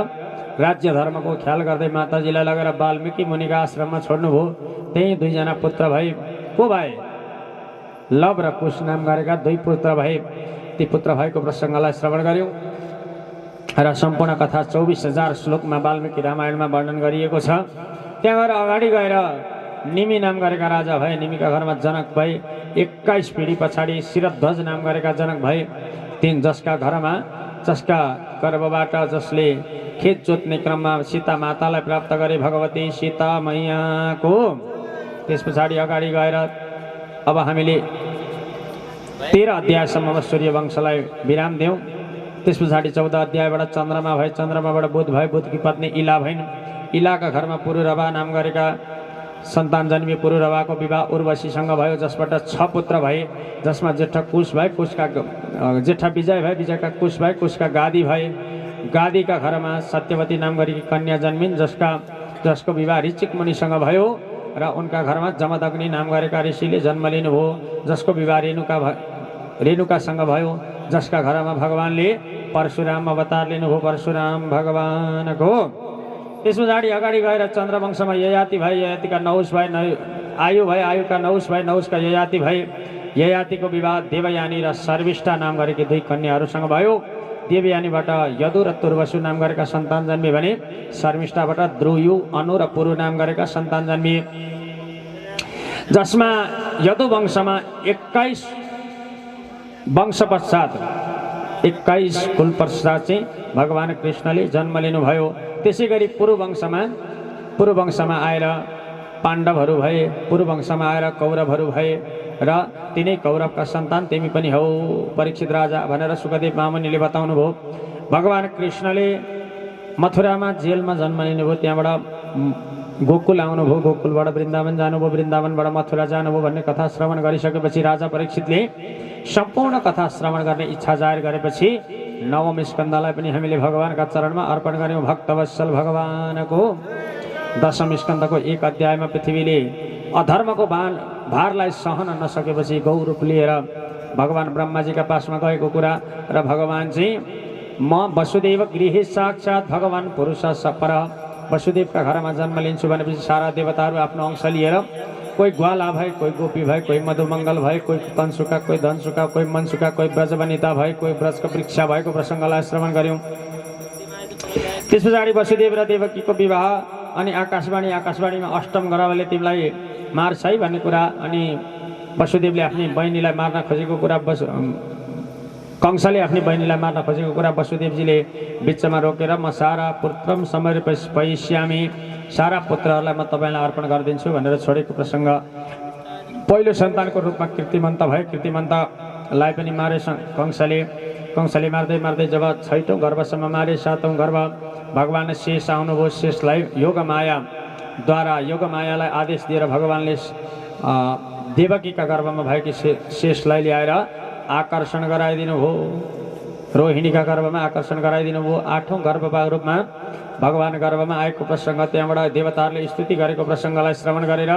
राज्य धर्मको ख्याल गर्दै माताजीलाई लगेर वाल्मिकी मुनिका आश्रममा छोड्नुभयो। त्यही दुईजना पुत्र भए। को भए? लव र कुश नाम गरेका दुई पुत्र भए। ती पुत्र भएको प्रसङ्गलाई श्रवण गर्यौँ र सम्पूर्ण कथा 24,000 श्लोकमा वाल्मिकी रामायणमा वर्णन गरिएको छ। त्यहाँ गएर अगाडि गएर निमि नाम गरेका राजा भए। निमिका घरमा जनक भए। 21 पिँढी पछाडि शिरध्वज नाम गरेका जनक भए। जसका घरमा जसका गर्भबाट जसले खेत जोत्ने क्रममा सीता मातालाई प्राप्त गरे भगवती सीता मैयाको। त्यस पछाडि अगाडि गएर अब हामीले 13 अध्यायसम्म सूर्य वंशलाई विराम दियौँ। त्यस पछाडि 14 अध्यायबाट चन्द्रमा भए। चन्द्रमाबाट बुध भए। बुधकी पत्नी इला भइन्। इलाका घरमा पुरुरवा नाम गरेका सन्तान जन्मिए। पुरुरवाको विवाह उर्वशीसँग भयो जसबाट 6 पुत्र भए। जसमा जेठा कुश भए। कुशका जेठा विजय भए। विजयका कुश भए। कुशका गादी भए। गादीका घरमा सत्यवती नाम गरेकी कन्या जन्मिन् जसको विवाह ऋचिक मुनिसँग भयो र उनका घरमा जमदग्नि नाम गरेका ऋषिले जन्म लिनुभयो जसको विवाह रेणुकासँग भयो जसका घरमा भगवान्ले परशुराम अवतार लिनुभयो परशुराम भगवानको। त्यस पछाडि अगाडि गएर चन्द्रवंशमा ययाति भए। ययातिका नहुस भए। आयु भए। आयुका नहुस भए। नहुसका ययाति भए। ययातिको विवाह देवयानी र शर्विष्ठा नाम गरेकी दुई कन्याहरूसँग भयो। देवयानीबाट यदु र तुर्वसु नाम गरेका सन्तान जन्मिए भने शर्मिष्ठाबाट द्रुयु अनु र पुरु नाम गरेका सन्तान जन्मिए। जसमा यदु वंशमा 21 वंश पश्चात 21 कुल पश्चात चाहिँ भगवान् कृष्णले जन्म लिनुभयो। त्यसै गरी पुरु वंशमा आएर पाण्डवहरू भए। पुरु वंशमा आएर कौरवहरू भए र तिनै कौरवका सन्तान तिमी पनि हौ परीक्षित राजा भनेर सुखदेव मामुनिले बताउनु भयो। भगवान् कृष्णले मथुरामा जेलमा जन्म लिनुभयो। त्यहाँबाट गोकुल आउनुभयो। गोकुलबाट वृन्दावन जानुभयो। वृन्दावनबाट मथुरा जानुभयो भन्ने कथा श्रवण गरिसकेपछि राजा परीक्षितले सम्पूर्ण कथा श्रवण गर्ने इच्छा जाहेर गरेपछि 9औं स्कन्धलाई पनि हामीले भगवानका चरणमा अर्पण गर्यौँ। भक्तवत्सल भगवानको 10औं स्कन्धको 1 अध्यायमा पृथ्वीले अधर्मको भारलाई सहन नसकेपछि गौरूप लिएर भगवान् ब्रह्माजीका पासमा गएको कुरा र भगवान् चाहिँ म वसुदेव गृहे साक्षात् भगवान् पुरुष पर वसुदेवका घरमा जन्म लिन्छु भनेपछि सारा देवताहरू आफ्नो अंश लिएर कोही ग्वाला भए, कोही गोपी भए, कोही मधुमङ्गल भए, कोही तनसुका, कोही धनसुका, कोही मनसुका, कोही ब्रजवनिता भए, कोही ब्रजको वृक्षा भएको प्रसङ्गलाई श्रवण गर्यौँ। त्यस पछाडि वसुदेव र देवकीको विवाह अनि आकाशवाणीमा अष्टम ग्रहले तिमीलाई मार्छ है भन्ने कुरा अनि वसुदेवले आफ्नी बहिनीलाई मार्न खोजेको कुरा कंसले आफ्नी बहिनीलाई मार्न खोजेको कुरा वसुदेवजीले बिचमा रोकेर म सारा पुत्रम समर्पयिष्यामि सारा पुत्रहरूलाई म तपाईँलाई अर्पण गरिदिन्छु भनेर छोडेको प्रसङ्ग। पहिलो सन्तानको रूपमा कृतिमन्त भए। कृतिमन्तलाई पनि मारे कंसले मार्दै जब 6औं गर्भसम्म मारे। 7औं गर्भ भगवान् शेष आउनुभयो। शेषलाई योगमायालाई आदेश दिएर भगवान्ले देवकीका गर्भमा भएकी शेषलाई ल्याएर आकर्षण गराइदिनु भयो। रोहिणीका गर्भमा आकर्षण गराइदिनु भयो। 8औं गर्भका रूपमा भगवान् गर्भमा आएको प्रसङ्ग त्यहाँबाट देवताहरूले स्तुति गरेको प्रसङ्गलाई श्रवण गरेर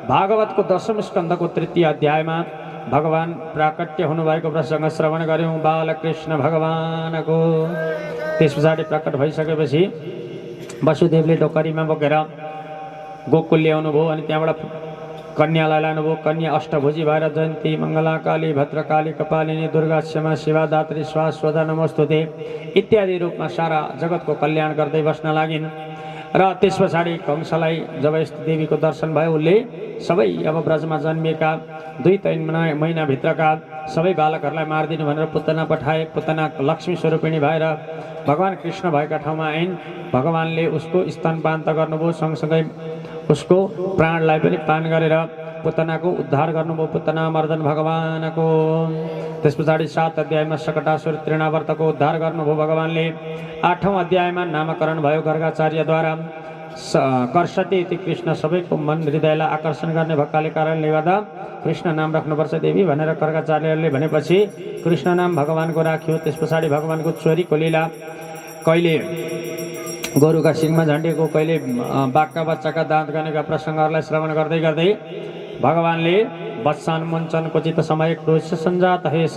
भागवतको 10औं स्कन्धको 3 अध्यायमा भगवान् प्राकट्य हुनुभएको प्रसङ्ग श्रवण गर्यौँ बालकृष्ण भगवानको। त्यस पछाडि प्रकट भइसकेपछि वसुदेवले टोकरीमा बोकेर गोकुल ल्याउनु भयो अनि त्यहाँबाट कन्यालाई लानुभयो। कन्या अष्टभुजी भएर जयन्ती मङ्गला काली भद्रकाली कपालिनी दुर्गा क्षमा शिवा दात्री स्वास्वदा नमोस्तुते इत्यादि रूपमा सारा जगतको कल्याण गर्दै बस्न लागिन्। र त्यस पछाडि कंसलाई जब यस्तो देवीको दर्शन भयो उसले सबै अब ब्रजमा जन्मिएका 2-3 महिनाभित्रका सबै बालकहरूलाई मारिदिनु भनेर पुतना पठाए। पुतना लक्ष्मी स्वरूपिणी भएर भगवान् कृष्ण भएका ठाउँमा आइन्। भगवान्ले उसको स्तनपान त गर्नुभयो, सँगसँगै उसको प्राणलाई पनि पान गरेर पुतनाको उद्धार गर्नुभयो। पुतना मर्दन भगवानको। त्यस पछाडि 7 अध्यायमा सकटासुर तृणावर्तको उद्धार गर्नुभयो भगवान्ले। 8औं अध्यायमा नामकरण भयो गर्गाचार्यद्वारा। कर्षति इति कृष्ण सबैको मन हृदयलाई आकर्षण गर्ने भएकाले कारणले गर्दा कृष्ण नाम राख्नुपर्छ देवी भनेर गर्गाचार्यले भनेपछि कृष्ण नाम भगवानको राख्यो। त्यस पछाडि भगवानको चोरीको लीला कहिले गोरुका सिङमा झन्डिएको कहिले बाघका बच्चाका दाँत गनेका प्रसङ्गहरूलाई श्रवण गर्दै गर्दै भगवानले वत्सान मुञ्चनको चित्त समय क्रोश सञ्जात हेस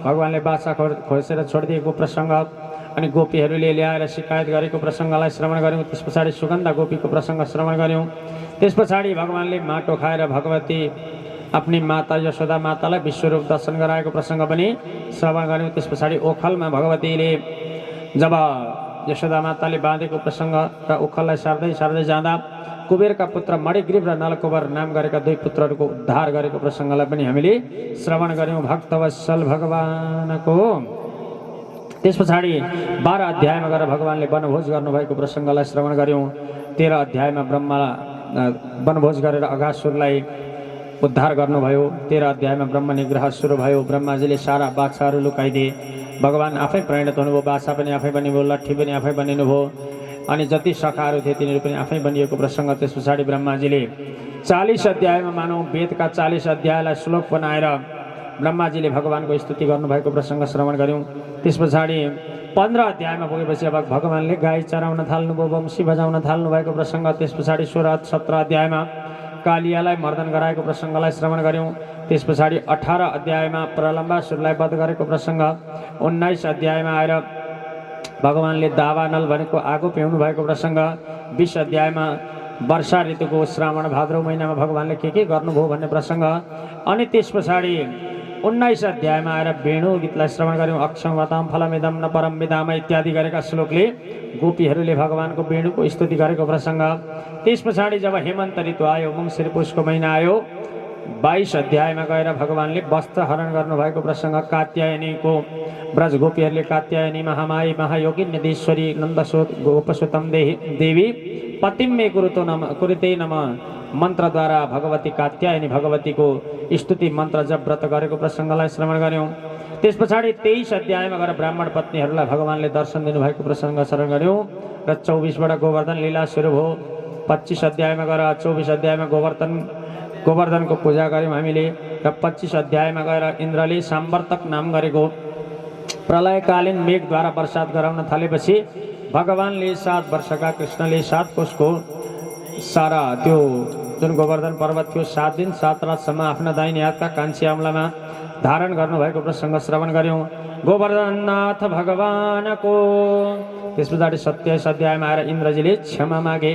भगवानले बाछा खोसेर छोडिदिएको प्रसङ्ग अनि गोपीहरूले ल्याएर शिकायत गरेको प्रसङ्गलाई श्रवण गऱ्यौँ। त्यस पछाडि सुगन्धा गोपीको प्रसङ्ग श्रवण गऱ्यौँ। त्यस पछाडि भगवानले माटो खाएर भगवती आफ्नी माता यशोदा मातालाई विश्वरूप दर्शन गराएको प्रसङ्ग पनि श्रवण गऱ्यौँ। त्यस पछाडि ओखलमा भगवतीले जब यशोदा माताले बाँधेको प्रसङ्ग र ओखललाई सार्दै सार्दै जाँदा कुबेरका पुत्र मणिग्रीव र नलकुबर नाम गरेका दुई पुत्रहरूको उद्धार गरेको प्रसङ्गलाई पनि हामीले श्रवण गऱ्यौँ भक्तवत्सल भगवानको। त्यस पछाडि 12 अध्यायमा गएर भगवानले वनभोज गर्नुभएको प्रसङ्गलाई श्रवण गऱ्यौँ। 13 अध्यायमा ब्रह्मा वनभोज गरेर अघासुरलाई उद्धार गर्नुभयो। 13 अध्यायमा ब्रह्म निग्रह सुरु भयो। ब्रह्माजीले सारा बाछाहरू लुकाइदिए। भगवान आफै परिणत हुनुभयो। बाछा पनि आफै बनिनुभयो, लट्ठी पनि आफै बनिनुभयो अनि जति सखाहरू थिए तिनीहरू पनि आफै बनिएको प्रसङ्ग। त्यस पछाडि ब्रह्माजीले 40 अध्यायमा मानौँ वेदका 40 अध्यायलाई श्लोक बनाएर ब्रह्माजीले भगवानको स्तुति गर्नुभएको प्रसङ्ग श्रवण गऱ्यौँ। त्यस पछाडि 15 अध्यायमा पुगेपछि अब भगवानले गाई चराउन थाल्नुभयो, वंशी बजाउन थाल्नु भएको प्रसङ्ग। त्यस पछाडि 17 अध्यायमा कालियालाई मर्दन गराएको प्रसङ्गलाई श्रवण गऱ्यौँ। त्यस पछाडि 18 अध्यायमा प्रलम्बासुरलाई वध गरेको प्रसङ्ग। 19 अध्यायमा आएर भगवानले दावानल भनेको आगो पिउनु भएको प्रसङ्ग। 20 अध्यायमा वर्षा ऋतुको श्रावण भाद्रौ महिनामा भगवानले के गर्नुभयो भन्ने प्रसङ्ग। अनि त्यस पछाडि 19 अध्यायमा आएर वेणु गीतलाई श्रवण गऱ्यौँ। अक्षमताम फलमिदम न परम विदाम इत्यादि गरेका श्लोकले गोपीहरूले भगवानको वेणुको स्तुति गरेको प्रसङ्ग। त्यस पछाडि जब हेमन्त ऋतु आयो, मङ्सिर पुषको महिना आयो, 22 अध्यायमा गएर भगवानले वस्त्र हरण गर्नुभएको प्रसङ्ग। कात्यायनीको ब्रज गोपीहरूले कात्यायनी महामाई महायोगी निधीश्वरी नन्दसोत गोपसुतम देवी पतिम्मे कुरुते नम मन्त्रद्वारा भगवती कात्यायनी भगवतीको स्तुति मन्त्र जप व्रत गरेको प्रसङ्गलाई श्रवण गऱ्यौँ। त्यस पछाडि 23 अध्यायमा गएर ब्राह्मण पत्नीहरूलाई भगवानले दर्शन दिनुभएको प्रसङ्ग श्रवण गऱ्यौँ र 24बाट गोवर्धन लीला सुरु भयो। 25 अध्यायमा गएर 24 अध्यायमा गोवर्धनको पूजा गऱ्यौँ हामीले र 25 अध्यायमा गएर इन्द्रले साम्वर्तक नाम गरेको प्रलयकालीन मेघद्वारा वर्षात गराउन थालेपछि भगवानले 7 वर्षका कृष्णले 7 कोषको सारा त्यो जुन गोवर्धन पर्वत थियो 7 दिन 7 रातसम्म आफ्ना दाहिने हातका कान्छी औँलामा धारण गर्नुभएको प्रसङ्ग श्रवण गऱ्यौँ गोवर्धननाथ भगवानको। त्यस पछाडि 27 अध्यायमा आएर इन्द्रजीले क्षमा मागे।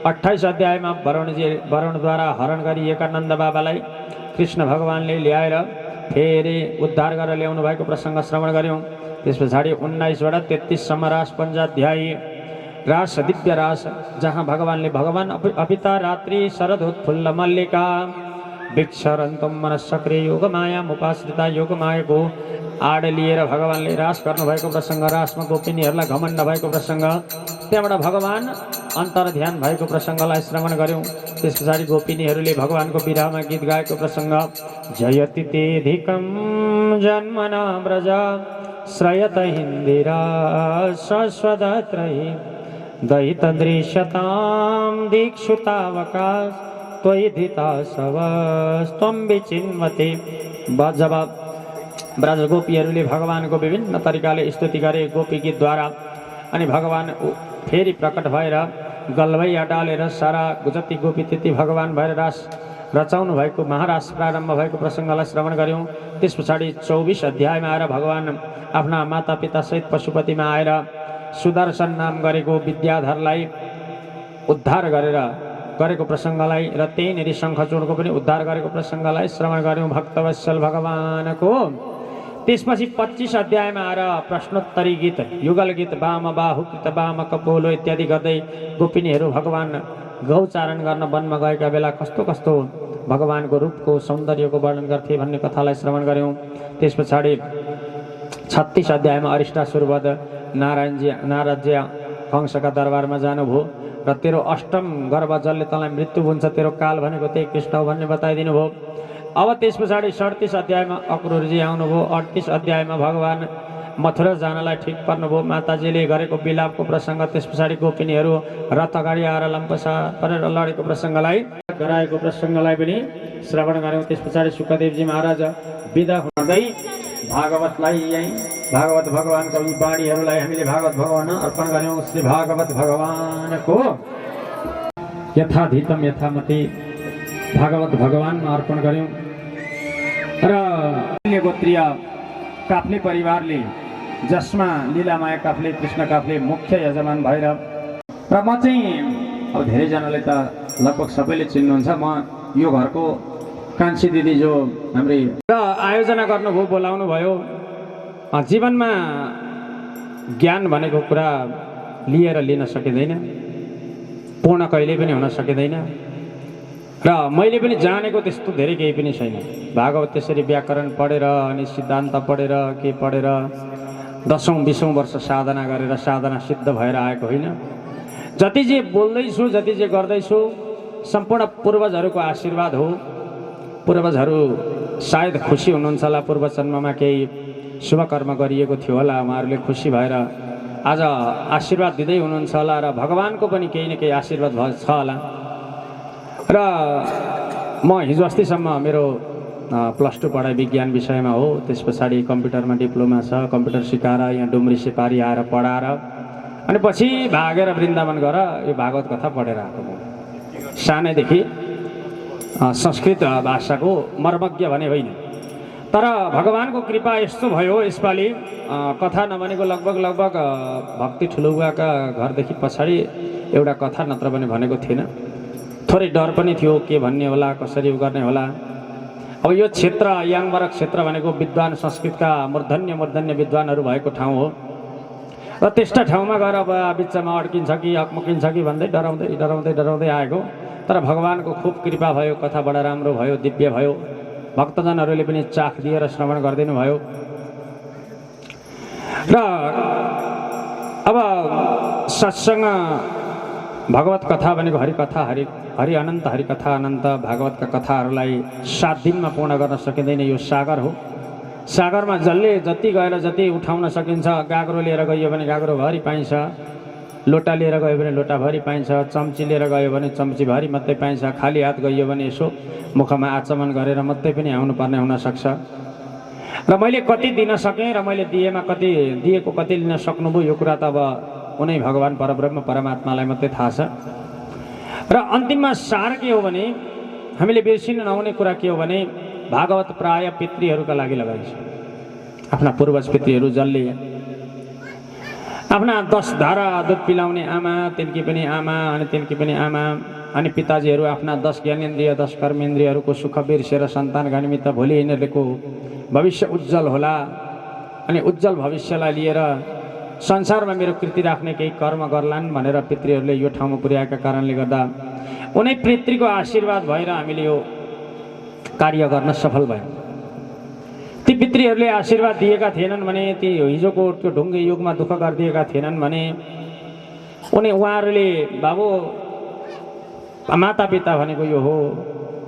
28 अध्यायमा वरुणद्वारा हरण गरिएका नन्द बाबालाई कृष्ण भगवानले ल्याएर फेरि उद्धार गरेर ल्याउनु भएको प्रसङ्ग श्रवण गऱ्यौँ। त्यस पछाडि 19बाट 33सम्म रास पञ्चाध्याय रास दिव्य रास, जहाँ भगवानले भगवान अपिता रात्रि शरदोत्फुल्ल मल्लिका भिक्षरन्तम मनस्सक्रिय योगमाया मुपाश्रिता योगमायाको आड लिएर भगवानले रास गर्नुभएको प्रसङ्ग। रासमा गोपिनीहरूलाई घमण्ड भएको प्रसङ्ग। त्यहाँबाट भगवान अन्तर ध्यान भएको प्रसङ्गलाई श्रवण गऱ्यौँ। त्यस पछाडि गोपिनीहरूले भगवानको विरहमा गीत गाएको प्रसङ्ग। जयति तेधिकं जन्मना व्रज श्रयत हिन्दिरा शश्वदत्रयी दयित दृश्यतां दीक्षुतावकाश त्वयि धिता सवस्त्वं विचिन्वते। जब ब्रज गोपीहरूले भगवानको विभिन्न तरिकाले स्तुति गरे गोपी गीतद्वारा अनि भगवान फेरि प्रकट भएर गलभैया डालेर सारा जति गोपी त्यति भगवान भएर रास रचाउनु भएको महारास प्रारम्भ भएको प्रसङ्गलाई श्रवण गऱ्यौँ। त्यस पछाडि 24 अध्यायमा आएर भगवान आफ्ना माता पिता सहित पशुपतिमा आएर सुदर्शन नाम गरेको विद्याधरलाई उद्धार गरेको प्रसङ्गलाई र त्यहीँनिर शङ्खचूडको पनि उद्धार गरेको प्रसङ्गलाई श्रवण गऱ्यौँ भक्तवत्सल भगवानको। त्यसपछि 25 अध्यायमा आएर प्रश्नोत्तरी गीत युगल गीत वाम बाहुकृत वाम कपोलो इत्यादि गर्दै गोपिनीहरू भगवान गौचारण गर्न वनमा गएका बेला कस्तो कस्तो भगवानको रूपको सौन्दर्यको वर्णन गर्थे भन्ने कथालाई श्रवण गऱ्यौँ। त्यस पछाडि 36 अध्यायमा अरिष्टासुरवध नारदजी कंसका दरबारमा जानुभयो र तेरो अष्टम गर्भ जसले तँलाई मृत्यु हुन्छ तेरो काल भनेको त्यही कृष्ण हो भन्ने बताइदिनु भयो। अब त्यस पछाडि 37 अध्यायमा अक्रूरजी आउनुभयो। 38 अध्यायमा भगवान मथुरा जानलाई ठिक पर्नुभयो माताजीले गरेको विलापको प्रसङ्ग। त्यस पछाडि गोपिनीहरू रथ अगाडि आएर लम्पसा परेर लडेको प्रसङ्गलाई गराएको प्रसङ्गलाई पनि श्रवण गऱ्यौँ। त्यस पछाडि सुखदेवजी महाराज बिदा हुँदै भागवतलाई यहीँ भागवत भगवानको यी बाणीहरूलाई हामीले भागवत भगवान अर्पण गर्यौँ। श्री भागवत भगवानको यथाधितम यथामति भागवत भगवानमा अर्पण गर्यौँ। र गोत्रीय काफ्ले परिवारले, जसमा लीलामाया काफ्ले, कृष्ण काफ्ले मुख्य यजमान भएर, र म चाहिँ अब धेरैजनाले त लगभग सबैले चिन्नुहुन्छ, म यो घरको कान्छी दिदी जो हाम्रै र आयोजना गर्नुभयो, बोलाउनु भयो। जीवनमा ज्ञान भनेको कुरा लिएर लिन सकिँदैन, पूर्ण कहिले पनि हुन सकिँदैन। र मैले पनि जानेको त्यस्तो धेरै केही पनि छैन। भागवत त्यसरी व्याकरण पढेर अनि सिद्धान्त पढेर के पढेर 10औं-20औं वर्ष साधना गरेर साधना सिद्ध भएर आएको होइन। जति जे बोल्दैछु, जति जे गर्दैछु, सम्पूर्ण पूर्वजहरूको आशीर्वाद हो। पूर्वजहरू सायद खुसी हुनुहुन्छ होला, पूर्व जन्ममा केही शुभ कर्म गरिएको थियो होला, उहाँहरूले खुसी भएर आज आशीर्वाद दिँदै हुनुहुन्छ होला, र भगवानको पनि केही न केही आशीर्वाद छ होला। र म हिजो अस्तिसम्म मेरो +2 पढाइ विज्ञान विषयमा हो, त्यस पछाडि कम्प्युटरमा डिप्लोमा छ, कम्प्युटर सिकाएर यहाँ डुम्री सिपारी आएर पढाएर अनि पछि भागेर वृन्दावन गएर यो भागवत कथा पढेर आएको म। सानैदेखि संस्कृत भाषाको मर्मज्ञ भने होइन, तर भगवानको कृपा यस्तो भयो यसपालि कथा नभनेको लगभग भक्ति ठुलोबाका घरदेखि पछाडि एउटा कथा नत्र पनि भनेको थिएन। थोरै डर पनि थियो, के भन्ने होला, कसरी गर्ने होला। अब यो क्षेत्र याङबरक क्षेत्र भनेको विद्वान संस्कृतका मूर्धन्य विद्वानहरू भएको ठाउँ हो, र त्यस्ता ठाउँमा गएर अब बिचमा अड्किन्छ कि अकमकिन्छ कि भन्दै डराउँदै आएको। तर भगवानको खुब कृपा भयो, कथा बडा राम्रो भयो, दिव्य भयो। भक्तजनहरूले पनि चाख दिएर श्रवण गरिदिनु भयो। र अब सत्सङ्ग भगवत कथा भनेको हरिकथा, हरि अनन्त हरिकथा अनन्त भागवतका कथाहरूलाई 7 दिनमा पूर्ण गर्न सकिँदैन। यो सागर हो। सागरमा जसले जति गएर जति उठाउन सकिन्छ, गाग्रो लिएर गयो भने गाग्रोभरि पाइन्छ, लोटा लिएर गयो भने लोटाभरि पाइन्छ, चम्ची लिएर गयो भने चम्चीभरि मात्रै पाइन्छ, खाली हात गयो भने यसो मुखमा आचमन गरेर मात्रै पनि आउनुपर्ने हुनसक्छ। र मैले कति दिन सकेँ र मैले दिएको कति लिन सक्नुभयो, यो कुरा त अब उनै भगवान् परब्रह्म परमात्मालाई मात्रै थाहा छ। र अन्तिममा सार के हो भने, हामीले बिर्सिन नहुने कुरा के हो भने, भागवत प्राय पितृहरूका लागि लगाइन्छ। आफ्ना पूर्वज पितृहरू जसले आफ्ना 10 धारा दुध पिलाउने आमा, तिनकी पनि आमा अनि तिनकी पनि आमा, अनि पिताजीहरू आफ्ना 10 ज्ञानेन्द्रिय 10 कर्मेन्द्रियहरूको सुख बिर्सेर सन्तानका निमित्त भोलि यिनीहरूको भविष्य उज्जवल होला, अनि उज्जवल भविष्यलाई लिएर संसारमा मेरो कृति राख्ने केही कर्म गर्लान् भनेर पितृहरूले यो ठाउँमा पुर्याएका कारणले गर्दा उनै पितृको आशीर्वाद भएर हामीले यो कार्य गर्न सफल भयौँ। ती पितृहरूले आशीर्वाद दिएका थिएनन् भने, ती हिजोको त्यो ढुङ्गे युगमा दुःख गरिदिएका थिएनन् भने, उहाँहरूले बाबु मातापिता भनेको यो हो,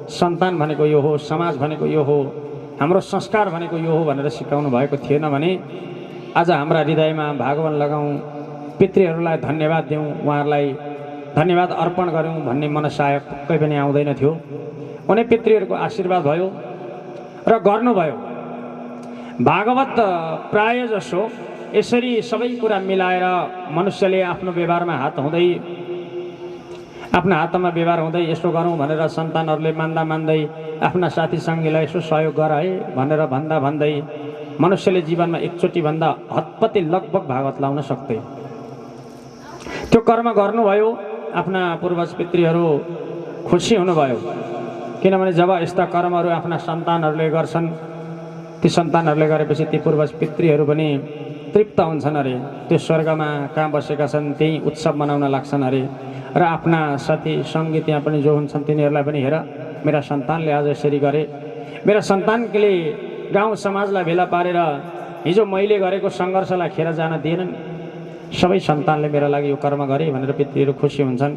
सन्तान भनेको यो हो, समाज भनेको यो हो, हाम्रो संस्कार भनेको यो हो भनेर सिकाउनु भएको थिएन भने आज हाम्रा हृदयमा भागवन लगाउँ, पितृहरूलाई धन्यवाद दिउँ, उहाँहरूलाई धन्यवाद अर्पण गरौँ भन्ने मनसाय पक्कै पनि आउँदैन थियो। उनै पितृहरूको आशीर्वाद भयो र गर्नुभयो। भागवत प्राय जसो यसरी सबै कुरा मिलाएर मनुष्यले आफ्नो व्यवहारमा हात हुँदै, आफ्ना हातमा व्यवहार हुँदै यसो गरौँ भनेर सन्तानहरूले मान्दै आफ्ना साथी सङ्गीलाई यसो सहयोग गर है भनेर भन्दै मनुष्यले जीवनमा एकचोटि भन्दा हतपति लगभग भागवत लाउन सक्दै त्यो कर्म गर्नुभयो। आफ्ना पूर्वज पितृहरू खुसी हुनुभयो, किनभने जब यस्ता कर्महरू आफ्ना सन्तानहरूले गर्छन्, ती सन्तानहरूले गरेपछि ती पूर्वज पितृहरू पनि तृप्त हुन्छन् अरे, त्यो स्वर्गमा कहाँ बसेका छन् त्यही उत्सव मनाउन लाग्छन् अरे। र आफ्ना साथी सङ्गी त्यहाँ पनि जो हुन्छन् तिनीहरूलाई पनि हेर मेरा सन्तानले आज यसरी गरे, मेरा सन्तानले गाउँ समाजलाई भेला पारेर हिजो मैले गरेको सङ्घर्षलाई खेर जान दिएनन्, सबै सन्तानले मेरा लागि यो कर्म गरे भनेर पितृहरू खुसी हुन्छन्।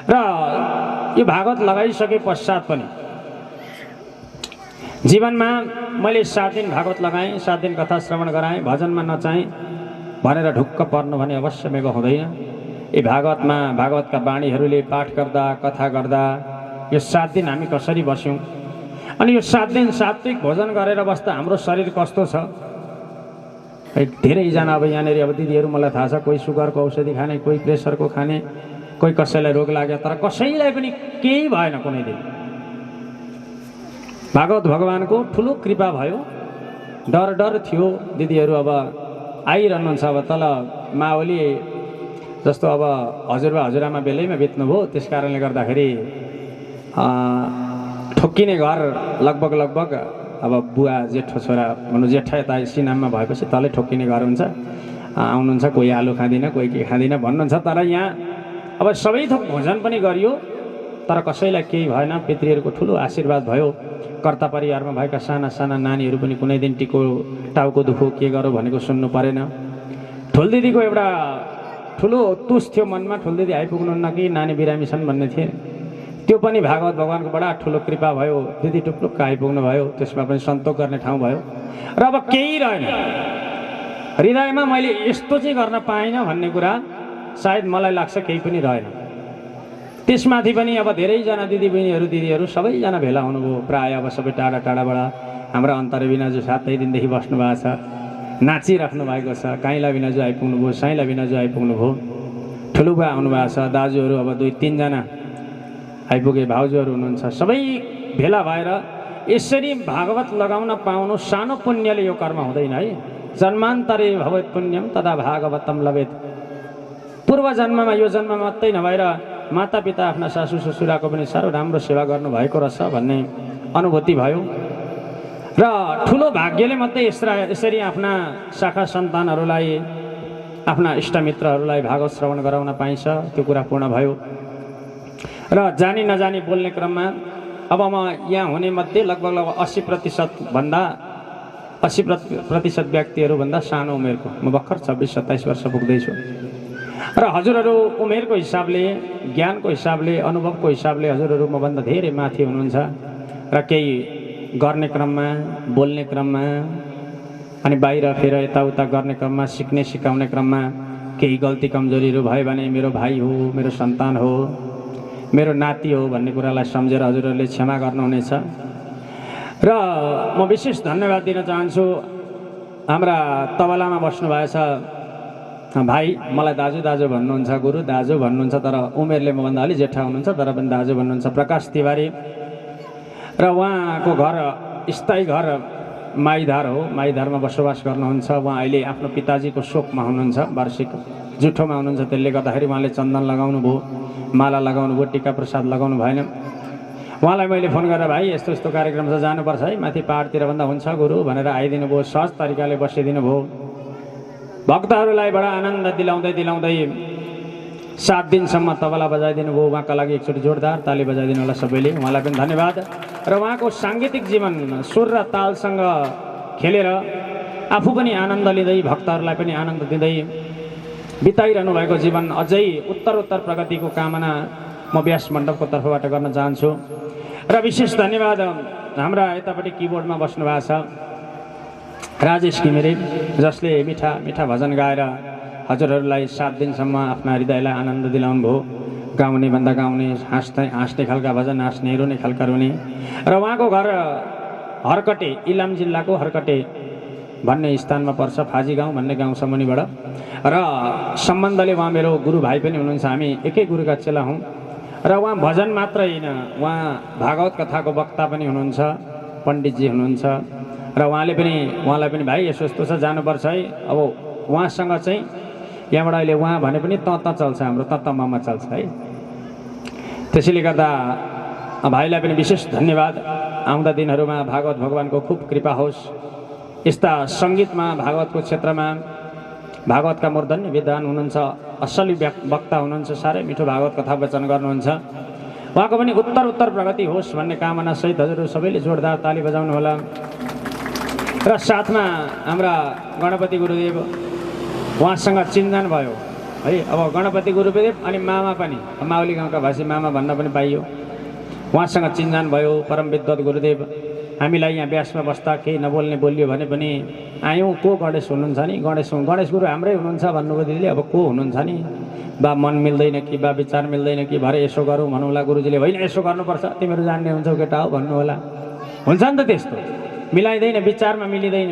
र यो भागवत लगाइसके पश्चात पनि जीवनमा मैले 7 दिन भागवत लगाएँ, 7 दिन कथा श्रवण गराएँ, भजनमा नचाहेँ भनेर ढुक्क पर्नु भने अवश्य मेरो हुँदैन। यी भागवतमा भागवतका बाणीहरूले पाठ गर्दा कथा गर्दा यो 7 दिन हामी कसरी बस्यौँ, अनि यो 7 दिन सात्विक भोजन गरेर बस्दा हाम्रो शरीर कस्तो छ, धेरैजना अब यहाँनिर अब दिदीहरू मलाई थाहा छ कोही सुगरको औषधि खाने कोही प्रेसरको खाने कोही कसैलाई रोग लाग्यो तर कसैलाई पनि केही भएन कुनै दिन। भागवत भगवानको ठुलो कृपा भयो। डर डर थियो दिदीहरू अब आइरहनुहुन्छ अब तल माओली जस्तो अब हजुरबा हजुरआमा बेलैमा बित्नुभयो त्यस कारणले गर्दाखेरि ठोक्किने घर लगभग अब बुवा जेठो छोरा भन्नु जेठा यता सिनाममा भएपछि तलै ठोक्किने घर हुन्छ। आउनुहुन्छ कोही आलु खाँदिन कोही के खाँदिन भन्नुहुन्छ तर यहाँ अब सबै थोक भोजन पनि गरियो तर कसैलाई केही भएन। पितृहरूको ठुलो आशीर्वाद भयो। कर्ता परिवारमा भएका साना साना नानीहरू पनि कुनै दिन टिको टाउको दुखो के गरौँ भनेको सुन्नु परेन। ठुलदिदीको एउटा ठुलो तुस थियो मनमा ठुलदिदी आइपुग्नुहुन्न कि नानी बिरामी छन् भन्ने थिए त्यो पनि भागवत भगवानको बडा ठुलो कृपा भयो। दिदी टुप्लुक्क आइपुग्नु भयो त्यसमा पनि सन्तोष गर्ने ठाउँ भयो र अब केही रहेन हृदयमा मैले यस्तो चाहिँ गर्न पाइनँ भन्ने कुरा सायद मलाई लाग्छ केही पनि रहेन। त्यसमाथि पनि अब धेरैजना दिदीहरू सबैजना भेला हुनुभयो प्रायः अब सबै टाढा टाढाबाट हाम्रा अन्तरे बिनाजु 7 दिनदेखि बस्नु भएको छ नाचिराख्नु भएको छ। काइला बिनाजु आइपुग्नु भयो साइला बिनाजु आइपुग्नु भयो ठुलुबा आउनु भएको छ दाजुहरू अब 2-3 जना आइपुगे भाउजूहरू हुनुहुन्छ सबै भेला भएर यसरी भागवत लगाउन पाउनु सानो पुण्यले यो कर्म हुँदैन है। जन्मान्तरे भवेत् पुण्यम तदा भागवतम लभेत्। पूर्व जन्ममा यो जन्ममा मात्रै नभएर मातापिता आफ्ना सासू ससुराको पनि साह्रो राम्रो सेवा गर्नुभएको रहेछ भन्ने अनुभूति भयो र ठुलो भाग्यले मात्रै यसरी आफ्ना शाखा सन्तानहरूलाई आफ्ना इष्टमित्रहरूलाई भागवत श्रवण गराउन पाइन्छ त्यो कुरा पूर्ण भयो। र जानी नजानी बोल्ने क्रममा अब म यहाँ हुने मध्ये लगभग 80% व्यक्तिहरूभन्दा सानो उमेरको म भर्खर 26-27 वर्ष पुग्दैछु र हजुरहरू उमेरको हिसाबले ज्ञानको हिसाबले अनुभवको हिसाबले हजुरहरू मभन्दा धेरै माथि हुनुहुन्छ र केही गर्ने क्रममा बोल्ने क्रममा अनि बाहिर फेर यताउता गर्ने क्रममा सिक्ने सिकाउने क्रममा केही गल्ती कमजोरीहरू भयो भने मेरो भाइ हो मेरो सन्तान हो मेरो नाति हो भन्ने कुरालाई सम्झेर हजुरहरूले क्षमा गर्नुहुनेछ र म विशेष धन्यवाद दिन चाहन्छु। हाम्रा तबलामा बस्नुभएछ भाइ मलाई दाजु भन्नुहुन्छ गुरु दाजु भन्नुहुन्छ तर उमेरले मभन्दा अलि जेठा हुनुहुन्छ तर पनि दाजु भन्नुहुन्छ प्रकाश तिवारी र उहाँको घर स्थायी घर माइधार हो माइधारमा बसोबास गर्नुहुन्छ। उहाँ अहिले आफ्नो पिताजीको शोकमा हुनुहुन्छ वार्षिक जुठोमा हुनुहुन्छ त्यसले गर्दाखेरि उहाँले चन्दन लगाउनु भयो माला लगाउनु भयो टिका प्रसाद लगाउनु भएन। उहाँलाई मैले फोन गरेर भाइ यस्तो यस्तो कार्यक्रम छ जानुपर्छ है माथि पहाडतिर भन्दा हुन्छ गुरु भनेर आइदिनु भयो सहज तरिकाले बसिदिनु भयो। भक्तहरूलाई बडा आनन्द दिलाउँदै 7 दिनसम्म तबला बजाइदिनु भयो। उहाँका लागि एकचोटि जोरदार ताली बजाइदिनु होला सबैले उहाँलाई पनि धन्यवाद। र उहाँको साङ्गीतिक जीवन सुर र तालसँग खेलेर आफू पनि आनन्द लिँदै भक्तहरूलाई पनि आनन्द दिँदै बिताइरहनु भएको जीवन अझै उत्तरोत्तर प्रगतिको कामना म व्यास मण्डपको तर्फबाट गर्न चाहन्छु। र विशेष धन्यवाद हाम्रा यतापट्टि किबोर्डमा बस्नु भएको छ राजेश घिमिरे जसले मिठा मिठा भजन गाएर हजुरहरूलाई 7 दिनसम्म आफ्ना हृदयलाई आनन्द दिलाउनु भयो। गाउने भन्दा गाउने हाँस्ने खालका भजन हाँस्ने रुने खालका रुने। र उहाँको घर हर्कटे इलाम जिल्लाको हर्कटे भन्ने स्थानमा पर्छ फाजी गाउँ भन्ने गाउँ सम्मुनिबाट र सम्बन्धले उहाँ मेरो गुरु भाइ पनि हुनुहुन्छ हामी एकै गुरुका चेला हौँ। र उहाँ भजन मात्र होइन उहाँ भागवत कथाको वक्ता पनि हुनुहुन्छ पण्डितजी हुनुहुन्छ र उहाँलाई पनि भाइ यस्तो यस्तो छ जानुपर्छ है। अब उहाँसँग चाहिँ यहाँबाट अहिले उहाँ भने पनि त चल्छ हाम्रो त ममा चल्छ है। त्यसैले गर्दा भाइलाई पनि विशेष धन्यवाद। आउँदा दिनहरूमा भागवत भगवानको खुब कृपा होस्। यस्ता सङ्गीतमा भागवतको क्षेत्रमा भागवतका मूर्धन्य विद्वान हुनुहुन्छ असली वक्ता हुनुहुन्छ साह्रै मिठो भागवत कथा वचन गर्नुहुन्छ। उहाँको पनि उत्तर प्रगति होस् भन्ने कामना सहित हजुरहरू सबैले जोरदार ताली बजाउनु होला। र साथमा हाम्रा गणपति गुरुदेव उहाँसँग चिन्जान भयो है। अब गणपति गुरुदेव अनि मामा पनि माउली गाउँका भाषी मामा भन्न पनि पाइयो। उहाँसँग चिन्जान भयो परम विद्वत गुरुदेव। हामीलाई यहाँ व्यासमा बस्दा केही नबोल्ने बोलियो भने पनि आयौँ को गणेश हुनुहुन्छ नि गणेश गुरु हाम्रै हुनुहुन्छ भन्नुभयो दिदीले। अब को हुनुहुन्छ नि बा मन मिल्दैन कि बा विचार मिल्दैन कि भरे यसो गरौँ भन्नुहोला गुरुजीले होइन यसो गर्नुपर्छ तिमीहरू जान्ने हुन्छौ केटा हो भन्नु होला। हुन्छ नि त त्यस्तो मिलाइँदैन विचारमा मिलिँदैन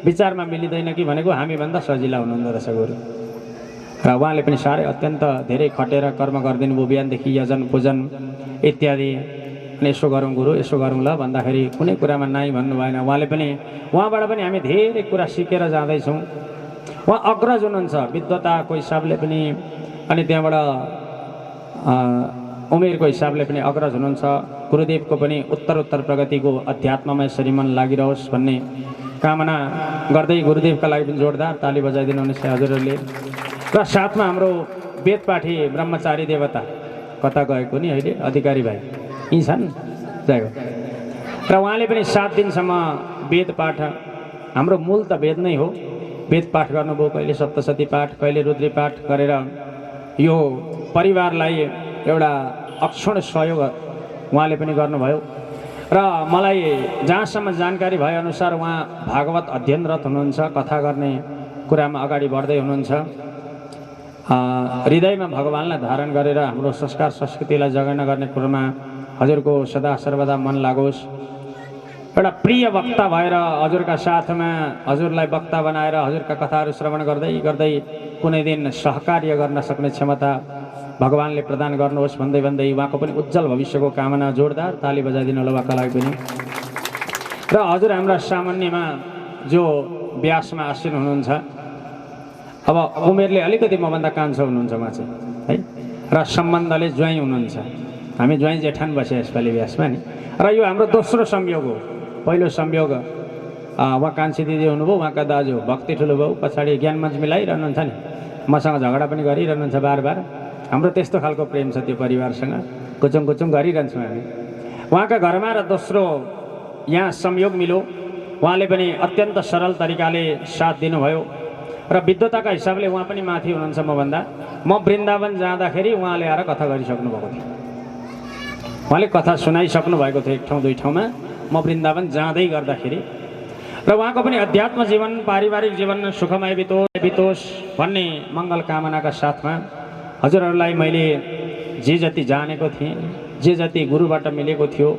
विचारमा मिलिँदैन कि भनेको हामीभन्दा सजिला हुनुहुँदो रहेछ गुरु। र उहाँले पनि साह्रै अत्यन्त धेरै खटेर कर्म गरिदिनु भयो, बिहानदेखि यजन पूजन इत्यादि। अनि यसो गरौँ गुरु, यसो गरौँ ल भन्दाखेरि कुनै कुरामा नाइ भन्नु भएन। उहाँले पनि, उहाँबाट पनि हामी धेरै कुरा सिकेर जाँदैछौँ। उहाँ अग्रज हुनुहुन्छ विद्वताको हिसाबले पनि, अनि त्यहाँबाट उमेरको हिसाबले पनि अग्रज हुनुहुन्छ। गुरुदेवको पनि उत्तर प्रगतिको अध्यात्ममा यसरी मन लागिरहोस् भन्ने कामना गर्दै गुरुदेवका लागि पनि जोरदार ताली बजाइदिनु हुनेछ हजुरहरूले। र साथमा हाम्रो वेदपाठी ब्रह्मचारी देवता कता गएको नि अहिले, अधिकारी भाइ यी छन् जय हो। र उहाँले पनि 7 दिनसम्म वेद पाठ, हाम्रो मूल त वेद नै हो, वेद पाठ गर्नुभयो। कहिले सप्तशती पाठ, कहिले रुद्री पाठ गरेर यो परिवारलाई एउटा अक्षुण सहयोग उहाँले पनि गर्नुभयो। र मलाई जहाँसम्म जानकारी भएअनुसार उहाँ भागवत अध्ययनरत हुनुहुन्छ, कथा गर्ने कुरामा अगाडि बढ्दै हुनुहुन्छ। हृदयमा भगवान्लाई धारण गरेर हाम्रो संस्कार संस्कृतिलाई जगेर्ना गर्ने कुरामा हजुरको सदा सर्वदा मन लागोस्। एउटा प्रिय वक्ता भएर हजुरका साथमा हजुरलाई वक्ता बनाएर हजुरका कथाहरू श्रवण गर्दै गर्दै कुनै दिन सहकार्य गर्न सक्ने क्षमता भगवान्ले प्रदान गर्नुहोस् भन्दै भन्दै उहाँको पनि उज्जवल भविष्यको कामना जोरदार ताली बजाइदिनु होला उहाँका लागि पनि। र हजुर हाम्रा सामान्यमा जो व्यासमा आसीन हुनुहुन्छ, अब उमेरले अलिकति मभन्दा कान्छो हुनुहुन्छ उहाँ चाहिँ है, र सम्बन्धले ज्वाइँ हुनुहुन्छ। हामी ज्वाइँ जेठान बसे यसपालि व्यासमा नि। र यो हाम्रो दोस्रो संयोग हो। पहिलो संयोग उहाँ कान्छी दिदी हुनुभयो, उहाँका दाजु भक्ति ठुलो भयो, पछाडि ज्ञान मञ्च मिलाइरहनुहुन्छ नि, मसँग झगडा पनि गरिरहनुहुन्छ बार बार। हाम्रो त्यस्तो खालको प्रेम छ त्यो परिवारसँग, कुचुङ कुचुङ गरिरहन्छौँ हामी। उहाँका घरमा र दोस्रो यहाँ संयोग मिल्यो। उहाँले पनि अत्यन्त सरल तरिकाले साथ दिनुभयो र विद्वताका हिसाबले उहाँ पनि माथि हुनुहुन्छ मभन्दा। म वृन्दावन जाँदाखेरि उहाँले आएर कथा गरिसक्नु भएको थियो, उहाँले कथा सुनाइसक्नु भएको थियो 1 ठाउँ 2 ठाउँमा म वृन्दावन जाँदै गर्दाखेरि। र उहाँको पनि अध्यात्म जीवन, पारिवारिक जीवन सुखमय बितोस् भन्ने मङ्गल कामनाका साथमा हजुरहरूलाई मैले जे जति जानेको थिएँ, जे जति गुरुबाट मिलेको थियो,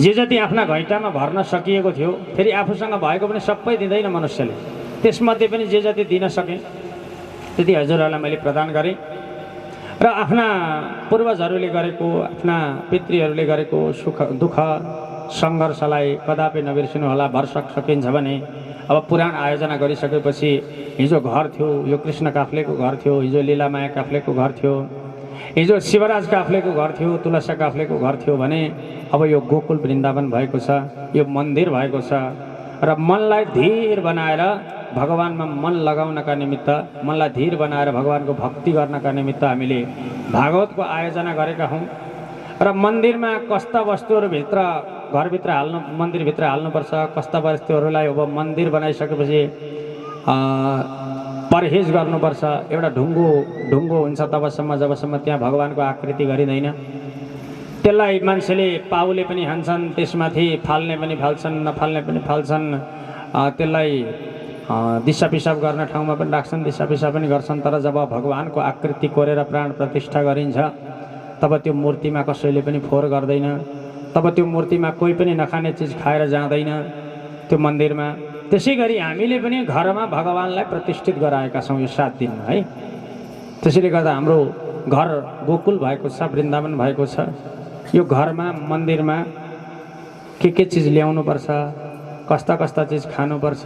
जे जति आफ्ना घैँटामा भर्न सकिएको थियो, फेरि आफूसँग भएको पनि सबै दिँदैन मनुष्यले, त्यसमध्ये पनि जे जति दिन सकेँ त्यति हजुरहरूलाई मैले प्रदान गरेँ। र आफ्ना पूर्वजहरूले गरेको, आफ्ना पितृहरूले गरेको सुख दुःख सङ्घर्षलाई कदापि नबिर्सिनु होला। भरसक सकिन्छ भने अब पुराण आयोजना गरिसकेपछि, हिजो घर थियो, यो कृष्ण काफ्लेको घर थियो, हिजो लीलामाया काफ्लेको घर थियो, हिजो शिवराज काफ्लेको घर थियो, तुलसा काफ्लेको घर थियो भने अब यो गोकुल वृन्दावन भएको छ, यो मन्दिर भएको छ। र मनलाई धीर बनाएर भगवानमा मन लगाउनका निमित्त, मनलाई धीर बनाएर भगवानको भक्ति गर्नका निमित्त हामीले भागवतको आयोजना गरेका हौँ। र मन्दिरमा कस्ता वस्तुहरूभित्र, घरभित्र हाल्नु, मन्दिरभित्र हाल्नुपर्छ, कस्ता वस्तुहरूलाई अब मन्दिर बनाइसकेपछि परहेज गर्नुपर्छ। एउटा ढुङ्गो हुन्छ तबसम्म जबसम्म त्यहाँ भगवानको आकृति गरिँदैन। त्यसलाई मान्छेले पाउले पनि हान्छन्, त्यसमाथि फाल्ने पनि फाल्छन्, नफाल्ने पनि फाल्छन्। त्यसलाई दिशा पिसाब गर्ने ठाउँमा पनि राख्छन्, दिशा पिसाब पनि गर्छन्। तर जब भगवानको आकृति कोरेर प्राण प्रतिष्ठा गरिन्छ तब त्यो मूर्तिमा कसैले पनि फोहोर गर्दैन, तब त्यो मूर्तिमा कोही पनि नखाने चिज खाएर जाँदैन त्यो मन्दिरमा। त्यसै गरी हामीले पनि घरमा भगवानलाई प्रतिष्ठित गराएका छौँ यो 7 दिनमा है। त्यसैले गर्दा हाम्रो घर गोकुल भएको छ, वृन्दावन भएको छ। यो घरमा, मन्दिरमा के चिज ल्याउनुपर्छ, कस्ता कस्ता चिज खानुपर्छ,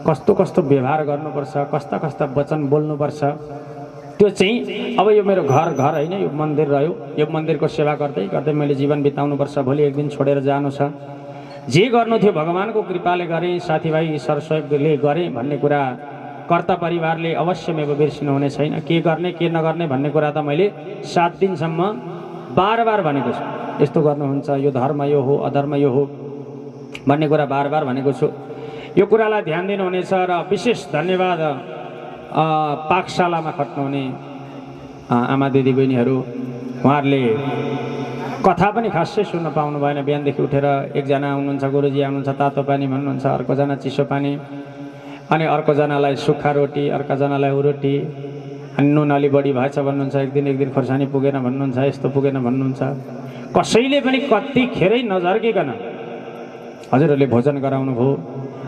कस्तो कस्तो व्यवहार गर्नुपर्छ, कस्ता कस्ता वचन बोल्नुपर्छ, त्यो चाहिँ अब यो मेरो घर होइन, यो मन्दिर रह्यो। यो मन्दिरको सेवा गर्दै गर्दै मैले जीवन बिताउनुपर्छ। भोलि एक दिन छोडेर जानु छ। जे गर्नु थियो भगवानको कृपाले गरेँ, साथीभाइ सरसहयोगले गरेँ भन्ने कुरा कर्ता परिवारले अवश्य मेरो बिर्सिनु हुने छैन। के गर्ने के नगर्ने भन्ने कुरा त मैले 7 दिनसम्म बार भनेको छु। यस्तो गर्नुहुन्छ, यो धर्म यो हो, अधर्म यो हो भन्ने कुरा बार भनेको छु। यो कुरालाई ध्यान दिनुहुनेछ। र विशेष धन्यवाद पाठशालामा खट्नुहुने आमा दिदी बहिनीहरू, उहाँहरूले कथा पनि खासै सुन्न पाउनु भएन। बिहानदेखि उठेर एकजना आउनुहुन्छ, गुरुजी आउनुहुन्छ, तातो पानी भन्नुहुन्छ, अर्कोजना चिसो पानी, अनि अर्कोजनालाई सुक्खा रोटी, अर्कोजनालाई रोटी, अनि नुन अलि बढी भएछ भन्नुहुन्छ, एक दिन खोर्सानी पुगेन भन्नुहुन्छ, यस्तो पुगेन भन्नुहुन्छ। कसैले पनि कतिखेरै नझर्किकन हजुरहरूले भोजन गराउनु भयो।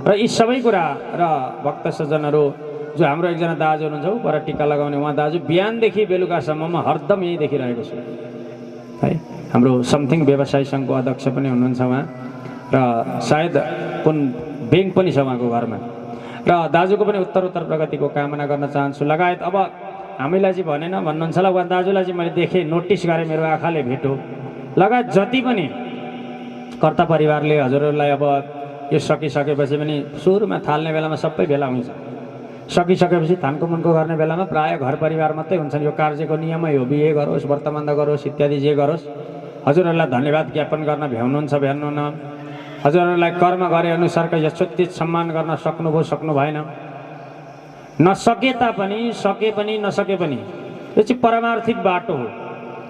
र यी सबै कुरा र भक्त सज्जनहरू जो हाम्रो एकजना दाजु हुनुहुन्छ पर टिका लगाउने उहाँ दाजु बिहानदेखि बेलुकासम्ममा हरदम यही देखिरहेको छु है। हाम्रो समथिङ व्यवसाय सङ्घको अध्यक्ष पनि हुनुहुन्छ उहाँ र सायद कुन ब्याङ्क पनि छ उहाँको घरमा र दाजुको पनि उत्तर प्रगतिको कामना गर्न चाहन्छु। लगायत अब हामीलाई चाहिँ भनेन भन्नुहुन्छ होला उहाँ दाजुलाई चाहिँ मैले देखेँ, नोटिस गरेँ, मेरो आँखाले भेटो। लगायत जति पनि कर्ता परिवारले हजुरहरूलाई अब यो सकिसकेपछि पनि सुरुमा थाल्ने बेलामा सबै भेला हुन्छ, सकिसकेपछि थानको मुनको गर्ने बेलामा प्रायः घर परिवार मात्रै हुन्छन्। यो कार्यको नियमै हो, बिहे गरोस्, व्रतबन्ध गरोस्, इत्यादि जे गरोस्। हजुरहरूलाई धन्यवाद ज्ञापन गर्न भ्याउनुहुन्छ भ्याउनुहुन्न, हजुरहरूलाई कर्म गरे अनुसारको यथोचित सम्मान गर्न सक्नुभयो सक्नु भएन, नसके तापनि सके पनि नसके पनि यो चाहिँ परमार्थिक बाटो हो।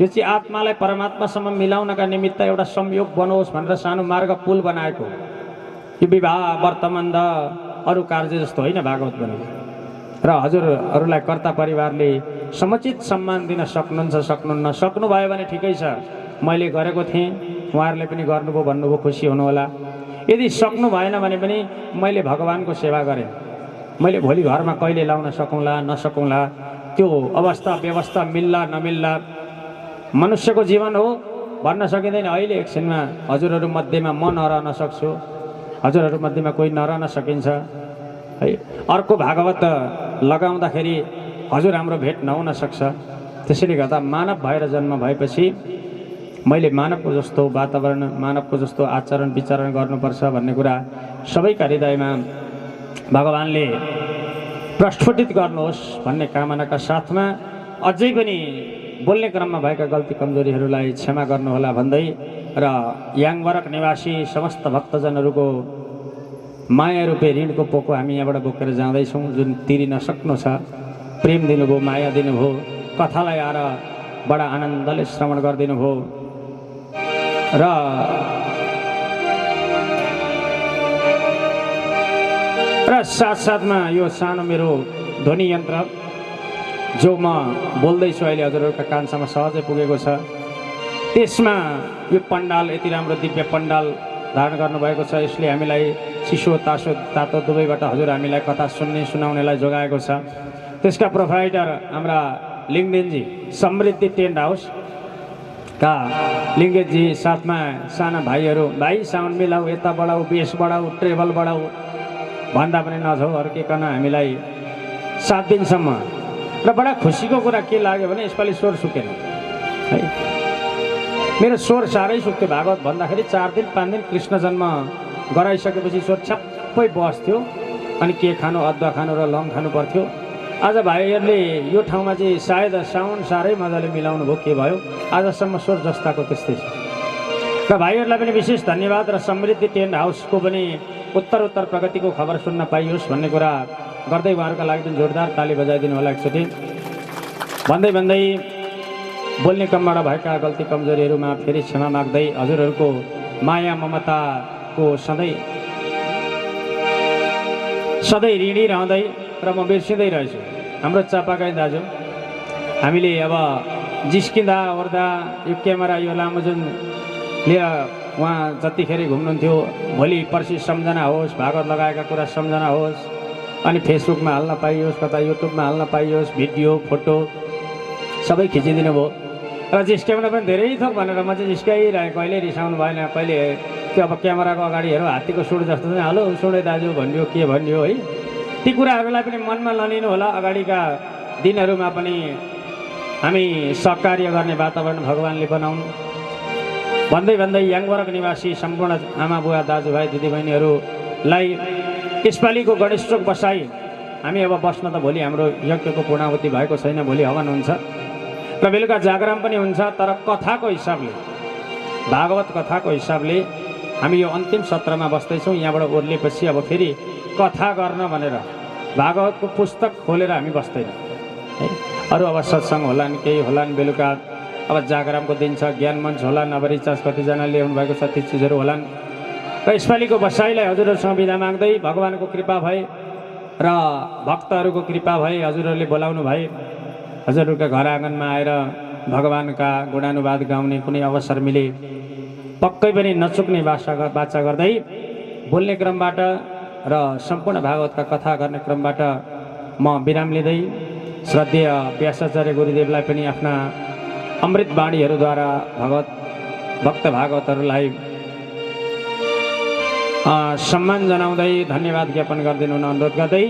यो चाहिँ आत्मालाई परमात्मासम्म मिलाउनका निमित्त एउटा संयोग बनोस् भनेर सानो मार्ग पुल बनाएको हो। यो विवाह व्रतबन्ध अरू कार्य जस्तो होइन भागवत बनेको। र हजुरहरूलाई कर्ता परिवारले समुचित सम्मान दिन सक्नुहुन्छ सक्नुहुन्न, सक्नुभयो भने ठिकै छ, मैले गरेको थिएँ उहाँहरूले पनि गर्नुभयो भन्नुभयो, खुसी हुनुहोला। यदि सक्नु भएन भने पनि मैले भगवानको सेवा गरेँ, मैले भोलि घरमा कहिले लाउन सकौँला नसकौँला, त्यो अवस्था व्यवस्था मिल्ला नमिल्ला मनुष्यको जीवन हो भन्न सकिँदैन। अहिले एकछिनमा हजुरहरू मध्येमा म नरहन सक्छु, हजुरहरू मध्येमा कोही नरहन सकिन्छ है। अर्को भागवत लगाउँदाखेरि हजुर हाम्रो भेट नहुन सक्छ। त्यसैले गर्दा मानव भएर जन्म भएपछि मैले मानवको जस्तो वातावरण, मानवको जस्तो आचरण विचरण गर्नुपर्छ भन्ने कुरा सबैका हृदयमा भगवानले प्रस्फुटित गर्नुहोस् भन्ने कामनाका साथमा अझै पनि बोल्ने क्रममा भएका गल्ती कमजोरीहरूलाई क्षमा गर्नुहोला भन्दै र याङवरक निवासी समस्त भक्तजनहरूको माया रूपे ऋणको पोको हामी यहाँबाट बोकेर जाँदैछौँ। जुन तिरिन सक्नु छ, प्रेम दिनुभयो, माया दिनुभयो, कथालाई आएर बडा आनन्दले श्रवण गरिदिनु भयो र साथसाथमा यो सानो मेरो ध्वनि यन्त्र जो म बोल्दैछु अहिले हजुरहरूका कानसम्म सहजै पुगेको छ, त्यसमा यो पण्डाल यति राम्रो दिव्य पण्डाल धारण गर्नुभएको छ। यसले हामीलाई चिसो तासो तातो दुवैबाट हजुर हामीलाई कथा सुन्ने सुनाउनेलाई जोगाएको छ। त्यसका प्रोभाइडर हाम्रा लिङ्गदेनजी समृद्धि टेन्ट हाउस का लिङ्गेजी, साथमा साना भाइहरू, भाइ साउन्ड मिलाऊ, यता बढाऊ, बेस बढाऊ, ट्रेबल बढाऊ भन्दा पनि नछौ अर्किकन हामीलाई 7 दिनसम्म। र बडा खुसीको कुरा के लाग्यो भने यसपालि स्वर सुकेन है। मेरो स्वर साह्रै सुक्थ्यो भागवत भन्दाखेरि। 4 दिन 5 दिन कृष्ण जन्म गराइसकेपछि स्वर छ्याप्पै बस्थ्यो, अनि के खानु, अदुवा खानु र लङ खानु पर्थ्यो। आज भाइहरूले यो ठाउँमा चाहिँ सायद साउन्ड साह्रै मजाले मिलाउनु भयो, के भयो आजसम्म स्वर जस्ताको त्यस्तै छ। र भाइहरूलाई पनि विशेष धन्यवाद। र समृद्धि टेन्ट हाउसको पनि उत्तर प्रगतिको खबर सुन्न पाइयोस् भन्ने कुरा गर्दै उहाँहरूका लागि पनि जोरदार ताली बजाइदिनु होला एकचोटि। भन्दै बोल्ने क्रमबाट भएका गल्ती कमजोरीहरूमा फेरि क्षमा माग्दै हजुरहरूको माया ममताको सधैँ ऋणी रहँदै र म बिर्सिँदै रहेछु हाम्रो चापागाई दाजु। हामीले अब जिस्किँदा ओर्दा यो क्यामेरा यो लामो जुन लिएर उहाँ जतिखेर घुम्नुहुन्थ्यो, भोलि पर्सि सम्झना होस्, भागवत लगाएका कुरा सम्झना होस्, अनि फेसबुकमा हाल्न पाइयोस्, कता युट्युबमा हाल्न पाइयोस्, भिडियो फोटो सबै खिचिदिनु भयो। र जिस्क्याउन पनि धेरै थोक भनेर म चाहिँ जिस्काइरहेँ, कहिले रिसाउनु भएन, कहिले त्यो अब क्यामेराको अगाडि हेरौँ हात्तीको सुड जस्तो चाहिँ हेलो सुडे दाजु भन्यो के भन्यो है। ती कुराहरूलाई पनि मनमा नलिनु होला। अगाडिका दिनहरूमा पनि हामी सहकार्य गर्ने वातावरण भगवानले बनाउनु भन्दै याङवरक निवासी सम्पूर्ण आमा बुवा दाजुभाइ दिदीबहिनीहरूलाई यसपालिको गणेश चोक बसाई हामी अब बस्न त भोलि हाम्रो यज्ञको पूर्णाहुति भएको छैन, भोलि हवन हुन्छ र बेलुका जागरण पनि हुन्छ। तर कथाको हिसाबले, भागवत कथाको हिसाबले हामी यो अन्तिम सत्रमा बस्दैछौँ। यहाँबाट ओर्लिएपछि अब फेरि कथा गर्न भनेर भागवतको पुस्तक खोलेर हामी बस्दैन है। अरू अब सत्सङ्ग होलान्, केही होलान्, बेलुका अब जागरणको दिन छ, ज्ञान मञ्च होलान्, अब रिचार्ज कतिजना ल्याउनु भएको छ ती चिजहरू होलान्। र यसपालिको बसाइलाई हजुरहरूसँग बिदा माग्दै भगवानको कृपा भए र भक्तहरूको कृपा भए, हजुरहरूले बोलाउनु भए, हजुरहरूका घर आँगनमा आएर भगवानका गुणानुवाद गाउने कुनै अवसर मिले पक्कै पनि नचुक्ने बाचा गर्दै बोल्ने क्रमबाट र सम्पूर्ण भागवतका कथा गर्ने क्रमबाट म विराम लिँदै श्रद्धेय व्यासाचार्य गुरुदेवलाई पनि आफ्ना अमृत वाणीहरूद्वारा भक्त भागवतहरूलाई सम्मान जनाउँदै धन्यवाद ज्ञापन गरिदिनु हुन अनुरोध गर्दै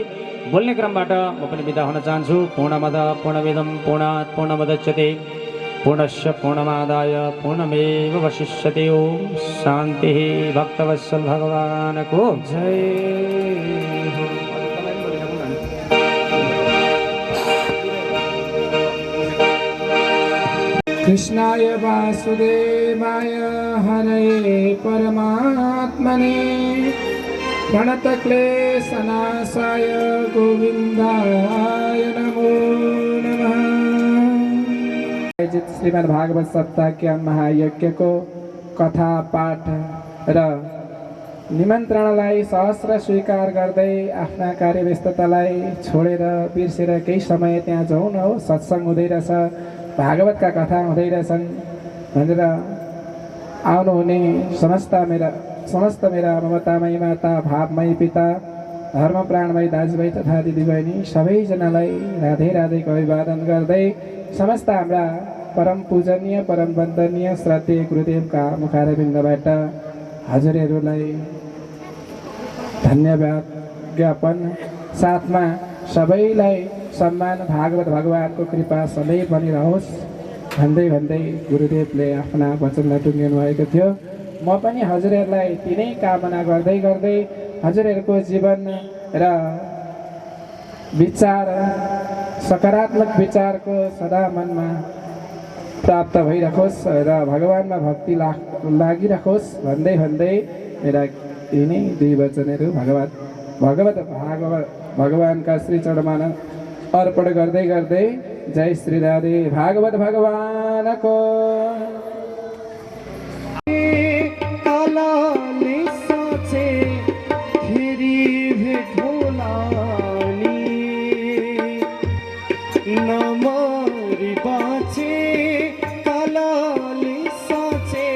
बोल्ने क्रमबाट म पनि बिदा हुन चाहन्छु। पूर्णमद पूर्णमिदं पूर्णात् पूर्णमुदच्यते पूर्णस्य पूर्णमादाय पूर्णमेवावशिष्यते। ओम शान्ति। भक्तवत्सल भगवानको जय हो। कृष्णाय वासुदेवाय हरये परमात्मने प्रणतक्लेशनाशाय गोविन्दाय नमो नमः। श्रीमद् भागवत सप्ताह के महायज्ञ को कथा पाठ र निमन्त्रणलाई सहस्र स्वीकार गर्दै आफ्ना कार्यव्यस्ततालाई छोडेर बिर्सेर केही समय त्यहाँ जाउँ न हो, सत्सङ्ग हुँदै रहेछ, भागवतका कथा हुँदै रहेछन् भनेर आउनुहुने समस्त मेरा ममतामयी माता, भावमयी पिता, धर्म प्राणमयी दाजुभाइ तथा दिदीबहिनी सबैजनालाई राधे राधेको अभिवादन गर्दै समस्त हाम्रा परम पूजनीय परम वन्दनीय श्रद्धेय गुरुदेवका मुखारविन्दबाट हजुरहरूलाई धन्यवाद ज्ञापन साथमा सबैलाई सम्मान भागवत भगवानको कृपा सधैँ बनिरहोस् भन्दै भन्दै गुरुदेवले आफ्ना वचनलाई टुङ्गिनु भएको थियो। म पनि हजुरहरूलाई तिनै कामना गर्दै गर्दै हजुरहरूको जीवन र विचार सकारात्मक विचारको सदा मनमा प्राप्त भइरहोस् र भगवानमा भक्ति लागिरहोस् भन्दै भन्दै मेरा यिनै दुई वचनहरू भगवानका श्री चरणमा अर्पण गर्दै गर्दै जय श्री राधे। भागवत भगवानको कालाले साँचे फेरि भेट होला नि, नमरी बाँचे कालाले साँचे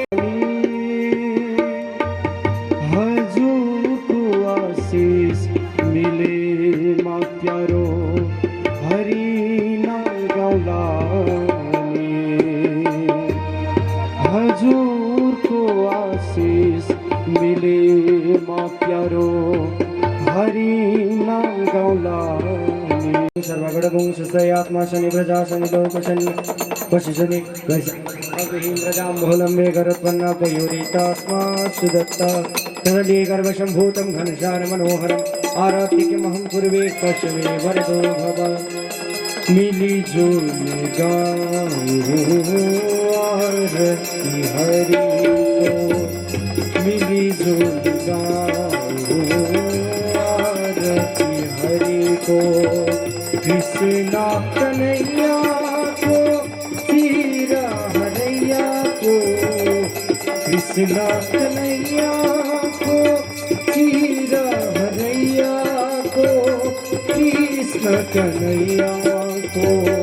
हजुरको आशिष मिले मा प्यारो हरि नाम गाउला नि, हजुरको आशिष मिले मा प्यारो हरि नाम गाउला नि। सर्वगणगुण सुस्थय आत्मा शनि प्रजा शनि लोक शनि वशि शनि गहिन्द्रजां बहुलम्बे गरुत्पन्न पयोरितास्मा सुदत्त धनली गर्भशम्भूतं घनशार मनोहरम् आराध्य किमहं कुर्वे पश्यमे वरदो भव। मिली जुली गाऊं आरती हरि को, मिली जुली गाऊं आरती हरि को, कृष्णा कन्हैया को सीरा हरैया को, कृष्णा कन्हैया को सीरा हरैया को, कृष्ण कन्हैया को।